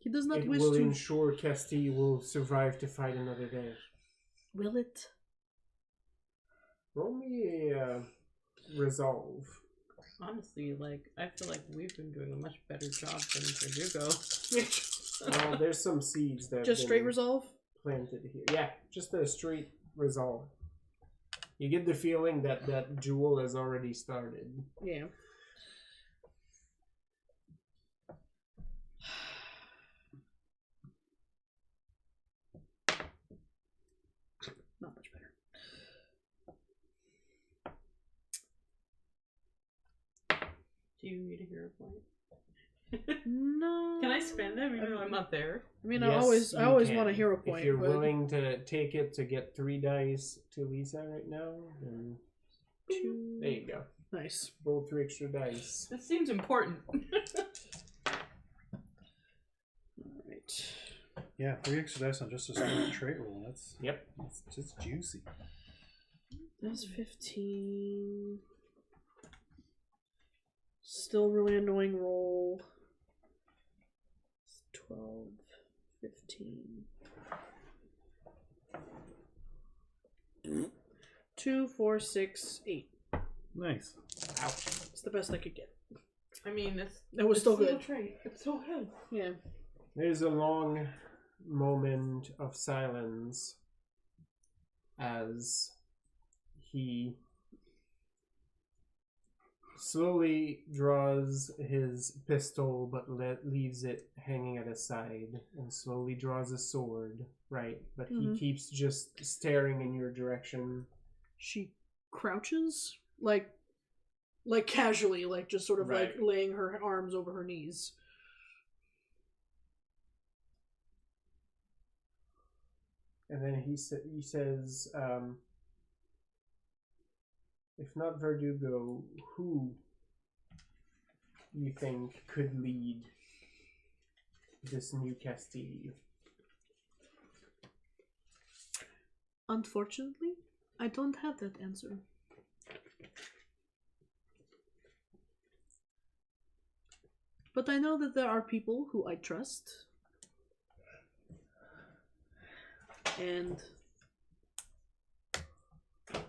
He does not it wish will to... ensure Castile will survive to fight another day. Will it? Roll me a resolve. Honestly, like, I feel like we've been doing a much better job than Verdugo. Well, there's some seeds that Just straight resolve? planted here. Yeah, just a straight resolve. You get the feeling that that duel has already started. Yeah. Not much better. Do you need a hero point? No. Can I spend them even though I'm not there? I mean, Yes, I always you want a can. hero point. If you're but... willing to take it to get 3 dice to Lisa right now, then 2. there you go. Nice. Roll 3 extra dice. That seems important. Alright. Yeah, 3 extra dice on just a straight trait roll. That's just juicy. That's 15. Still really annoying roll. 12, 15. 2, 4, 6, 8. Nice. Ouch. It's the best I could get. I mean, It was still good. Trait. It's so good. Yeah. There's a long moment of silence as he slowly draws his pistol but leaves it hanging at his side and slowly draws a sword, right? But he keeps just staring in your direction. She crouches, like casually, like just sort of like laying her arms over her knees. And then he says, if not Verdugo, who you think could lead this new Castile? Unfortunately, I don't have that answer. But I know that there are people who I trust. And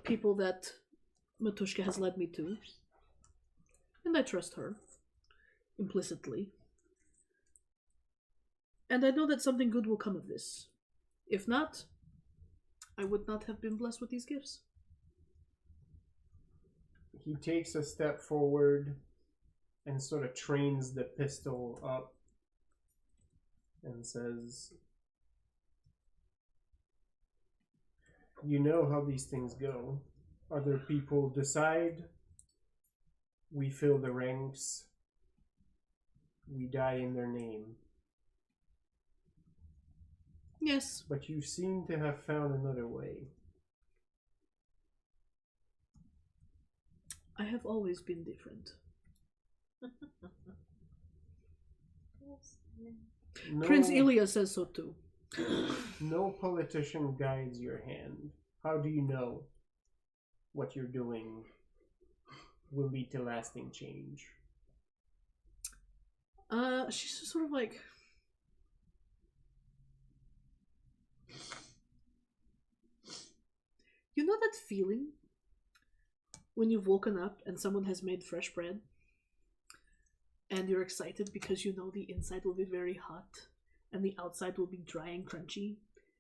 people that Matushka has led me to. And I trust her. Implicitly. And I know that something good will come of this. If not, I would not have been blessed with these gifts. He takes a step forward and sort of trains the pistol up and says, you know how these things go. Other people decide, we fill the ranks, we die in their name. Yes. But you seem to have found another way. I have always been different. No, Prince Ilya says so too. no politician guides your hand. How do you know what you're doing will lead to lasting change? She's just sort of like... You know that feeling? When you've woken up and someone has made fresh bread? And you're excited because you know the inside will be very hot and the outside will be dry and crunchy.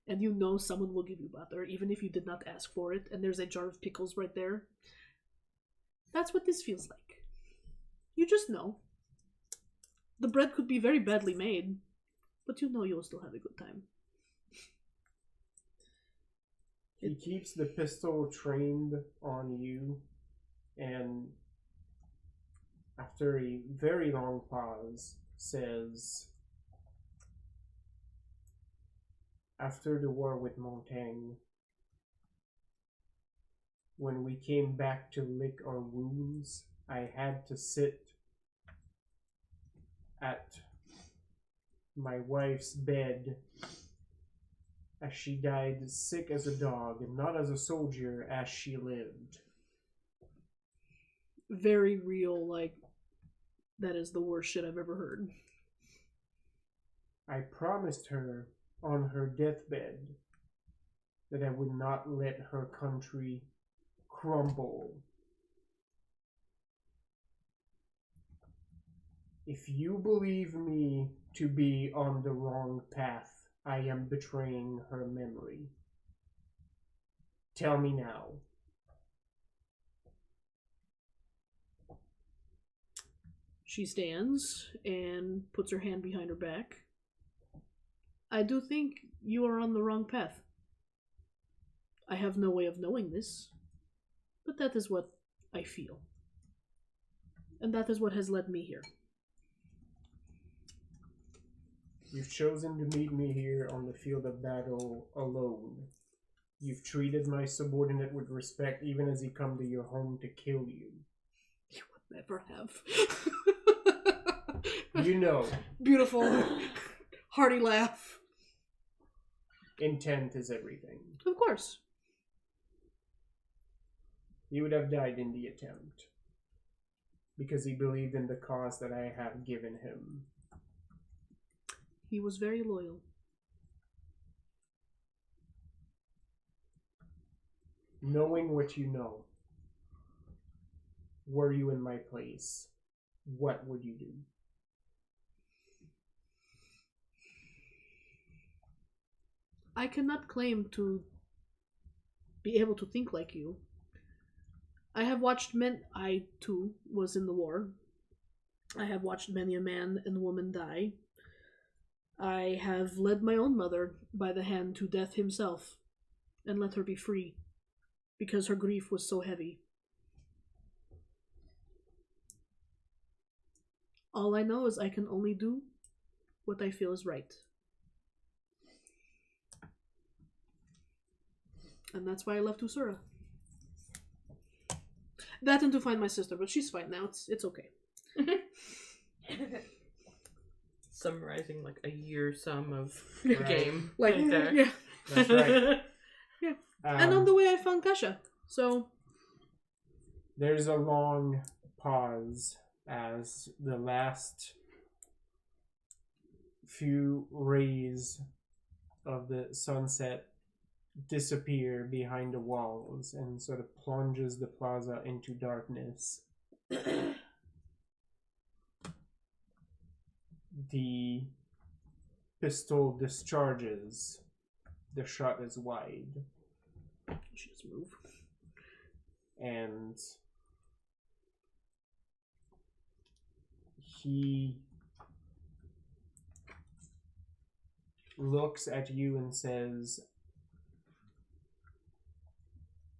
And you know someone will give you butter even if you did not ask for it. And there's a jar of pickles right there. That's what this feels like. You just know. The bread could be very badly made, but you know you'll still have a good time. He keeps the pistol trained on you, and after a very long pause, says, after the war with Montaigne, when we came back to lick our wounds, I had to sit at my wife's bed as she died sick as a dog and not as a soldier as she lived. Very real, like, that is the worst shit I've ever heard. I promised her on her deathbed that I would not let her country crumble. If you believe me to be on the wrong path, I am betraying her memory. Tell me now. She stands and puts her hand behind her back. I do think you are on the wrong path. I have no way of knowing this, but that is what I feel. And that is what has led me here. You've chosen to meet me here on the field of battle alone. You've treated my subordinate with respect even as he come to your home to kill you. You would never have. You know. Beautiful. Hearty laugh. Intent is everything. Of course. He would have died in the attempt. Because he believed in the cause that I have given him. He was very loyal. Knowing what you know, were you in my place, what would you do? I cannot claim to be able to think like you. I have watched I too was in the war. I have watched many a man and woman die. I have led my own mother by the hand to death himself and let her be free because her grief was so heavy. All I know is I can only do what I feel is right. And that's why I left Usura. That and to find my sister, but she's fine now. It's okay. Summarizing like a year sum of Right. game. Like, right there. yeah. That's right. Yeah. And on the way I found Kasha. So there's a long pause as the last few rays of the sunset disappear behind the walls and sort of plunges the plaza into darkness. The pistol discharges. The shot is wide. she just move. And he looks at you and says,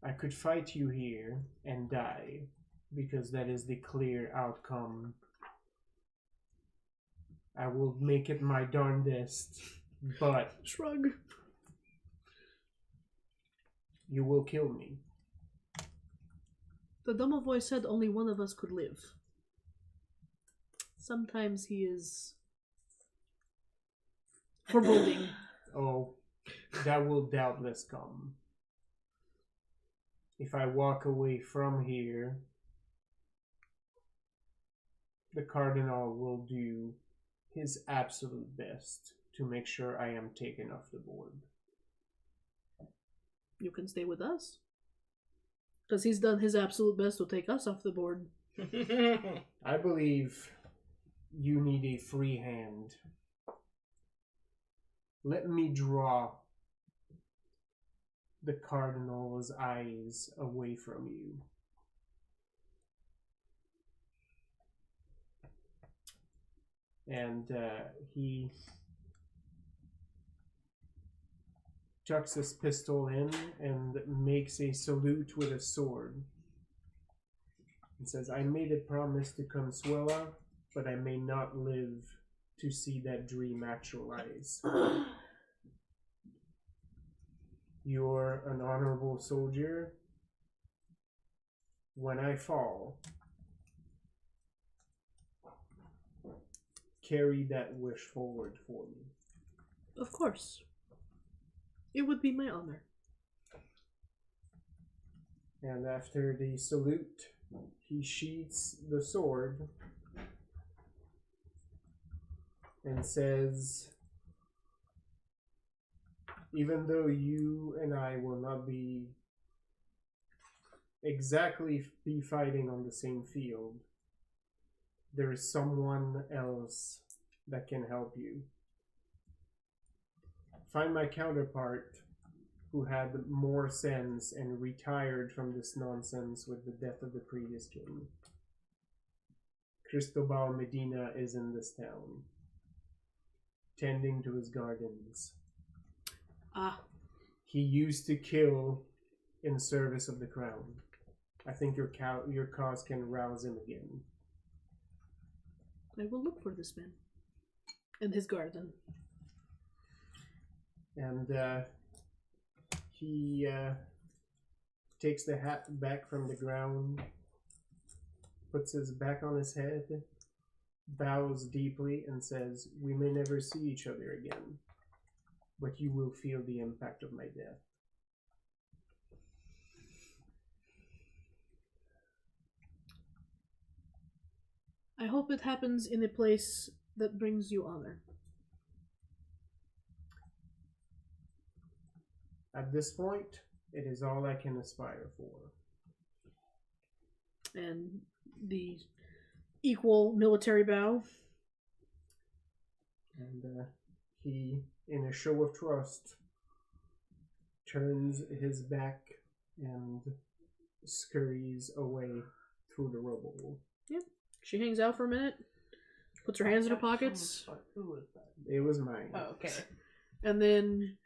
I could fight you here and die, because that is the clear outcome. I will make it my darndest, but Shrug. you will kill me. The Domovoy said only one of us could live. Sometimes he is foreboding. Oh, that will doubtless come. If I walk away from here, the Cardinal will do his absolute best to make sure I am taken off the board. You can stay with us. Because he's done his absolute best to take us off the board. I believe you need a free hand. Let me draw the Cardinal's eyes away from you. And he tucks his pistol in and makes a salute with a sword. He says, I made a promise to Consuela, but I may not live to see that dream actualize. You're an honorable soldier. When I fall, carry that wish forward for me. Of course. It would be my honor. And after the salute, he sheathes the sword and says, even though you and I will not be exactly be fighting on the same field, there is someone else that can help you. Find my counterpart who had more sense and retired from this nonsense with the death of the previous king. Cristobal Medina is in this town, tending to his gardens. Ah. He used to kill in service of the crown. I think your cause can rouse him again. I will look for this man and his garden. And he takes the hat back from the ground, puts his back on his head, bows deeply, and says, "We may never see each other again, but you will feel the impact of my death." I hope it happens in a place that brings you honor. At this point, it is all I can aspire for. And the equal military bow. And he, in a show of trust, turns his back and scurries away through the rubble. Yep. She hangs out for a minute, puts her hands in her pockets. Who was that? It was mine. Oh, okay. And then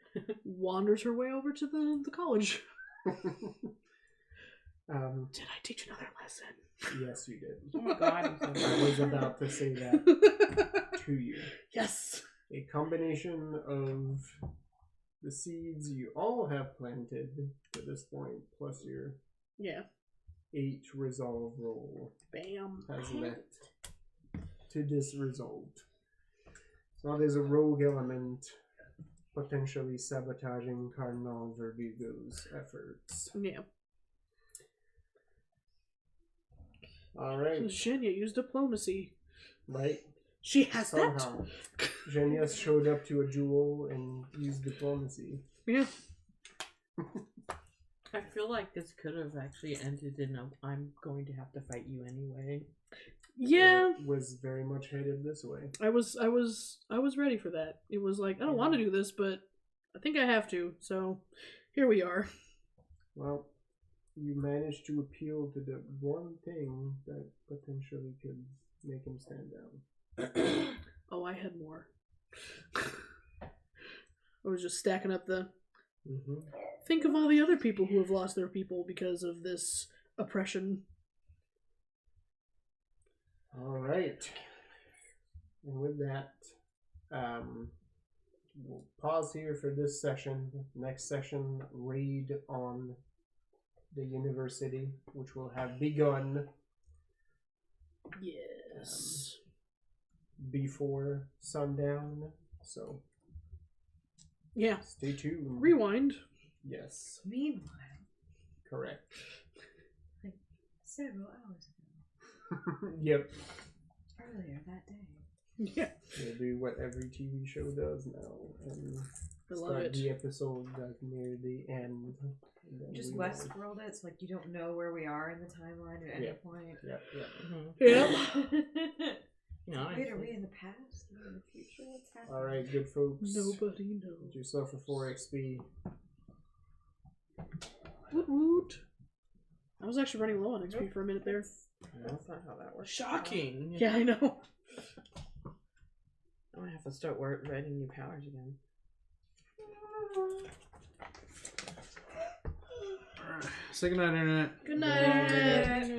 wanders her way over to the college. Did I teach another lesson? Yes, you did. Oh my god. I was about to say that to you. Yes. A combination of the seeds you all have planted to this point, plus your 8 resolve roll, Bam. has led to this result. So there's a rogue element potentially sabotaging Cardinal Verdugo's efforts. Yeah. Alright. Zhenya used diplomacy. Right? She has Somehow. Zhenya showed up to a duel and used diplomacy. Yeah. I feel like this could have actually ended in a "I'm going to have to fight you anyway." Yeah. It was very much headed this way. I was ready for that. It was like, I don't want to do this, but I think I have to. So here we are. Well, you managed to appeal to the one thing that potentially could make him stand down. Oh, I had more. I was just stacking up the... Mm-hmm. Think of all the other people who have lost their people because of this oppression. All right. And with that, we'll pause here for this session. Next session, raid on the university, which will have begun. Yes. Before sundown. So, yeah. Stay tuned. Rewind. Yes. Meanwhile. Correct. Like several hours ago. Yep. Earlier that day. Yeah. We'll do what every TV show does now. And I love start it. the episode like near the end. Just Westworld it, so like you don't know where we are in the timeline at any point. Yep, yep. Mm-hmm. Yep. No, wait, are we in the past? Are we in the future? What's happening? Alright, good folks. Nobody knows. Get yourself a 4 XP. Woot woot. I was actually running low on XP for a minute there. That's not how that works. Shocking. Yeah, I know. I'm gonna have to start writing new powers again. Say goodnight, Internet. Good night.